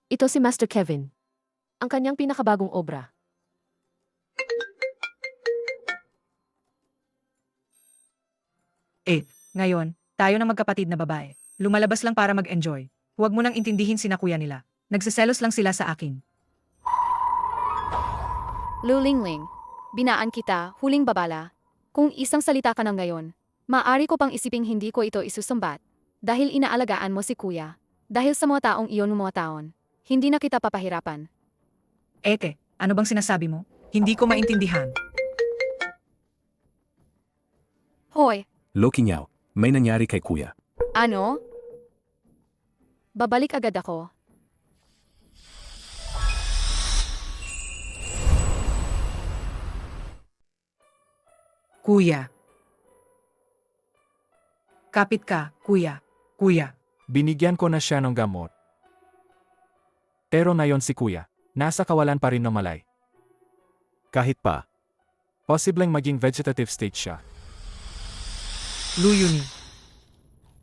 Ito si Master Kevin. Ang kanyang pinakabagong obra. Ngayon, tayo na magkapatid na babae. Lumalabas lang para mag-enjoy. Huwag mo nang intindihin sina kuya nila. Nagsiselos lang sila sa akin. Lu Lingling, binaan kita, huling babala. Kung isang salita ka na ngayon, maaari ko pang isiping hindi ko ito isusumbat. Dahil inaalagaan mo si Kuya. Dahil sa mga taong iyon mga taon, hindi na kita papahirapan. Ete, ano bang sinasabi mo? Hindi ko maintindihan. Hoy, Lu Qingyao, may nangyari kay kuya. ano? Babalik agad ako. Kuya. Kapit ka, kuya. Kuya. binigyan ko na siya ng gamot. Pero nayon si kuya, nasa kawalan pa rin ng malay. Kahit pa, Posibleng maging vegetative state siya. Lu Yuni.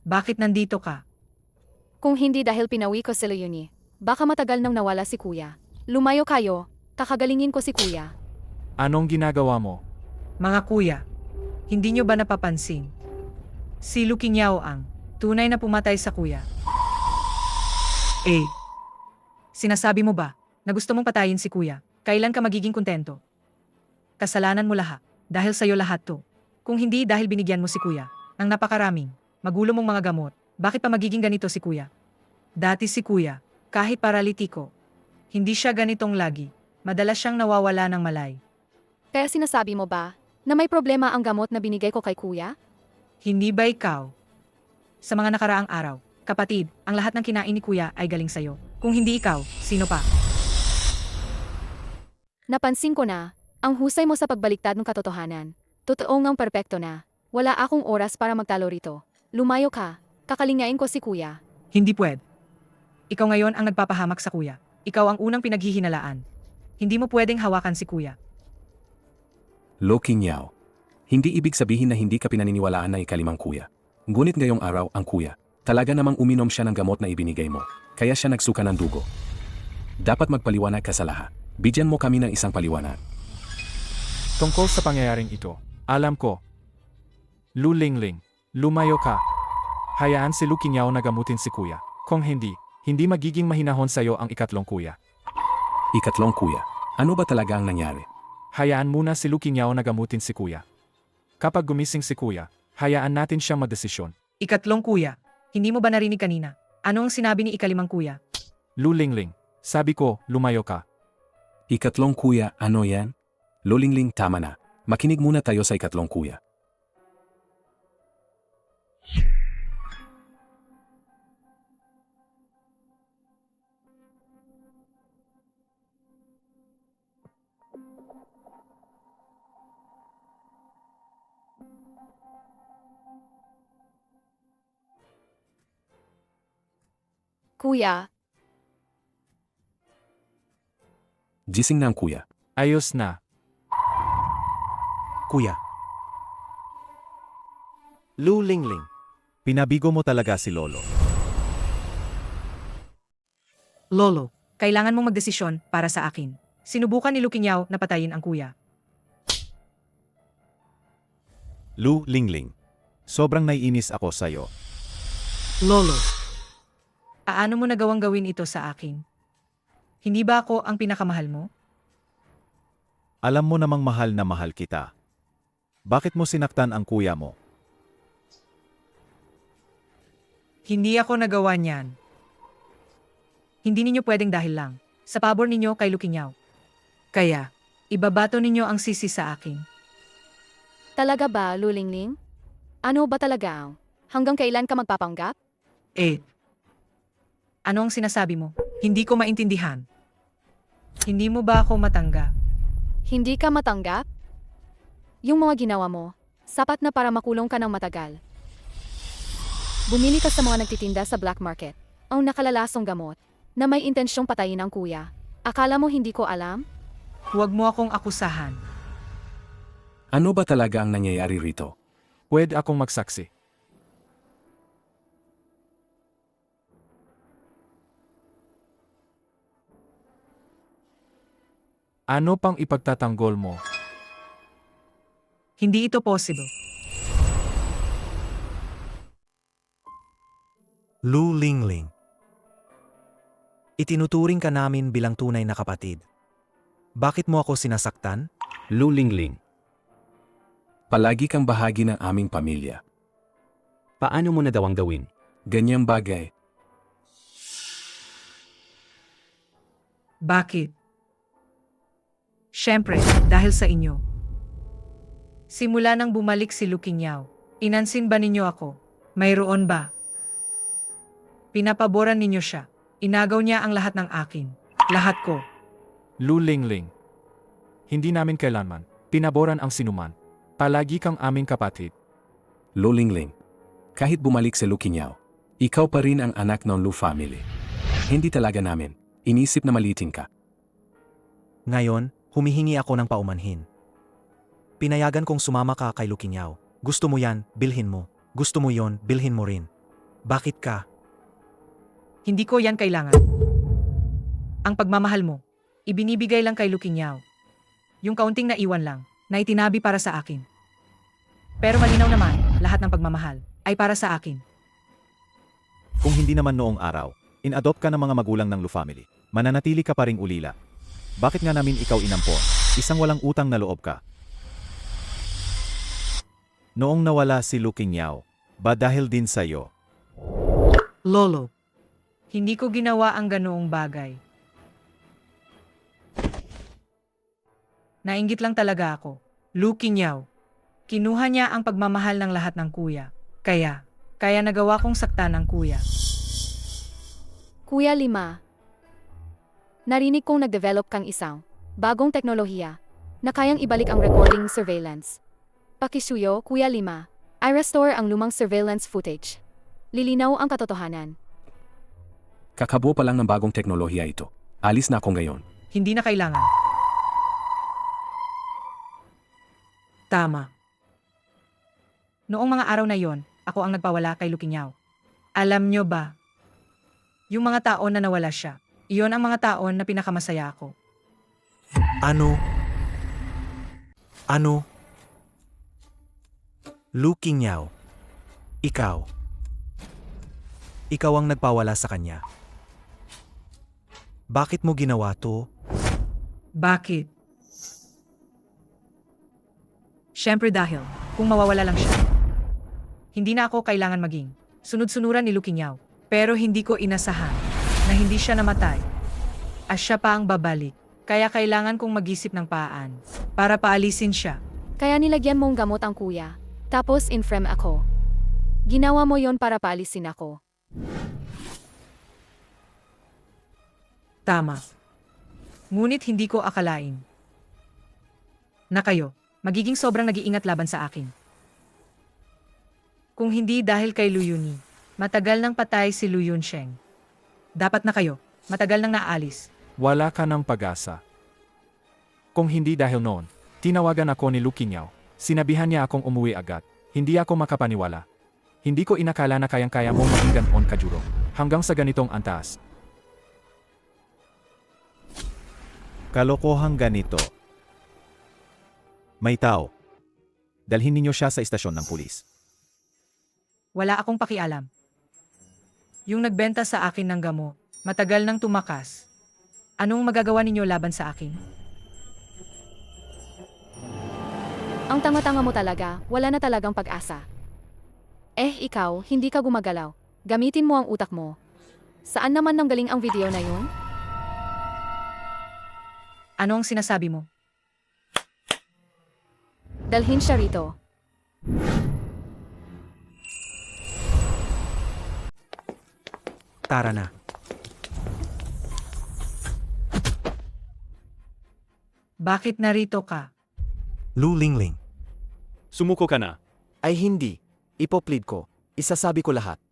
Bakit nandito ka? Kung hindi dahil pinawi ko si Leonie, baka matagal nang nawala si Kuya. Lumayo kayo, kakagalingin ko si Kuya. Anong ginagawa mo? Mga kuya, hindi nyo ba napapansin? Si Lu Qingyao ang tunay na pumatay sa kuya. Sinasabi mo ba na gusto mong patayin si kuya? Kailan ka magiging kontento? Kasalanan mo lahat, dahil sa'yo lahat to. Kung hindi dahil binigyan mo si kuya, ng napakaraming, magulo mong mga gamot, bakit pa magiging ganito si kuya? Dati si kuya, Kahit paralitiko, hindi siya ganitong lagi. Madalas siyang nawawala ng malay. Kaya sinasabi mo ba na may problema ang gamot na binigay ko kay kuya? Hindi ba ikaw? Sa mga nakaraang araw, kapatid, ang lahat ng kinain ni kuya ay galing sa'yo. Kung hindi ikaw, sino pa? Napansin ko na, ang husay mo sa pagbaliktad ng katotohanan. Totoo ngang perpekto na. Wala akong oras para magtalo rito. Lumayo ka, kakalingain ko si kuya. Hindi pwede. Ikaw ngayon ang nagpapahamak sa kuya. Ikaw ang unang pinaghihinalaan. Hindi mo pwedeng hawakan si kuya. Lo Qingyo. Hindi ibig sabihin na hindi ka pinaniniwalaan na ikalimang kuya. Ngunit ngayong araw ang kuya, talaga namang uminom siya ng gamot na ibinigay mo, kaya siya nagsuka ng dugo. Dapat magpaliwanag ka sa lahat. Bigyan mo kami ng isang paliwanag. Tungkol sa pangyayaring ito, alam ko. Lu Lingling, lumayo ka. Hayaan si Lu Qingyo na gamutin si kuya. Kung hindi magiging mahinahon sa'yo ang ikatlong kuya. Ikatlong kuya. Ano ba talaga ang nangyari? Hayaan muna si Lu Qingyo na gamutin si kuya. Kapag gumising si kuya, hayaan natin siyang madesisyon. Ikatlong kuya, hindi mo ba narinig kanina? Ano ang sinabi ni ikalimang kuya? Lu Lingling, sabi ko, lumayo ka. Ikatlong kuya, ano yan? Lo Lingling, tama na. Makinig muna tayo sa ikatlong kuya. Kuya, Gising na ang kuya. Ayos na. Kuya, Lu Lingling. Pinabigo mo talaga si Lolo. Lolo, kailangan mong magdesisyon para sa akin. Sinubukan ni Lu Qingyo na patayin ang kuya. Lu Lingling. Sobrang naiinis ako sa'yo. Lolo, paano mo nagawang gawin ito sa akin? Hindi ba ako ang pinakamahal mo? Alam mo namang mahal na mahal kita. Bakit mo sinaktan ang kuya mo? Hindi ako nagawa niyan. Hindi ninyo pwedeng dahil lang sa pabor ninyo kay Lu Qingyo. Kaya, ibabato ninyo ang sisi sa akin. talaga ba, Lu Lingling? Ano ba talaga? Hanggang kailan ka magpapanggap? Ano ang sinasabi mo? Hindi ko maintindihan. Hindi mo ba ako matanggap? Hindi ka matanggap? Yung mga ginawa mo, sapat na para makulong ka ng matagal. Bumili ka sa mga nagtitinda sa black market, ang nakalalasong gamot, na may intensyong patayin ang kuya. Akala mo hindi ko alam? Huwag mo akong akusahan. Ano ba talaga ang nangyayari rito? Pwede akong magsaksi. Ano pang ipagtatanggol mo? Hindi ito possible. Lu Lingling. Itinuturing ka namin bilang tunay na kapatid. Bakit mo ako sinasaktan? Lu Lingling. Palagi kang bahagi ng aming pamilya. Paano mo nadawang gawin? Ganyang bagay. Bakit? Siyempre, dahil sa inyo. Simula nang bumalik si Lu Qingyo, inansin ba ninyo ako? Mayroon ba? Pinapaboran ninyo siya. Inagaw niya ang lahat ng akin. Lahat ko. Lu Lingling. Hindi namin kailanman pinaboran ang sinuman. Palagi kang aming kapatid. Lo Lingling. Kahit bumalik si Lu Qingyo, ikaw pa rin ang anak ng Lu family. Hindi talaga namin. Inisip na maliitin ka. Ngayon, humihingi ako ng paumanhin. Pinayagan kong sumama ka kay Lu Qingyo. Gusto mo yan, bilhin mo. Gusto mo yon, bilhin mo rin. Bakit ka? Hindi ko yan kailangan. Ang pagmamahal mo, ibinibigay lang kay Lu Qingyo. Yung kaunting naiwan lang, na itinabi para sa akin. Pero malinaw naman, lahat ng pagmamahal ay para sa akin. Kung hindi naman noong araw, in-adopt ka ng mga magulang ng Lu family, mananatili ka pa ring ulila. Bakit nga namin ikaw inampon? Isang walang utang na loob ka. Noong nawala si Lu Qingyo, ba dahil din sa'yo? Lolo, Hindi ko ginawa ang ganoong bagay. Nainggit lang talaga ako. Lu Qingyaw. Kinuha niya ang pagmamahal ng lahat ng kuya. Kaya nagawa kong saktan ng kuya. Kuya Lima, narinig kong nag-develop kang isang bagong teknolohiya na kayang ibalik ang recording surveillance. Pakisuyo, Kuya Lima, i-restore ang lumang surveillance footage. Lilinaw ang katotohanan. Kakabuo pa lang ng bagong teknolohiya ito. Alis na ako ngayon. Hindi na kailangan. Tama. Noong mga araw na yon, ako ang nagpawala kay Lu Qingyaw. Alam nyo ba? Yung mga taon na nawala siya, iyon ang mga taon na pinakamasaya ako. Ano? Lu Qingyaw. Ikaw. Ikaw ang nagpawala sa kanya. Bakit mo ginawa to? Bakit? Siyempre dahil, kung mawawala lang siya. Hindi na ako kailangan maging sunod-sunuran ni Lu Qingyaw. Pero hindi ko inasahan na hindi siya namatay. At siya pa ang babalik. Kaya kailangan kong mag-isip ng paan para paalisin siya. Kaya nilagyan mong gamot ang kuya, tapos in-frame ako. Ginawa mo yon para paalisin ako. Tama. Ngunit hindi ko akalain na kayo magiging sobrang nag-iingat laban sa akin. Kung hindi dahil kay Lu Yuni, matagal nang patay si Lu Yunsheng. Dapat na kayo, matagal nang naalis. Wala ka ng pag-asa. Kung hindi dahil noon, tinawagan ako ni Lu Qingyaw. Sinabihan niya akong umuwi agad. Hindi ako makapaniwala. Hindi ko inakala na kayang-kaya mong maging ganon kajuro. Hanggang sa ganitong antas. Kalokohang ganito. May tao. Dalhin ninyo siya sa istasyon ng pulis. Wala akong pakialam. Yung nagbenta sa akin ng gamot, matagal nang tumakas. Anong magagawa ninyo laban sa akin? Ang tanga-tanga mo talaga, wala na talagang pag-asa. Ikaw, hindi ka gumagalaw. Gamitin mo ang utak mo. Saan naman nanggaling ang video na yun? Ano ang sinasabi mo? Dalhin siya rito. Tara na. Bakit narito ka? Lu Lingling. Sumuko ka na. Ay hindi. Ipoplead ko. Isasabi ko lahat.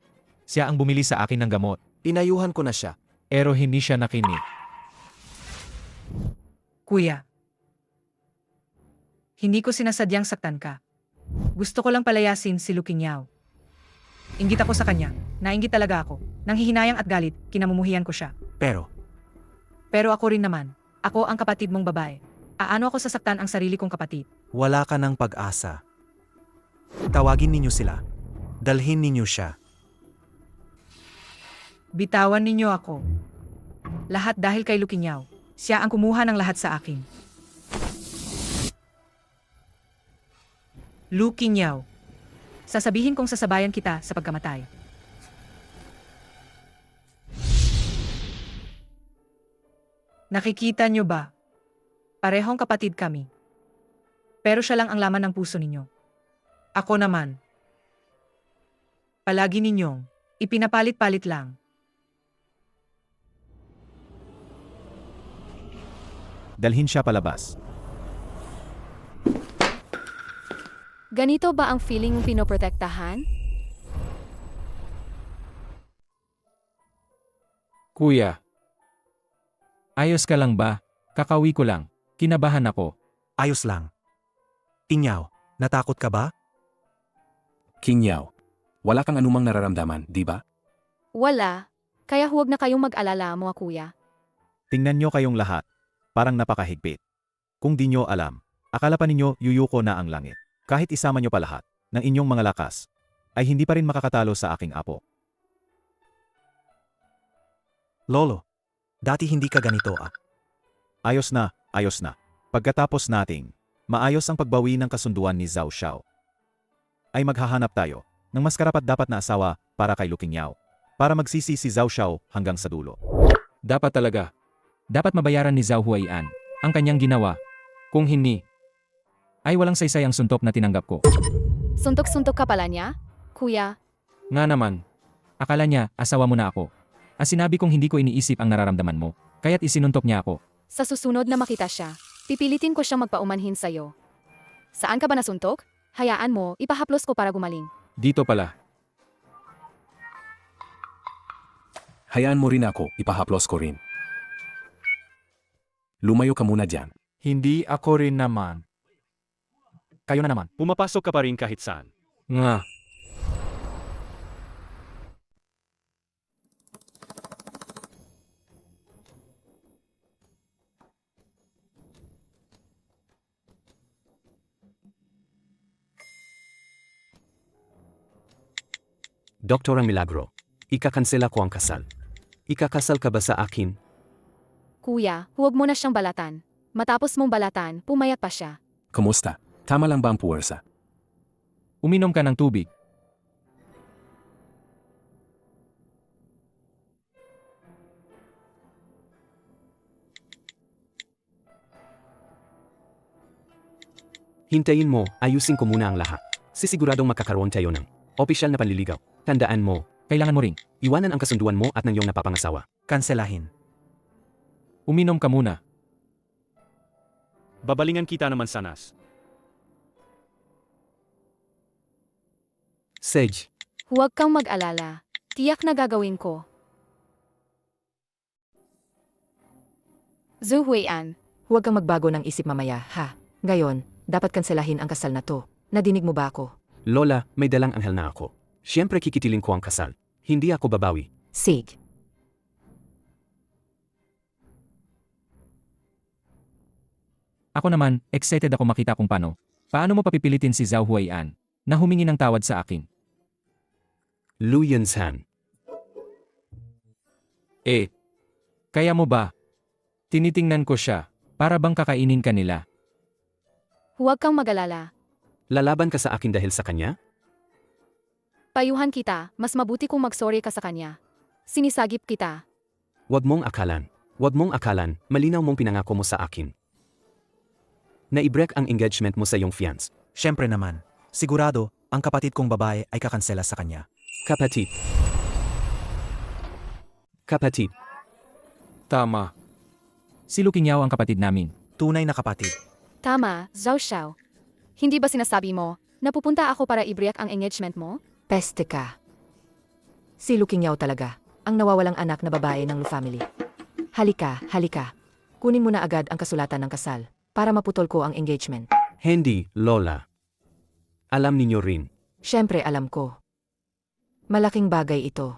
Siya ang bumili sa akin ng gamot. Pinayuhan ko na siya. Pero hindi siya nakinig. Kuya. Hindi ko sinasadyang saktan ka. Gusto ko lang palayasin si Lu Qingyaw. Inggit ako sa kanya. Nainggit talaga ako. Nang hihinayang at galit, kinamumuhian ko siya. Pero ako rin naman. Ako ang kapatid mong babae. Aano ako sasaktan ang sarili kong kapatid? wala ka ng pag-asa. Tawagin ninyo sila. Dalhin ninyo siya. Bitawan ninyo ako. Lahat dahil kay Lu Qingyaw. Siya ang kumuha ng lahat sa akin. Lu Qingyaw. Sasabihin kong sasabayan kita sa pagkamatay. Nakikita nyo ba? Parehong kapatid kami. Pero siya lang ang laman ng puso ninyo. Ako naman. Palagi ninyong ipinapalit-palit lang. Dalhin siya palabas. Ganito ba ang feeling mong pinoprotektahan? Kuya. Ayos ka lang ba? Kakawi ko lang. Kinabahan ako. Ayos lang. Inyaw, natakot ka ba? King Yao, wala kang anumang nararamdaman, di ba? Wala. Kaya huwag na kayong mag-alala, mga kuya. Tingnan nyo kayong lahat. Parang napakahigpit. Kung di nyo alam, akala pa ninyo yuyuko na ang langit. Kahit isama nyo pa lahat ng inyong mga lakas, ay hindi pa rin makakatalo sa aking apo. Lolo, dati hindi ka ganito ah. Ayos na, ayos na. Pagkatapos nating maayos ang pagbawi ng kasunduan ni Zhao Xiao, ay maghahanap tayo ng mas karapat-dapat na asawa para kay Lu Qingyaw. para magsisi si Zhao Xiao hanggang sa dulo. Dapat talaga. Dapat mabayaran ni Zhao Huaian ang kanyang ginawa. Kung hindi, ay walang saysay ang suntok na tinanggap ko. Suntok-suntok ka pala niya? Kuya, Nga naman. Akala niya, asawa mo na ako. Ang sinabi kong hindi ko iniisip ang nararamdaman mo, kaya't isinuntok niya ako. sa susunod na makita siya, pipilitin ko siyang magpaumanhin sa'yo. Saan ka ba nasuntok? Hayaan mo, ipahaplos ko para gumaling. Dito pala. Hayaan mo rin ako, ipahaplos ko rin. Lumayo ka muna dyan. Hindi ako rin naman. Kayo na naman. Pumapasok ka pa rin kahit saan. Nga. Doktor ang Milagro, ikakansela ko ang kasal. Ikakasal ka ba sa akin? Kuya, huwag mo na siyang balatan. Matapos mong balatan, pumayat pa siya. Kumusta? Tama lang ba ang puwersa? Uminom ka ng tubig. Hintayin mo, ayusin ko muna ang lahat. Sisiguradong makakaroon tayo ng opisyal na panliligaw. Tandaan mo, Kailangan mo ring. iwanan ang kasunduan mo at ng iyong napapangasawa. Kanselahin. Uminom ka muna. Babalingan kita naman sanas. Sage, Huwag kang mag-alala. Tiyak na gagawin ko. Zhu Huian, Huwag kang magbago ng isip mamaya, ha? Ngayon, dapat kanselahin ang kasal na to. Nadinig mo ba ako? Lola, may dalang anghel na ako. Siyempre kikitilin ko ang kasal. Hindi ako babawi. Sig. Ako naman, excited ako makita kung paano mo papipilitin si Zhao Huaian na humingi ng tawad sa akin. Lu Yunzhan. Kaya mo ba? Tinitingnan ko siya, para bang kakainin ka nila. huwag kang mag-alala. Lalaban ka sa akin dahil sa kanya? Payuhan kita, mas mabuti kung mag-sorry ka sa kanya. Sinisagip kita. Huwag mong akalan, malinaw mong pinangako mo sa akin. Na-i-break ang engagement mo sa iyong fiance. Siyempre naman. Sigurado, ang kapatid kong babae ay kakansela sa kanya. Kapatid. Tama. Si Lu Qingyao ang kapatid namin. Tunay na kapatid. Tama, Zhao Xiao. Hindi ba sinasabi mo, napupunta ako para i-break ang engagement mo? Peste ka. Si Lu Qingyao talaga, ang nawawalang anak na babae ng Lu family. Halika. Kunin mo na agad ang kasulatan ng kasal, para maputol ko ang engagement. Hindi, Lola. Alam ninyo rin. Siyempre alam ko. Malaking bagay ito.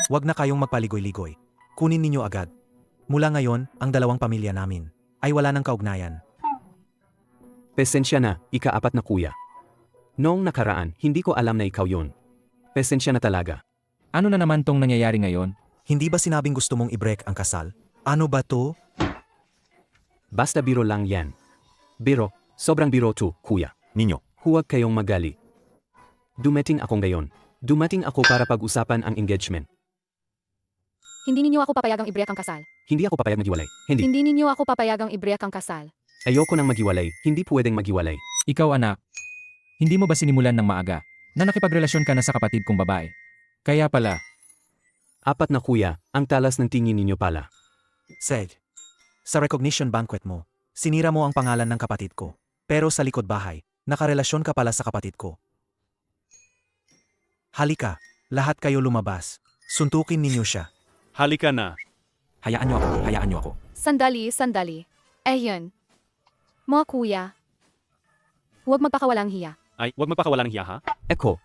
Huwag na kayong magpaligoy-ligoy. Kunin ninyo agad. Mula ngayon, ang dalawang pamilya namin ay wala ng kaugnayan. Pesensya na, ika-4 na kuya. Noong nakaraan, hindi ko alam na ikaw yun. Pesensya na talaga. Ano na naman tong nangyayari ngayon? Hindi ba sinabing gusto mong i-break ang kasal? Ano ba to? Basta biro lang yan. Biro, sobrang biro to, kuya. Ninyo, Huwag kayong magali. Dumating ako ngayon. Dumating ako para pag-usapan ang engagement. Hindi ninyo ako papayagang i-break ang kasal. Hindi ako papayag maghiwalay. Hindi. Hindi ninyo ako papayagang i-break ang kasal. Ayoko nang maghiwalay. Hindi pwedeng maghiwalay. Ikaw anak, hindi mo ba sinimulan ng maaga na nakipagrelasyon ka na sa kapatid kong babae? Kaya pala, 4 na kuya, ang talas ng tingin ninyo pala. Sage, sa recognition banquet mo, sinira mo ang pangalan ng kapatid ko. Pero sa likod bahay, nakarelasyon ka pala sa kapatid ko. Halika, lahat kayo lumabas. Suntukin ninyo siya. Halika na. hayaan niyo ako. Sandali. Yun. Mga kuya. Huwag magpakawalang hiya. Ay, huwag magpakawalang hiya ha? Eko,